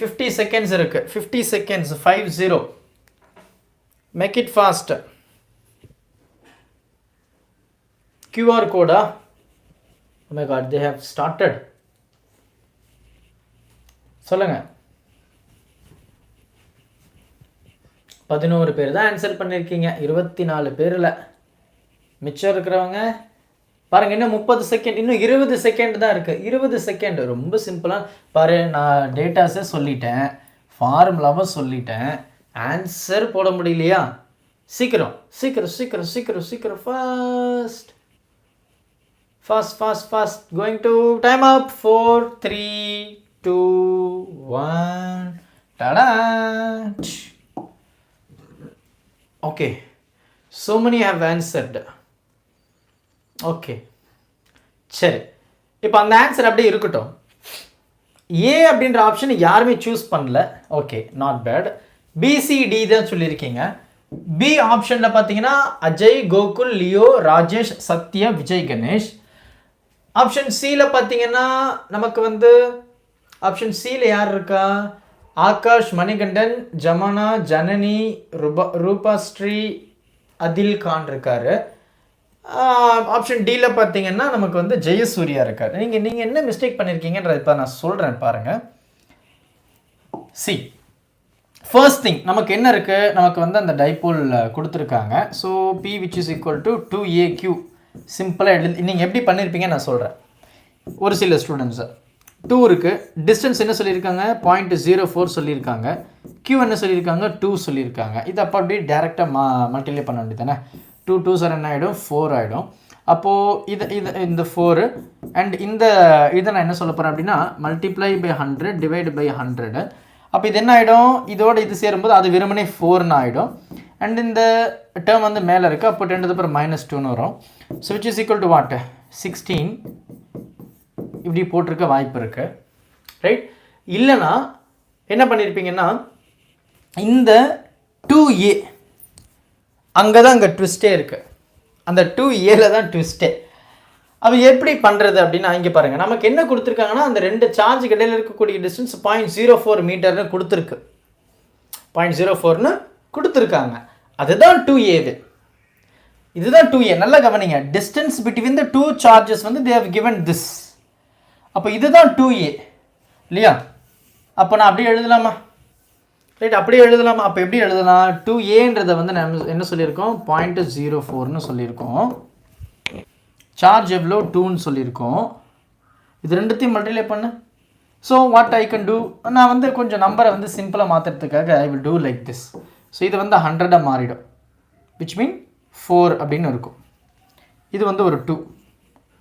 50 seconds இருக்கு. 50 seconds, 50. Make it fast. QR code. Oh my god, they have started. சொல்லுங்க. 11 பேர் தான் ஆன்சர் பண்ணியிருக்கீங்க 24 பேரில். மிச்சம் இருக்கிறவங்க பாருங்கள், இன்னும் 30 செகண்ட், இன்னும் 20 செகண்ட் தான் இருக்குது. 20 செகண்ட் ரொம்ப சிம்பிளாக பாரு. நான் டேட்டாஸை சொல்லிட்டேன், ஃபார்முலாவை சொல்லிட்டேன், ஆன்சர் போட முடியலையா? சீக்கிரம் சீக்கிரம் சீக்கிரம் சீக்கிரம் சீக்கிரம். Fast. Going to time up. 4, 3, 2, 1. Ta-da! Okay. So many have answered. Okay, சரி. இப்போ அந்த ஆன்சர் அப்படியே இருக்கட்டும். ஏ அப்படின்ற ஆப்ஷன் யாருமே சூஸ் பண்ணல. Okay, not bad. பிசிடி தான் சொல்லியிருக்கீங்க. பி ஆப்ஷனில் பார்த்தீங்கன்னா அஜய், கோகுல், லியோ, ராஜேஷ், சத்யா, விஜய், கணேஷ். ஆப்ஷன் சியில் பார்த்தீங்கன்னா நமக்கு வந்து ஆப்ஷன் சியில் யார் இருக்கா? ஆகாஷ், மணிகண்டன், ஜமானா, ஜனனி, ரூபாஸ்ரீ, அதில் கான் இருக்காரு. ஆப்ஷன் டியில் பார்த்தீங்கன்னா நமக்கு வந்து ஜெயசூர்யா இருக்கார். நீங்கள் என்ன மிஸ்டேக் பண்ணியிருக்கீங்கன்ற இப்போ நான் சொல்கிறேன் பாருங்கள். சி, ஃபர்ஸ்ட் திங் நமக்கு என்ன இருக்குது? நமக்கு வந்து அந்த டைபோல் கொடுத்துருக்காங்க. So P which is equal to 2AQ. சிம்பிளாக எழுதி நீங்கள் எப்படி பண்ணியிருப்பீங்க நான் சொல்கிறேன். ஒரு சில ஸ்டூடெண்ட்ஸு 2 இருக்குது, டிஸ்டன்ஸ் என்ன சொல்லியிருக்காங்க? 0.04 சொல்லியிருக்காங்க. Q என்ன சொல்லியிருக்காங்க? 2 சொல்லியிருக்காங்க. இது அப்போ அப்படியே டேரெக்டாக மல்டிப்ளை பண்ண வேண்டியது தானே. 2 2s என்ன ஆகிடும்? 4 ஆகிடும். அப்போது இந்த 4 அண்ட் இதை நான் என்ன சொல்ல போகிறேன் அப்படின்னா மல்டிப்ளை பை 100 டிவைட் பை 100. அப்போ இது என்ன ஆகிடும்? இதோட இது சேரும்போது அது வெறுமனே 4ன்னு ஆகிடும். அண்ட் இந்த டேர்ம் வந்து மேலே இருக்குது. அப்போ 10⁻²ன்னு வரும். So which is equal to what? 16 இப்படி போட்டிருக்க வாய்ப்பு இருக்குது. ரைட்? இல்லைனா என்ன பண்ணியிருப்பீங்கன்னா இந்த 2A அங்கே தான் அங்கே ட்விஸ்ட்டே இருக்குது. அந்த 2Aல தான் ட்விஸ்ட்டே. அது எப்படி பண்ணுறது அப்படின்னா இங்கே பாருங்கள், நமக்கு என்ன கொடுத்துருக்காங்கன்னா அந்த 2 சார்ஜ் இடையில் இருக்கக்கூடிய டிஸ்டன்ஸ் 0.04 மீட்டர்னு கொடுத்துருக்கு. 0.04ன்னு கொடுத்துருக்காங்க. அதுதான் 2A. இதுதான் 2A. நல்லா கவனிங்க. டிஸ்டன்ஸ் பிட்வீன் த 2 சார்ஜஸ் வந்து தே ஹவ் கிவன் திஸ். அப்போ இதுதான் 2A இல்லையா? அப்போ நான் அப்படியே எழுதலாமா? ரைட், அப்படியே எழுதலாமா? அப்போ எப்படி எழுதலாம்? 2Aன்றதை வந்து நம்ம என்ன சொல்லியிருக்கோம்? 0.04ன்னு சொல்லியிருக்கோம். சார்ஜ் எவ்வளோ? 2ன்னு சொல்லியிருக்கோம். இது ரெண்டுத்தையும் மல்டிப்ளை பண்ணு. So what I can do, நான் வந்து கொஞ்சம் நம்பரை வந்து சிம்பிளாக மாற்றுறதுக்காக I will do like this. So இது வந்து 100 மாறிடும். விச் மீன் 4 அப்படின்னு இருக்கும். இது வந்து ஒரு 2.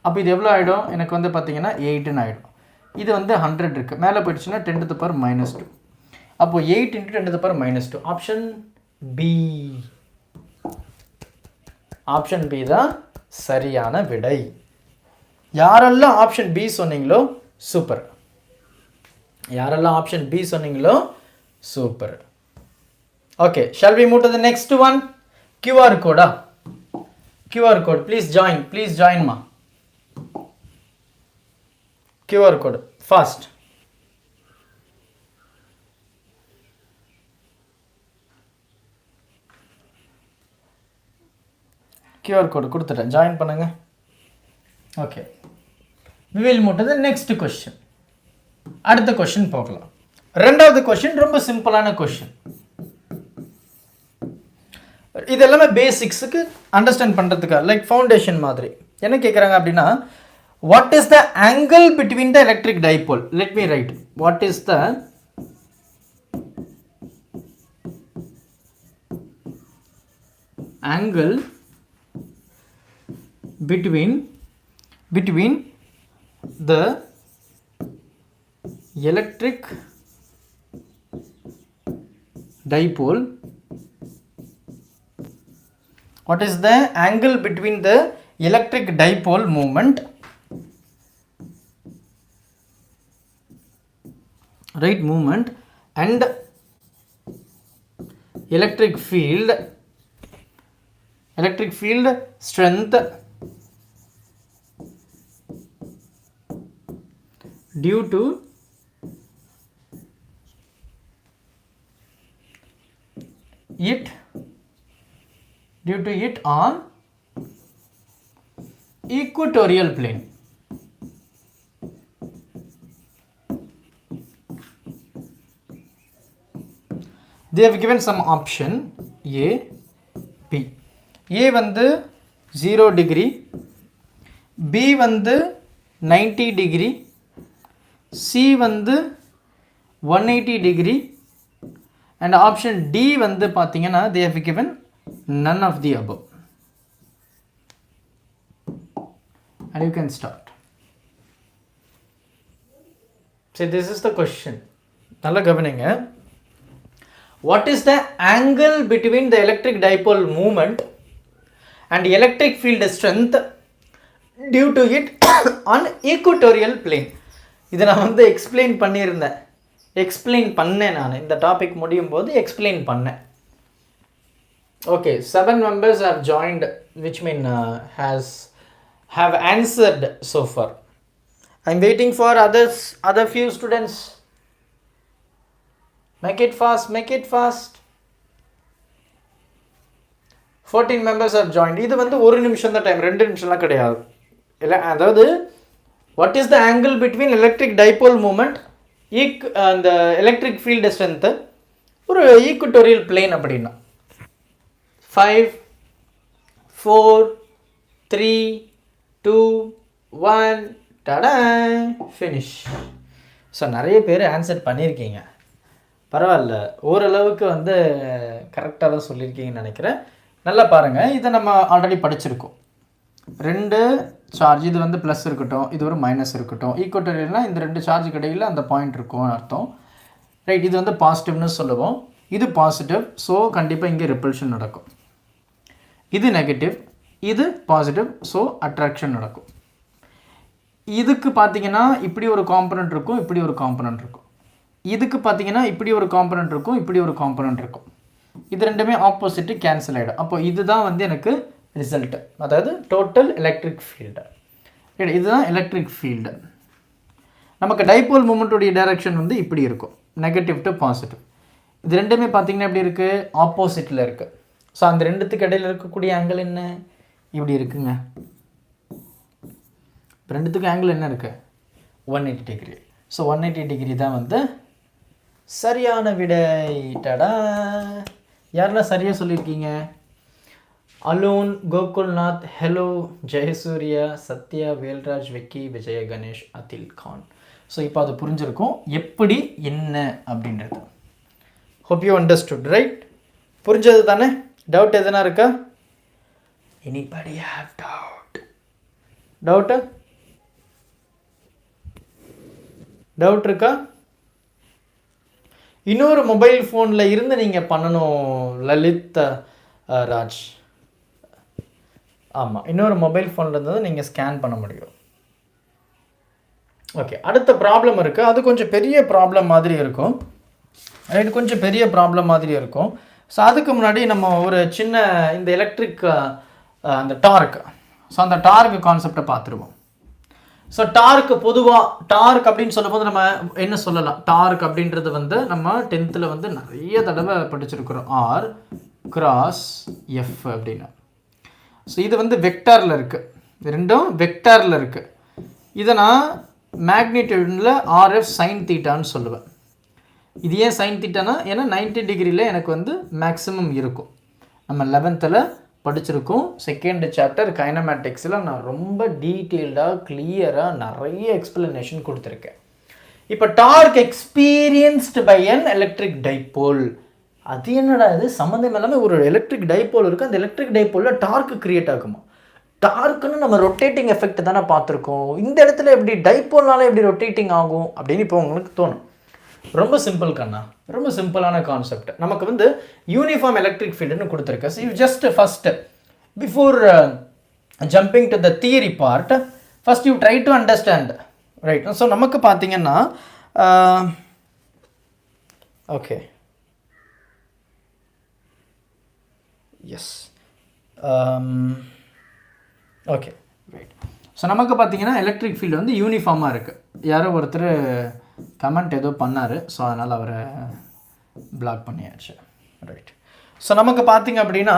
அப்போ இது எவ்வளோ ஆகிடும்? எனக்கு வந்து பார்த்தீங்கன்னா 8ன்னு ஆகிடும். இது வந்து 100 இருக்குது, மேலே போயிடுச்சுன்னா 10⁻². அப்போது 8 × 10⁻². Option B. ஆப்ஷன் பி தான் சரியான விடை. யாரெல்லாம் ஆப்ஷன் பி சொன்னீங்களோ சூப்பர். யாரெல்லாம் ஆப்ஷன் பி சொன்னீங்களோ super. Okay, shall we move to the next one? QR கோடா? QR கோட் ப்ளீஸ் ஜாயின்மா. QR code fast. QR code கொடுத்துட்டேன், ஜாயின் பண்ணுங்க. Okay, we will move to the next question. அடுத்த question போகலாம். ரெண்டாவது question ரொம்ப சிம்பிளான கொஸ்டின். இது எல்லாமே பேசிக்ஸுக்கு அண்டர்ஸ்டாண்ட் பண்ணுறதுக்காக, லைக் ஃபவுண்டேஷன் மாதிரி. என்ன கேட்குறாங்க அப்படின்னா, what is the angle between the electric dipole? Let me right. What is the angle between the electric dipole? What is the angle between the electric dipole moment, right, movement, and electric field strength due to it on equatorial plane? They have given some option A, B. A வந்து 0 degree, B வந்து 90 degree, C வந்து 180 degree, and option D வந்து பார்த்தீங்கன்னா they have given none of the above. And you can start. So this is the question. நல்லா கவனிங்க. What is the angle between the electric dipole moment and electric field strength due to it on equatorial plane? இதை நான் வந்து explain பண்ணேன் நான் இந்த topic முடியும் போது எக்ஸ்பிளைன் பண்ணேன். Okay, 7 members have joined, which mean have answered so far. I'm waiting for other few students. Make it fast. 14 members have joined. இது வந்து ஒரு நிமிஷம் தான் டைம், 2 நிமிஷம்லாம் கிடையாது. இல்லை, அதாவது what is the angle between electric dipole moment and the electric field strength ஒரு equatorial plane அப்படின்னா 5 4 3 2 1 டடா ஃபினிஷ். ஸோ நிறைய பேர் ஆன்சர் பண்ணியிருக்கீங்க, பரவாயில்ல, ஓரளவுக்கு வந்து கரெக்டாக தான் சொல்லியிருக்கீங்கன்னு நினைக்கிறேன். நல்லா பாருங்கள், இதை நம்ம ஆல்ரெடி படிச்சிருக்கோம். 2 சார்ஜ், இது வந்து ப்ளஸ் இருக்கட்டும், இது ஒரு மைனஸ் இருக்கட்டும். ஈக்குவட்டோரியல்னால் இந்த 2 சார்ஜுக்கு இடையில் அந்த பாயிண்ட் இருக்கும்னு அர்த்தம், ரைட். இது வந்து பாசிட்டிவ்னு சொல்லுவோம், இது பாசிட்டிவ், ஸோ கண்டிப்பாக இங்கே ரிப்பல்ஷன் நடக்கும். இது நெகட்டிவ், இது பாசிட்டிவ், ஸோ அட்ராக்ஷன் நடக்கும். இதுக்கு பார்த்தீங்கன்னா இப்படி ஒரு காம்பனண்ட் இருக்கும், இப்படி ஒரு காம்பனண்ட் இருக்கும். இதுக்கு பார்த்தீங்கன்னா இப்படி ஒரு காம்பனண்ட் இருக்கும், இப்படி ஒரு காம்பனண்ட் இருக்கும். இது ரெண்டுமே ஆப்போசிட்டு கேன்சல் ஆகிடும். அப்போ இதுதான் வந்து எனக்கு ரிசல்ட்டு, அதாவது டோட்டல் எலக்ட்ரிக் ஃபீல்டு. இதுதான் எலக்ட்ரிக் ஃபீல்டு. நமக்கு டைபோல் மூமெண்ட்டுடைய டைரக்ஷன் வந்து இப்படி இருக்கும், நெகட்டிவ் டு பாசிட்டிவ். இது ரெண்டுமே பார்த்தீங்கன்னா எப்படி இருக்குது, ஆப்போசிட்டில் இருக்குது. ஸோ அந்த ரெண்டுத்துக்கு இடையில் இருக்கக்கூடிய ஆங்கிள் என்ன, இப்படி இருக்குங்க. இப்போ ரெண்டுத்துக்கு ஆங்கிள் என்ன இருக்குது, 180 டிகிரி. ஸோ 180 டிகிரி தான் வந்து சரியான விடை. டடா, யாரெல்லாம் சரியாக சொல்லியிருக்கீங்க? அலோன், கோகுல்நாத், ஹெலோ, ஜெயசூர்யா, சத்யா, வேல்ராஜ், விக்கி, விஜய கணேஷ், அதில் கான். ஸோ இப்போ அது புரிஞ்சிருக்கும் எப்படி என்ன அப்படின்றது. Hope you understood, right? புரிஞ்சது தானே? டவுட் எதுனா இருக்கா? எனிபடி ஹேவ் டவுட் இருக்கா? இன்னொரு மொபைல் ஃபோனில் இருந்து நீங்கள் பண்ணணும் லலித் ராஜ். ஆமாம், இன்னொரு மொபைல் ஃபோனில் இருந்தது நீங்கள் ஸ்கேன் பண்ண முடியும். ஓகே, அடுத்த ப்ராப்ளம் இருக்குது. அது கொஞ்சம் பெரிய ப்ராப்ளம் மாதிரி இருக்கும், ரைட்? கொஞ்சம் பெரிய ப்ராப்ளம் மாதிரி இருக்கும். ஸோ அதுக்கு முன்னாடி நம்ம ஒரு சின்ன இந்த எலக்ட்ரிக் அந்த டார்க், ஸோ அந்த டார்க் கான்செப்டை பார்த்துருவோம். ஸோ டார்க் பொதுவாக டார்க் அப்படின்னு சொல்லும்போது நம்ம என்ன சொல்லலாம்? டார்க் அப்படின்றது வந்து நம்ம 10th வந்து நிறைய தடவை படிச்சிருக்கிறோம், ஆர் கிராஸ் எஃப் அப்படின்னு. ஸோ இது வந்து வெக்டாரில் இருக்குது, ரெண்டும் வெக்டாரில் இருக்குது. இதை நான் மேக்னிடியூடில் ஆர்எஃப் சைன் தீட்டான்னு சொல்லுவேன். இது ஏன் சைன் தீட்டானா, ஏன்னா 90 டிகிரியில் எனக்கு வந்து மேக்ஸிமம் இருக்கும். நம்ம 11th படிச்சிருக்கோம். செகண்ட் சாப்டர் கைனமேட்டிக்ஸில் நான் ரொம்ப டீட்டெயில்டாக கிளியராக நிறைய எக்ஸ்பிளனேஷன் கொடுத்துருக்கேன். இப்போ torque experienced by an electric dipole, அது என்னடா இது சம்மந்தம் இல்லாமல் ஒரு எலக்ட்ரிக் டைபோல் இருக்குது, அந்த எலக்ட்ரிக் டைபோலில் டார்க் கிரியேட் ஆகுமா? டார்க்குன்னு நம்ம ரொட்டேட்டிங் எஃபெக்ட் தானே பார்த்துருக்கோம், இந்த இடத்துல எப்படி டைபோல்னால எப்படி ரொட்டேட்டிங் ஆகும் அப்படின்னு இப்போ உங்களுக்கு தோணும். ரொம்ப சிம்பிள் கண்ணா, ரொம்ப சிம்பிளான கான்செப்ட். நமக்கு வந்து யூனிஃபார்ம் எலக்ட்ரிக் ஃபீல்டுன்னு கொடுத்துருக்கு. So you just first before jumping to the theory part, first you try to understand, right? So நமக்கு பார்த்தீங்கன்னா okay, yes, okay, right. So நமக்கு பார்த்தீங்கன்னா எலக்ட்ரிக் ஃபீல்டு வந்து யூனிஃபார்மாக இருக்குது. யாரோ ஒருத்தர் கமெண்ட் ஏதோ பண்ணார், ஸோ அதனால் அவரை பிளாக் பண்ணியாச்சு, ரைட்? ஸோ நமக்கு பார்த்திங்க அப்படின்னா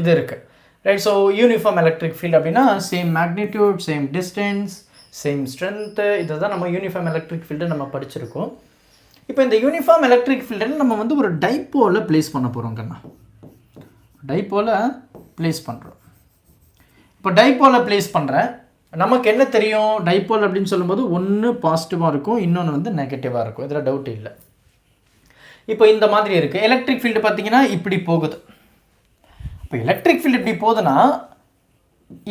இது இருக்குது, right? So uniform electric field அப்படின்னா same magnitude, same distance, same strength, இதை தான் நம்ம யூனிஃபார்ம் எலக்ட்ரிக் ஃபீல்டு நம்ம படிச்சிருக்கோம். இப்போ இந்த யூனிஃபார்ம் எலக்ட்ரிக் ஃபீல்டில் நம்ம வந்து ஒரு டைப்போலை ப்ளேஸ் பண்ண போகிறோம் கண்ணா, டைப்போலை ப்ளேஸ் பண்ணுறோம். இப்போ டைப்போலை ப்ளேஸ் பண்ணுறேன், நமக்கு என்ன தெரியும், டைப்போல் அப்படின்னு சொல்லும்போது ஒன்று பாசிட்டிவாக இருக்கும், இன்னொன்று வந்து நெகட்டிவாக இருக்கும், இதில் டவுட் இல்லை. இப்போ இந்த மாதிரி இருக்குது. எலக்ட்ரிக் ஃபீல்டு பார்த்தீங்கன்னா இப்படி போகுது. இப்போ எலக்ட்ரிக் ஃபீல்டு இப்படி போகுதுன்னா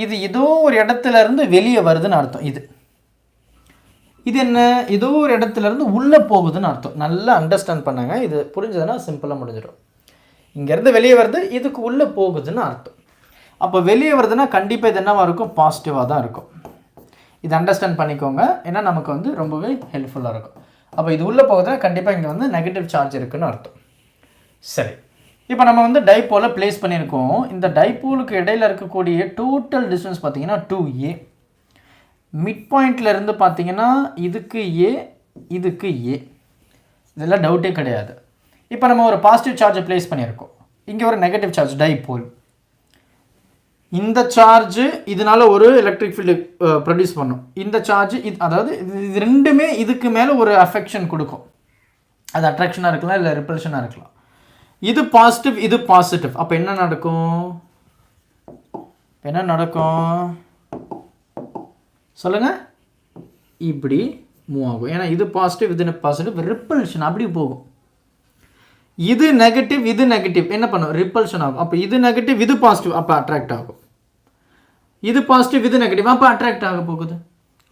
இது ஏதோ ஒரு இடத்துல இருந்து வெளியே வருதுன்னு அர்த்தம். இது என்ன, ஏதோ ஒரு இடத்துல இருந்து உள்ளே போகுதுன்னு அர்த்தம். நல்லா அண்டர்ஸ்டாண்ட் பண்ணாங்க, இது புரிஞ்சதுன்னா சிம்பிளாக முடிஞ்சிடும். இங்கேருந்து வெளியே வருது, இதுக்கு உள்ளே போகுதுன்னு அர்த்தம். அப்போ வெளியே வருதுன்னா கண்டிப்பாக இது என்னவாக இருக்கும், பாசிட்டிவாக தான் இருக்கும். இது அண்டர்ஸ்டாண்ட் பண்ணிக்கோங்க, ஏன்னா நமக்கு வந்து ரொம்பவே ஹெல்ப்ஃபுல்லாக இருக்கும். அப்போ இது உள்ளே போகுதுன்னா கண்டிப்பாக இங்கே வந்து நெகட்டிவ் சார்ஜ் இருக்குதுன்னு அர்த்தம். சரி, இப்போ நம்ம வந்து டைப்போலை ப்ளேஸ் பண்ணியிருக்கோம். இந்த டைப்போலுக்கு இடையில் இருக்கக்கூடிய டோட்டல் டிஸ்டன்ஸ் பார்த்தீங்கன்னா 2a. மிட் பாயிண்ட்லேருந்து பார்த்தீங்கன்னா இதுக்கு a, இதுக்கு a, இதெல்லாம் டவுட்டே கிடையாது. இப்போ நம்ம ஒரு பாசிட்டிவ் சார்ஜை ப்ளேஸ் பண்ணியிருக்கோம், இங்கே ஒரு நெகட்டிவ் சார்ஜ் டைப்போல். இந்த சார்ஜு இதனால் ஒரு எலக்ட்ரிக் ஃபீல்டு ப்ரொடியூஸ் பண்ணும். இந்த சார்ஜ் இது, அதாவது இது ரெண்டுமே இதுக்கு மேலே ஒரு அஃபெக்ஷன் கொடுக்கும். அது அட்ராக்ஷனாக இருக்கலாம், இல்லை ரிப்பல்ஷனாக இருக்கலாம். இது பாசிட்டிவ், இது பாசிட்டிவ். அப்போ என்ன நடக்கும், சொல்லுங்கள்? இப்படி மூவ் ஆகும். ஏன்னா இது பாசிட்டிவ், இது பாசிட்டிவ், ரிப்பல்ஷன் அப்படி போகும். இது நெகட்டிவ், இது நெகட்டிவ், என்ன பண்ணும், ரிப்பல்ஷன் ஆகும். அப்போ இது நெகட்டிவ், இது பாசிட்டிவ், அப்போ அட்ராக்ட் ஆகும். இது பாசிட்டிவ், இது நெகட்டிவ், அப்போ அட்ராக்ட் ஆக போகுது.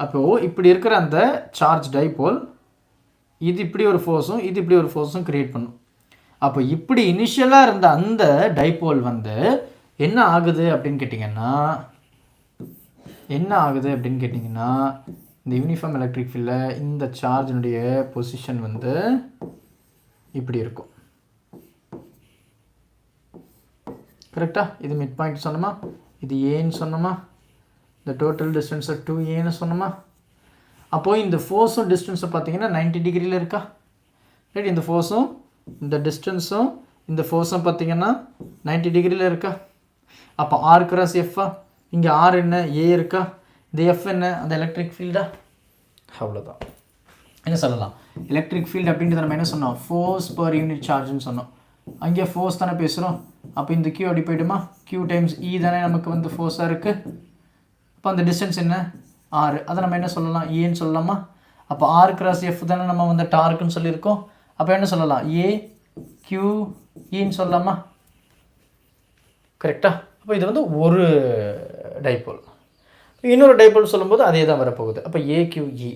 அப்போது இப்படி இருக்கிற அந்த சார்ஜ் டைபோல் இது இப்படி ஒரு ஃபோர்ஸும் இது இப்படி ஒரு ஃபோர்ஸும் க்ரியேட் பண்ணும். அப்போ இப்படி இனிஷியலாக இருந்த அந்த டைபோல் வந்து என்ன ஆகுது அப்படின்னு கேட்டிங்கன்னா, இந்த யூனிஃபார்ம் எலக்ட்ரிக் ஃபீல்டில் இந்த சார்ஜினுடைய பொசிஷன் வந்து இப்படி இருக்கும். கரெக்டாக? இது மிட் பாயிண்ட் சொன்னோமா, இது ஏன்னு சொன்னோமா, இந்த டோட்டல் டிஸ்டன்ஸை 2a சொன்னோமா. அப்போது இந்த ஃபோர்ஸும் டிஸ்டன்ஸும் பார்த்தீங்கன்னா 90 டிகிரியில் இருக்கா, ரைட்? இந்த ஃபோர்ஸும் இந்த டிஸ்டன்ஸும் இந்த ஃபோர்ஸும் பார்த்தீங்கன்னா 90 டிகிரியில் இருக்கா. அப்போ ஆர் கிராஸ் எஃப்ஆ, இங்கே ஆர் என்ன, ஏ இருக்கா, இந்த எஃப் என்ன, அந்த எலக்ட்ரிக் ஃபீல்டா. அவ்வளோதான். என்ன சொல்லலாம், எலக்ட்ரிக் ஃபீல்டு அப்படின்றது நம்ம என்ன சொன்னோம், ஃபோர்ஸ் பர் யூனிட் சார்ஜ்னு சொன்னோம். அங்கே ஃபோர்ஸ் தானே பேசுகிறோம். அப்போ இந்த கியூ அப்படி போய்டுமா, கியூ டைம்ஸ் இ தானே நமக்கு வந்து ஃபோர்ஸாக இருக்குது. அப்போ அந்த டிஸ்டன்ஸ் என்ன, ஆர், அதை நம்ம என்ன சொல்லலாம், ஏன்னு சொல்லலாமா. அப்போ ஆர் கிராஸ் எஃப் தானே நம்ம வந்து டார்க்குன்னு சொல்லியிருக்கோம். அப்போ என்ன சொல்லலாம், ஏ கியூ இன்னு சொல்லலாமா, கரெக்டாக? அப்போ இது வந்து ஒரு டைபோல். இன்னொரு டைபோல் சொல்லும்போது அதே தான் வரப்போகுது. அப்போ ஏக்யூஇ,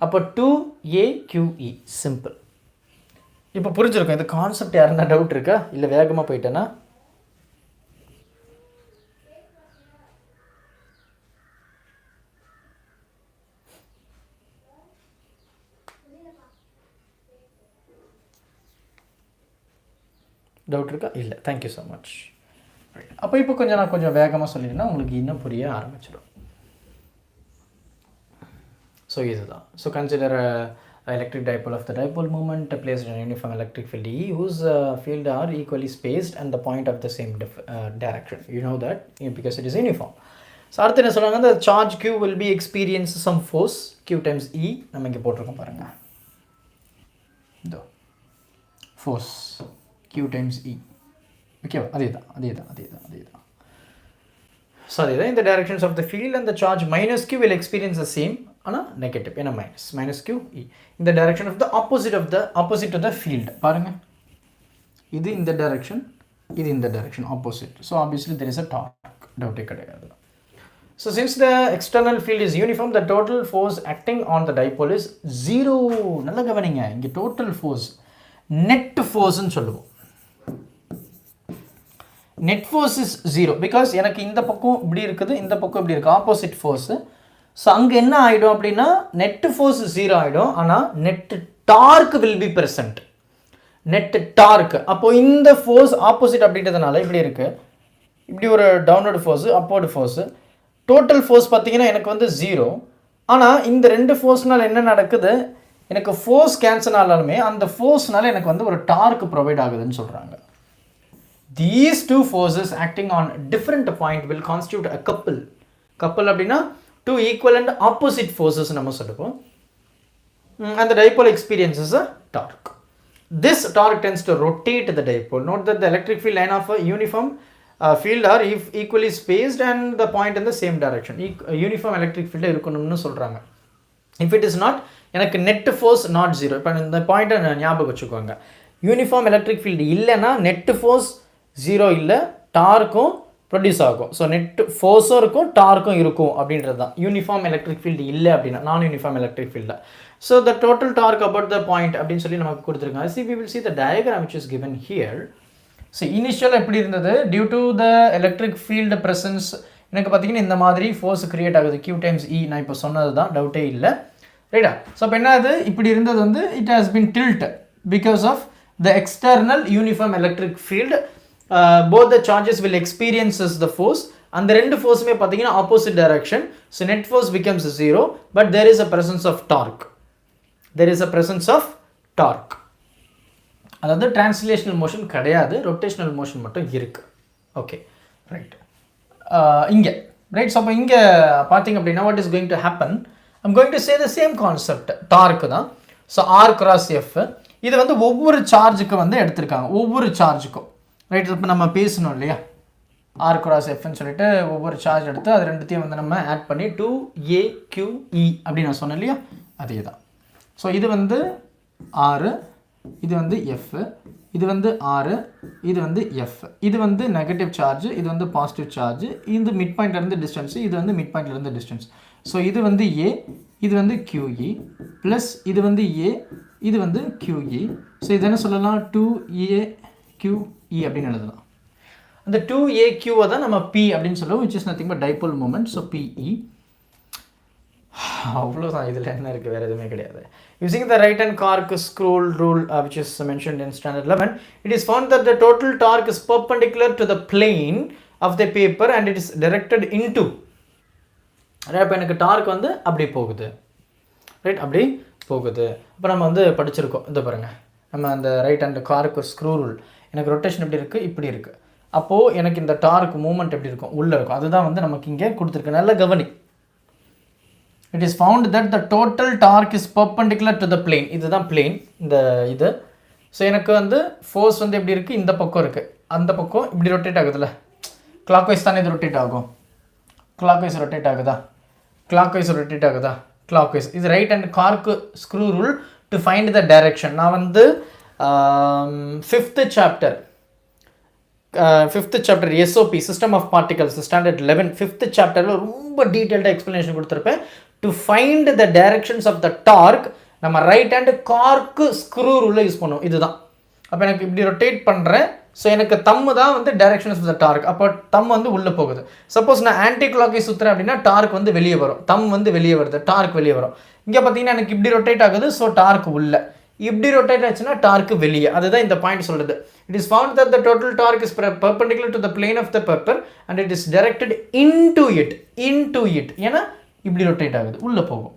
அப்போ 2AQE, சிம்பிள். இப்போ புரிஞ்சிருக்கும். இந்த கான்செப்ட் யாருன்னா டவுட் இருக்கா, இல்லை வேகமாக போயிட்டேன்னா? டவுட் இருக்கா? இல்லை, தேங்க்யூ ஸோ மச். அப்போ இப்போ நான் கொஞ்சம் வேகமாக சொல்லிட்டேன்னா உங்களுக்கு இன்னும் புரிய ஆரம்பிச்சிடும். ஸோ இதுதான். So consider electric dipole of the dipole moment placed in a uniform electric field E whose field are equally spaced and the point of the same direction. You know that because it is uniform. So அடுத்து என்ன சொல்றாங்க, the charge q will be experience some force q times E. நம்ம இங்க போட்டுருக்கோம் பாருங்க, இந்த force q times E. ஓகேவா? அதேதான். So in the directions of the field and the charge minus q will experience the same negative minus q E in the direction of the opposite of the field. பாருங்க, இது இந்த direction, இது இந்த direction opposite. So obviously there is a torque, doubt கிடையாது. So since the external field is uniform, the total force acting on the dipole is 0. நல்லா கவனிங்க, இங்க total force net force ன்னு சொல்லுவோம். net force is 0 because எனக்கு இந்த பக்கம் இப்படி இருக்குது, இந்த பக்கம் இப்படி இருக்கு, opposite force. ஸோ அங்கே என்ன ஆகிடும் அப்படின்னா நெட் ஃபோர்ஸ் 0 ஆகிடும், ஆனால் net torque will be present. Net torque அப்போது இந்த ஃபோர்ஸ் ஆப்போசிட் அப்படின்றதுனால இப்படி இருக்குது, இப்படி ஒரு downward force upward force. Total force பார்த்தீங்கன்னா எனக்கு வந்து 0. ஆனால் இந்த ரெண்டு ஃபோர்ஸ்னால் என்ன நடக்குது, எனக்கு ஃபோர்ஸ் கேன்சல் ஆனாலுமே அந்த ஃபோர்ஸ்னால எனக்கு வந்து ஒரு டார்க் ப்ரொவைட் ஆகுதுன்னு சொல்கிறாங்க. These two forces acting on different point will constitute a couple. Couple அப்படின்னா two equal and opposite forces நம்ம சொல்லுவோம். And the dipole experiences a torque. This torque tends to rotate the dipole. Note that the electric field line of a uniform field are equally spaced and the point in the same direction. Uniform electric field இருக்கணும்னு சொல்றாங்க. If it is not, எனக்கு net force not 0. இப்போ இந்த பாயிண்ட்டை ஞாபகம் வச்சுக்கோங்க. Uniform electric field இல்லைன்னா net force 0 இல்லை, டார்க்கும் ப்ரொடியூஸ் ஆகும். ஸோ நெட் ஃபோர்ஸும் இருக்கும், டார்க்கும் இருக்கும் அப்படின்றது தான். யூனிஃபார்ம் எலக்ட்ரிக் ஃபீல்டு இல்லை அப்படின்னா, நான் யூனிஃபார்ம் எலக்ட்ரிக் ஃபீல்டில். So the total torque about the point அப்படின்னு சொல்லி நமக்கு கொடுத்துருக்காங்க. See we will see the diagram which is given here. So இனிஷியலாக எப்படி இருந்தது, due to the electric field presence எனக்கு பார்த்தீங்கன்னா இந்த மாதிரி ஃபோர்ஸ் கிரியேட் ஆகுது q டைம்ஸ் E. நான் இப்போ சொன்னது தான், டவுட்டே இல்லை, ரைட்டா? ஸோ அப்போ என்ன ஆகுது, இப்படி இருந்தது வந்து it has been tilt because of the external uniform electric field. Both the charges will experiences the force and the ரெண்டு ஃபோர்ஸுமே பார்த்தீங்கன்னா opposite direction. So net force becomes 0, but there is a presence of torque. அதாவது translational motion கிடையாது, rotational motion மட்டும் இருக்கு. Okay, right. இங்கே right. So அப்போ இங்கே பார்த்தீங்க அப்படின்னா what is going to happen, I'm going to say the same concept, torque தான். ஸோ ஆர் கிராஸ் எஃப், இது வந்து ஒவ்வொரு சார்ஜுக்கு வந்து எடுத்திருக்காங்க, ஒவ்வொரு சார்ஜுக்கும், ரைட்? இப்போ நம்ம பேசணும் இல்லையா, ஆர் கிராஸ் எஃப்னு சொல்லிட்டு ஒவ்வொரு சார்ஜ் எடுத்து அது ரெண்டுத்தையும் வந்து நம்ம ஆட் பண்ணி 2AQE அப்படின்னு நான் சொன்னேன் இல்லையா, அதே தான். ஸோ இது வந்து ஆறு, இது வந்து எஃப், இது வந்து ஆறு, இது வந்து எஃப். இது வந்து நெகட்டிவ் சார்ஜ், இது வந்து பாசிட்டிவ் சார்ஜ், இது மிட் பாயிண்ட்லேருந்து டிஸ்டன்ஸ், இது வந்து மிட் பாயிண்ட்லேருந்து டிஸ்டன்ஸ். ஸோ இது வந்து ஏ, இது வந்து QE ப்ளஸ் இது வந்து ஏ, இது வந்து QE. ஸோ இது என்ன சொல்லலாம், 2AQE அப்படின்னு எழுதலாம். அந்த 2AQவை தான் நம்ம P அப்படின்னு சொல்லுவோம், which is nothing but dipole moment. So PE. அவ்வளோதான், இதில் என்ன இருக்குது, வேறு எதுவுமே கிடையாது. Using the right hand torque screw rule which is mentioned in standard 11, it is found that the total torque is perpendicular to the plane of the paper and it is directed into. இப்போ எனக்கு dark வந்து அப்படி போகுது, right? அப்படி போகுது. இப்போ நம்ம வந்து படிச்சிருக்கோம், இந்த பாருங்கள், நம்ம அந்த ரைட் ஹேண்ட் காருக்கு ஸ்க்ரூ ரூல், எனக்கு ரொட்டேஷன் எப்படி இருக்குது, இப்படி இருக்குது. அப்போது எனக்கு இந்த டார்க் மூவ்மெண்ட் எப்படி இருக்கும், உள்ளே இருக்கும். அதுதான் வந்து நமக்கு இங்கே கொடுத்துருக்கு, நல்ல கவனி. It is found that the total torque is perpendicular to the plane. இதுதான் plane, இந்த இது. ஸோ எனக்கு வந்து ஃபோர்ஸ் வந்து எப்படி இருக்குது, இந்த பக்கம் இருக்குது, அந்த பக்கம் இப்படி ரொட்டேட் ஆகுதுல்ல, கிளாக் வைஸ் தானே இது ரொட்டேட் ஆகும், கிளாக் வைஸ் ரொட்டேட் ஆகுதா, கிளாக் வைஸ் ரொட்டேட் ஆகுதா, கிளாக் வைஸ். இது right hand cork screw rule to find the direction. நான் வந்து fifth chapter SOP system of particles standard 11 fifth சாப்டரில் ரொம்ப டீட்டெயில்டாக எக்ஸ்ப்ளனேஷன் கொடுத்துருப்பேன். To find the directions of the torque நம்ம ரைட் ஹேண்டு கார்க்கு ஸ்க்ரூ ரூலில் use பண்ணுவோம். இதுதான். அப்போ எனக்கு இப்படி ரொட்டேட் பண்ணுறேன், ஸோ எனக்கு தம்மு தான் வந்து டைரக்ஷன்ஸ் ஆஃப் த டார்க். அப்போ தம் வந்து உள்ளே போகுது. சப்போஸ் நான் ஆன்டி கிளாக் வைஸ் சுற்றுறேன் அப்படின்னா டார்க் வந்து வெளியே வரும், தம் வந்து வெளியே வருது, டார்க் வெளியே வரும். இங்கே பார்த்தீங்கன்னா எனக்கு இப்படி ரொட்டேட் ஆகுது, ஸோ டார்க் உள்ள, இப்படி ரொட்டேட் ஆச்சுன்னா டார்க் வெளியே. அதுதான் இந்த பாயிண்ட் சொல்கிறது. It is found that the total torque is perpendicular to the plane of the paper and it is directed into it. ஏன்னா இப்படி ரொட்டேட் ஆகுது, உள்ளே போகும்.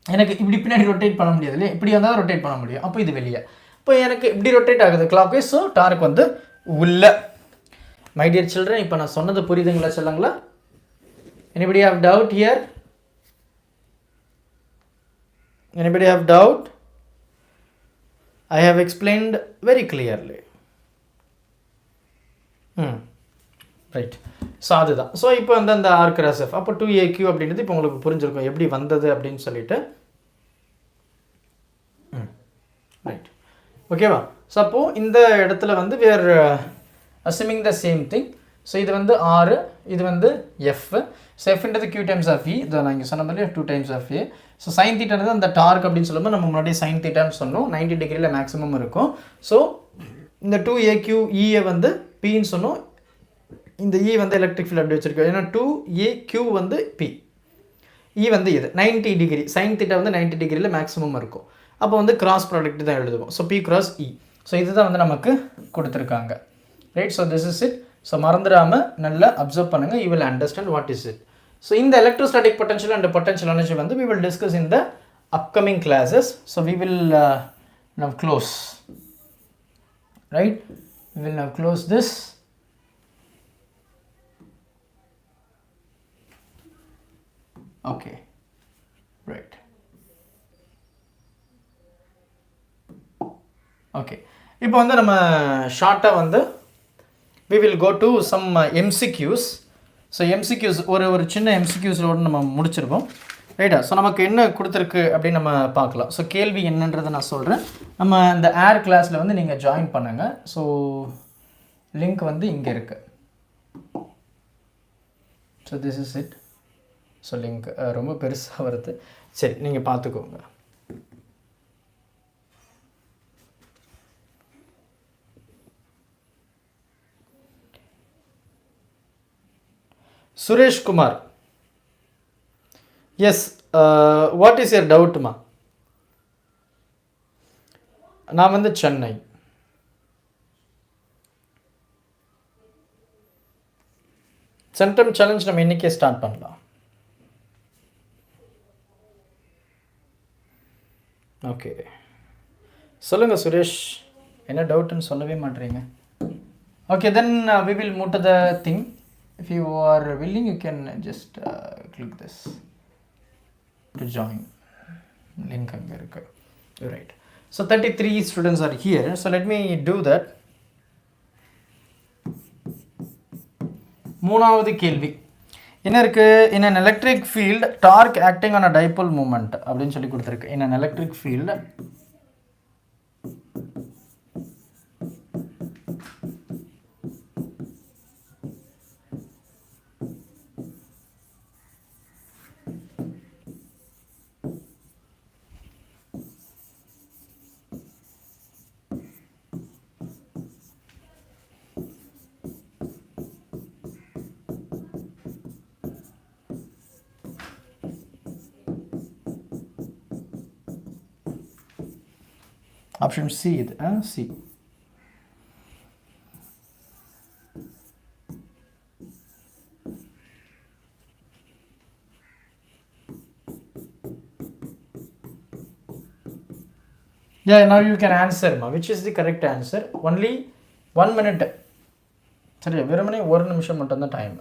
எனக்கு இப்படி பின்னாடி ரொட்டேட் பண்ண முடியாது இல்லையா, இப்படி வந்தால் ரொட்டேட் பண்ண முடியும். அப்போ இது வெளியே. இப்போ எனக்கு இப்படி ரொட்டேட் ஆகுது கிளாக் வைஸ். ஸோ டார்க் வந்து உள்ள. மை டியர் சில்ட்ரன், இப்போ நான் சொன்னது புரியுதுங்களா சொல்லுங்களா? Anybody have doubt here? Anybody have doubt? I have explained very clearly. Right. So அதுதான். ஸோ இப்போ வந்து அந்த ஆர் கிராஸ் எஃப், அப்போ 2AQ அப்படின்றது இப்போ உங்களுக்கு புரிஞ்சிருக்கும் எப்படி வந்தது அப்படின்னு சொல்லிட்டு. ரைட், ஓகேவா? ஸோ அப்போது இந்த இடத்துல வந்து we are assuming the same thing. So இது வந்து ஆர், இது வந்து எஃப். ஸோ எஃப்ன்றது Q டைம்ஸ் ஆஃப் இ, இதை நான் இங்கே சொன்ன மாதிரி 2 times of A. So sine தீட்டானது அந்த டார்க் அப்படின்னு சொல்லும்போது நம்ம முன்னாடி சைன் தீட்டான்னு சொன்னோம், 90 டிகிரியில் மேக்ஸிமம் இருக்கும். ஸோ இந்த 2AQ இயை வந்து பின்னு சொன்னோம், இந்த இ வந்து எலக்ட்ரிக் ஃபீல்ட் அப்படி வச்சிருக்கோம். ஏன்னா 2AQ வந்து பி, இ வந்து இது 90 டிகிரி, சைன் தீட்டா வந்து 90 டிகிரியில் மேக்ஸிமம் இருக்கும். அப்போ வந்து கிராஸ் ப்ராடக்ட் தான் எழுதுவோம். So B cross E. So இதுதான் வந்து நமக்கு கொடுத்துருக்காங்க. Right, so this is it. So மறந்துடாமல் நல்லா அப்சர்வ் பண்ணுங்கள், you will understand what is it. So இந்த electrostatic potential and potential energy வந்து we will discuss in the upcoming classes. So we will now close, right? We will now close this. Okay, right. Okay, இப்போ வந்து நம்ம ஷார்ட்டாக வந்து we will go to some MCQs. So MCQs ஒரு சின்ன எம்சிக்யூஸோடு நம்ம முடிச்சிருக்கோம். ரைட்டா? ஸோ நமக்கு என்ன கொடுத்துருக்கு அப்படின்னு நம்ம பார்க்கலாம். ஸோ கேள்வி என்னன்றதை நான் சொல்கிறேன். நம்ம இந்த ஏர் கிளாஸில் வந்து நீங்கள் ஜாயின் பண்ணுங்கள். ஸோ லிங்க் வந்து இங்கே இருக்குது. So this is it. So link ரொம்ப பெருசாக வருது, சரி நீங்கள் பார்த்துக்கோங்க. Suresh Kumar, yes, what is your டவுட்மா? நான் வந்து சென்னை. சென்டம் சேலஞ்ச் நம்ம இன்னைக்கே ஸ்டார்ட் பண்ணலாம். ஓகே, சொல்லுங்கள் சுரேஷ், என்ன டவுட்டுன்னு சொல்லவே மாட்டேறீங்க. Okay, then we will move to the thing. If you are willing, you can just click this to join. Link அங்கே இருக்கு. Right. So 33 students are here. So let me do that. மூணாவது கேள்வி என்ன இருக்கு? In an electric field, torque acting on a dipole moment அப்படின்னு சொல்லி கொடுத்துருக்கு. In an electric field, option C இது, C. Yeah, now you can answer ma, which is the correct answer. Only 1 minute. சரி, வெறுமனே 1 நிமிஷம் மட்டும்தான் டைம்.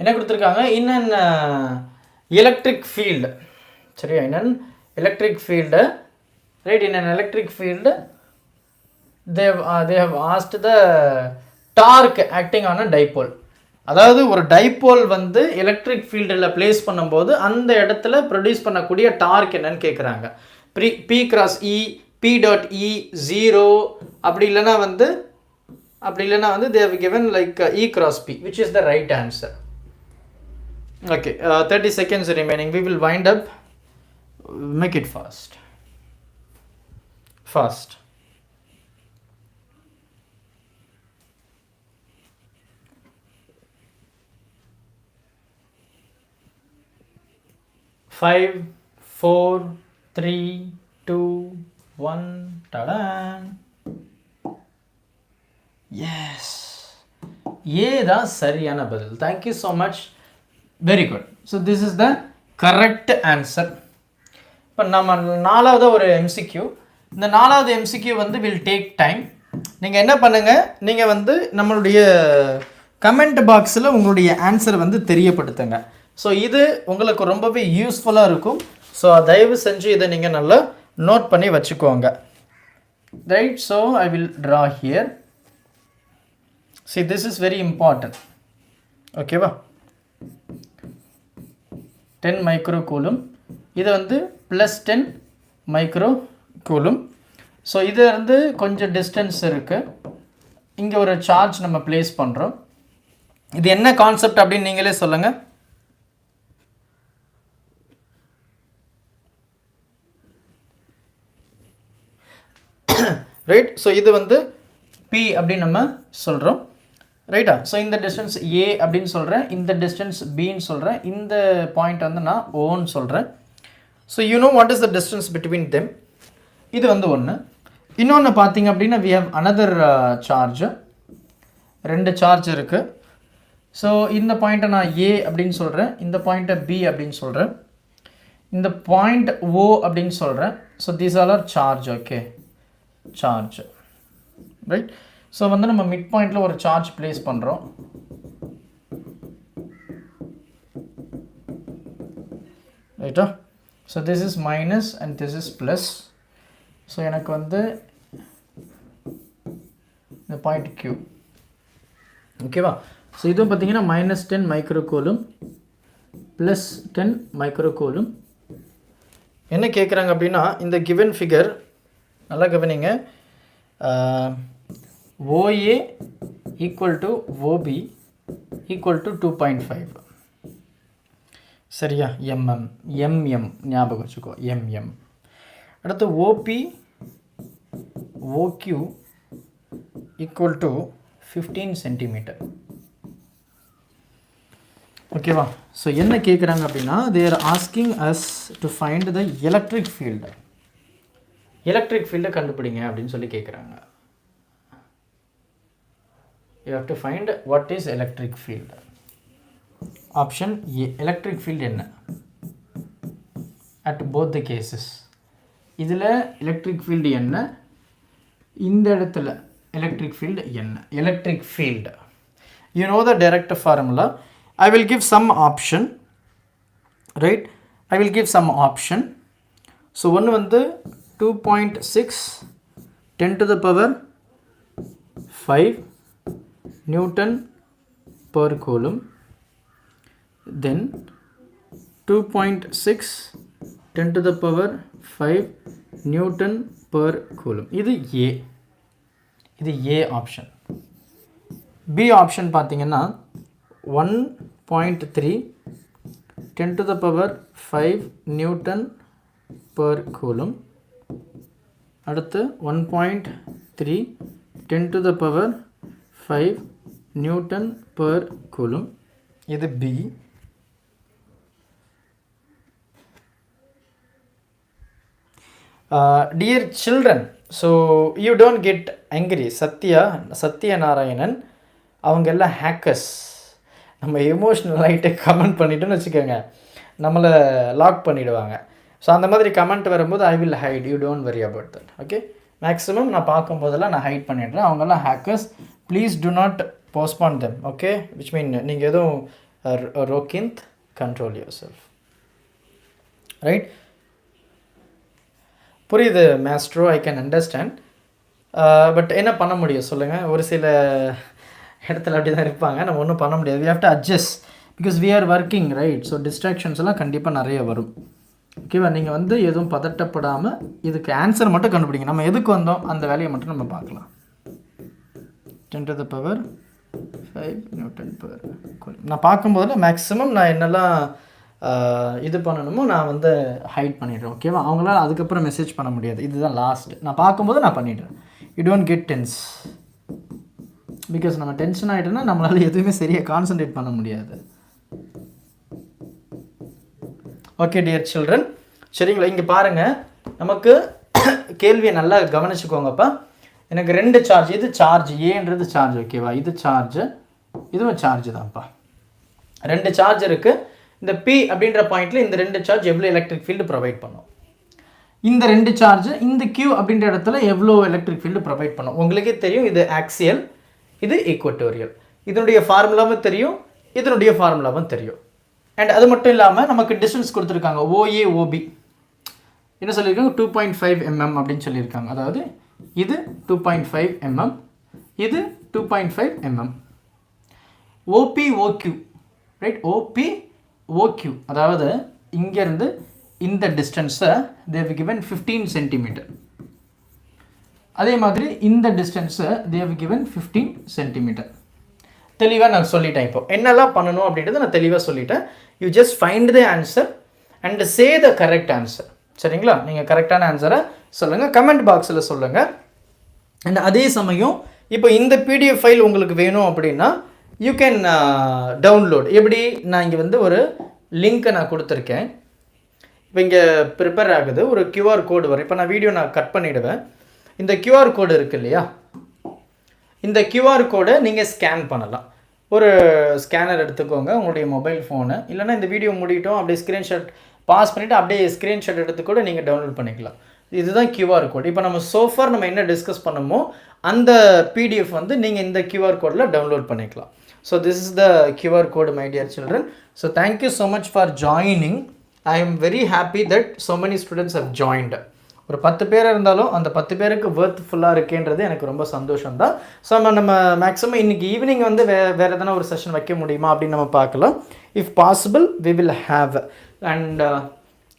என்ன கொடுத்துருக்காங்க? In an electric field. சரியா? In an electric field, right? In an electric field, they have asked the torque acting on a dipole. அதாவது ஒரு dipole வந்து எலக்ட்ரிக் ஃபீல்டில் பிளேஸ் பண்ணும்போது அந்த இடத்துல ப்ரொடியூஸ் பண்ணக்கூடிய டார்க் என்னன்னு கேட்குறாங்க. பி கிராஸ் இ, பி டாட் இ 0, அப்படி இல்லைன்னா வந்து they have given like E cross P, which is the right answer. Okay, 30 seconds remaining. We will wind up. Make it fast. 5, 4, 3, 2, 1. Ta-da! Yes. ஏதான் சரியான பதில். Thank you so much. Very good. So this is the correct answer. இப்போ நம்ம நாலாவது ஒரு MCQ. இந்த நாலாவது MCQ வந்து வில் டேக் டைம். நீங்கள் என்ன பண்ணுங்கள், நீங்கள் வந்து நம்மளுடைய கமெண்ட் பாக்ஸில் உங்களுடைய ஆன்சர் வந்து தெரியப்படுத்துங்க. ஸோ இது உங்களுக்கு ரொம்பவே யூஸ்ஃபுல்லாக இருக்கும். ஸோ தயவு செஞ்சு இதை நீங்கள் நல்லா நோட் பண்ணி வச்சுக்கோங்க. Right, so I will draw here. See, this is very important. Okay va? 10 microcoulomb. இது வந்து plus 10 microcoulomb. ஸோ இது வந்து கொஞ்சம் டிஸ்டன்ஸ் இருக்குது. இங்கே ஒரு சார்ஜ் நம்ம பிளேஸ் பண்ணுறோம். இது என்ன கான்செப்ட் அப்படின்னு நீங்களே சொல்லுங்கள். ரைட், ஸோ இது வந்து P அப்படின்னு நம்ம சொல்கிறோம். ரைட்டா? ஸோ இந்த டிஸ்டன்ஸ் ஏ அப்படின்னு சொல்கிறேன், இந்த டிஸ்டன்ஸ் பின்னு சொல்கிறேன், இந்த பாயிண்ட் வந்து நான் ஓன்னு சொல்கிறேன். So you know what is the distance between them. இது வந்து ஒன்று. இன்னொன்று பார்த்தீங்க அப்படின்னா we have another charge. 2 charge இருக்குது. ஸோ இந்த பாயிண்ட்டை நான் ஏ அப்படின்னு சொல்கிறேன், இந்த பாயிண்ட்டை பி அப்படின்னு சொல்கிறேன், இந்த பாயிண்ட் ஓ அப்படின்னு சொல்கிறேன். So these all are charge. Okay, charge. Right, so வந்து நம்ம மிட் பாயிண்டில் ஒரு சார்ஜ் பிளேஸ் பண்ணுறோம். ரைட்டா? So this is minus and this is plus. So எனக்கு வந்து இந்த பாயிண்ட் Q. ஓகேவா? ஸோ இதுவும் பார்த்தீங்கன்னா -10 மைக்ரோகூலும் ப்ளஸ் 10 மைக்ரோகூலும். என்ன கேட்குறாங்க அப்படின்னா, இந்த கிவன் ஃபிகர் நல்லா கவனிங்க. OA equal to OB equal to 2.5. சரியா? MM ஞாபகம் வச்சுக்கோ, MM. அடுத்து OP OQ equal to 15 centimetre. ஓகேவா? ஸோ என்ன கேட்குறாங்க அப்படின்னா, they are asking us to find the electric field. Electric ஃபீல்டை கண்டுபிடிங்க அப்படின்னு சொல்லி கேட்குறாங்க. You have to find what is electric field. Option A, electric field என்ன? At both the cases. இதில் electric field என்ன, இந்த இடத்துல electric field என்ன? Electric field, you know the direct formula. I will give some option. Right, I will give some option. So ஒன்று வந்து 2.6 10 to the power 5 Newton per coulomb. Then 2.6 10 to the power 5 Newton per coulomb. இது A. இது A option. B option பார்த்தீங்கன்னா 1.3 10 to the power 5 Newton per coulomb. அடுத்து 1.3 10 to the power 5 Newton per coulomb. இது B. Dear children, so you don't get angry. Sathya Narayanan அவங்க எல்லாம் hackers. நம்ம emotional ஆகிட்டு comment பண்ணிட்டோன்னு வச்சுக்கோங்க, நம்மளை லாக் பண்ணிவிடுவாங்க. ஸோ அந்த மாதிரி கமெண்ட் வரும்போது I will hide, you don't worry about that. Okay, maximum நான் பார்க்கும்போதெல்லாம் நான் ஹைட் பண்ணிடுறேன். அவங்கெல்லாம் hackers, please do not postpone them. Okay, which mean நீங்கள் எதுவும் ரோக்கிந்த் கண்ட்ரோல் யுவர் செல்ஃப். ரைட், புரியுது maestro, I can understand. But என்ன பண்ண முடியும் சொல்லுங்கள்? ஒரு சில இடத்துல அப்படி தான் இருப்பாங்க, நம்ம ஒன்றும் பண்ண முடியாது. We have to adjust because we are working. Right, so distractions எல்லாம் கண்டிப்பாக நிறைய வரும். ஓகேவா? நீங்கள் வந்து எதுவும் பதட்டப்படாமல் இதுக்கு ஆன்சர் மட்டும் கண்டுபிடிங்க. நம்ம எதுக்கு வந்தோம் அந்த வேலையை மட்டும் நம்ம பார்க்கலாம். 10 to the power 5 Newton per coulomb. நான் பார்க்கும்போதில் மேக்ஸிமம் நான் என்னெல்லாம் இது பண்ணணுமோ நான் வந்து ஹைட் பண்ணிடுறேன். ஓகேவா? அவங்களால அதுக்கப்புறம் மெசேஜ் பண்ண முடியாது. இதுதான் லாஸ்ட். நான் பார்க்கும்போது நான் பண்ணிடுறேன். You don't get tense. Because நம்ம டென்ஷன் ஆகிட்டோன்னா நம்மளால் எதுவுமே சரியாக கான்சன்ட்ரேட் பண்ண முடியாது. ஓகே டியர் சில்ட்ரன், சரிங்களா? இங்கே பாருங்கள், நமக்கு கேள்வியை நல்லா கவனிச்சுக்கோங்கப்பா. எனக்கு 2 சார்ஜ், இது சார்ஜ் ஏன்றது சார்ஜ். ஓகேவா? இது சார்ஜ், இதுவும் சார்ஜ் தான்ப்பா. 2 சார்ஜ் இருக்குது. இந்த P அப்படின்ற பாயிண்ட்டில் இந்த 2 சார்ஜ் எவ்வளோ எலக்ட்ரிக் ஃபீல்டு ப்ரொவைட் பண்ணும், இந்த 2 சார்ஜ் இந்த Q அப்படின்ற இடத்துல எவ்வளோ எலக்ட்ரிக் ஃபீல்டு ப்ரொவைட் பண்ணும். உங்களுக்கே தெரியும் இது ஆக்சியல், இது ஈக்குவட்டோரியல். இதனுடைய ஃபார்முலாவும் தெரியும், இதனுடைய ஃபார்முலாவும் தெரியும். அண்ட் அது மட்டும் இல்லாமல் நமக்கு டிஸ்டன்ஸ் கொடுத்துருக்காங்க OA OB என்ன சொல்லியிருக்காங்க 2.5 mm அப்படின்னு சொல்லியிருக்காங்க. அதாவது இது 2.5 mm, இது 2.5 mm. OP OQ right, OP OQ அதாவது இங்கேருந்து இந்த டிஸ்டன்ஸை தேவ் கிவன் 15 சென்டிமீட்டர். அதே மாதிரி இந்த டிஸ்டன்ஸை தேவ் கிவன் 15 சென்டிமீட்டர். தெளிவாக நான் சொல்லிட்டேன். இப்போ என்னெல்லாம் பண்ணணும் அப்படின்றத நான் தெளிவாக சொல்லிட்டேன். You just find the answer and say the correct answer. சரிங்களா? நீங்கள் கரெக்டான ஆன்சரை சொல்லுங்கள், கமெண்ட் பாக்ஸில் சொல்லுங்கள். அண்ட் அதே சமயம் இப்போ இந்த PDF ஃபைல் உங்களுக்கு வேணும் அப்படின்னா யூ கேன் டவுன்லோட். எப்படி, நான் இங்கே வந்து ஒரு லிங்க்கை நான் கொடுத்துருக்கேன். இப்போ இங்கே ப்ரிப்பேர் ஆகுது, ஒரு QR கோடு வரும். இப்போ நான் வீடியோ கட் பண்ணிவிடுவேன். இந்த QR கோடு இருக்குது இல்லையா, இந்த QR கோடை நீங்கள் ஸ்கேன் பண்ணலாம். ஒரு ஸ்கேனர் எடுத்துக்கோங்க உங்களுடைய மொபைல் ஃபோனு, இல்லைனா இந்த வீடியோ முடிட்டோம் அப்படியே ஸ்க்ரீன்ஷாட் பாஸ் பண்ணிவிட்டு அப்படியே ஸ்க்ரீன்ஷாட் எடுத்து கூட நீங்கள் டவுன்லோட் பண்ணிக்கலாம். இதுதான் QR கோட். இப்போ நம்ம சோஃபார் நம்ம என்ன டிஸ்கஸ் பண்ணமோ அந்த PDF வந்து நீங்கள் இந்த QR கோடில் டவுன்லோட் பண்ணிக்கலாம். So this is the QR code my dear children. So thank you so much for joining. I am very happy that so many students have joined. ஒரு 10 பேர் இருந்தாலும் அந்த 10 பேருக்கு ஒர்த்ஃபுல்லாக இருக்கேன்றது எனக்கு ரொம்ப சந்தோஷம் தான். ஸோ நம்ம மேக்ஸிமம் இன்றைக்கி ஈவினிங் வந்து வேறு எதனா ஒரு செஷன் வைக்க முடியுமா அப்படின்னு நம்ம பார்க்கலாம். If possible we will have and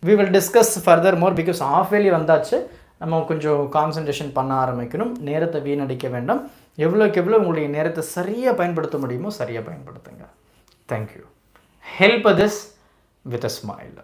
we will discuss further more. Because of வேலி வந்தாச்சு, நம்ம கொஞ்சம் கான்சன்ட்ரேஷன் பண்ண ஆரம்பிக்கணும். நேரத்தை வீணடிக்க வேண்டாம். எவ்வளோக்கு எவ்வளோ உங்களுடைய நேரத்தை சரியாக பயன்படுத்த முடியுமோ சரியாக பயன்படுத்துங்க. Thank you. Help this with a smile.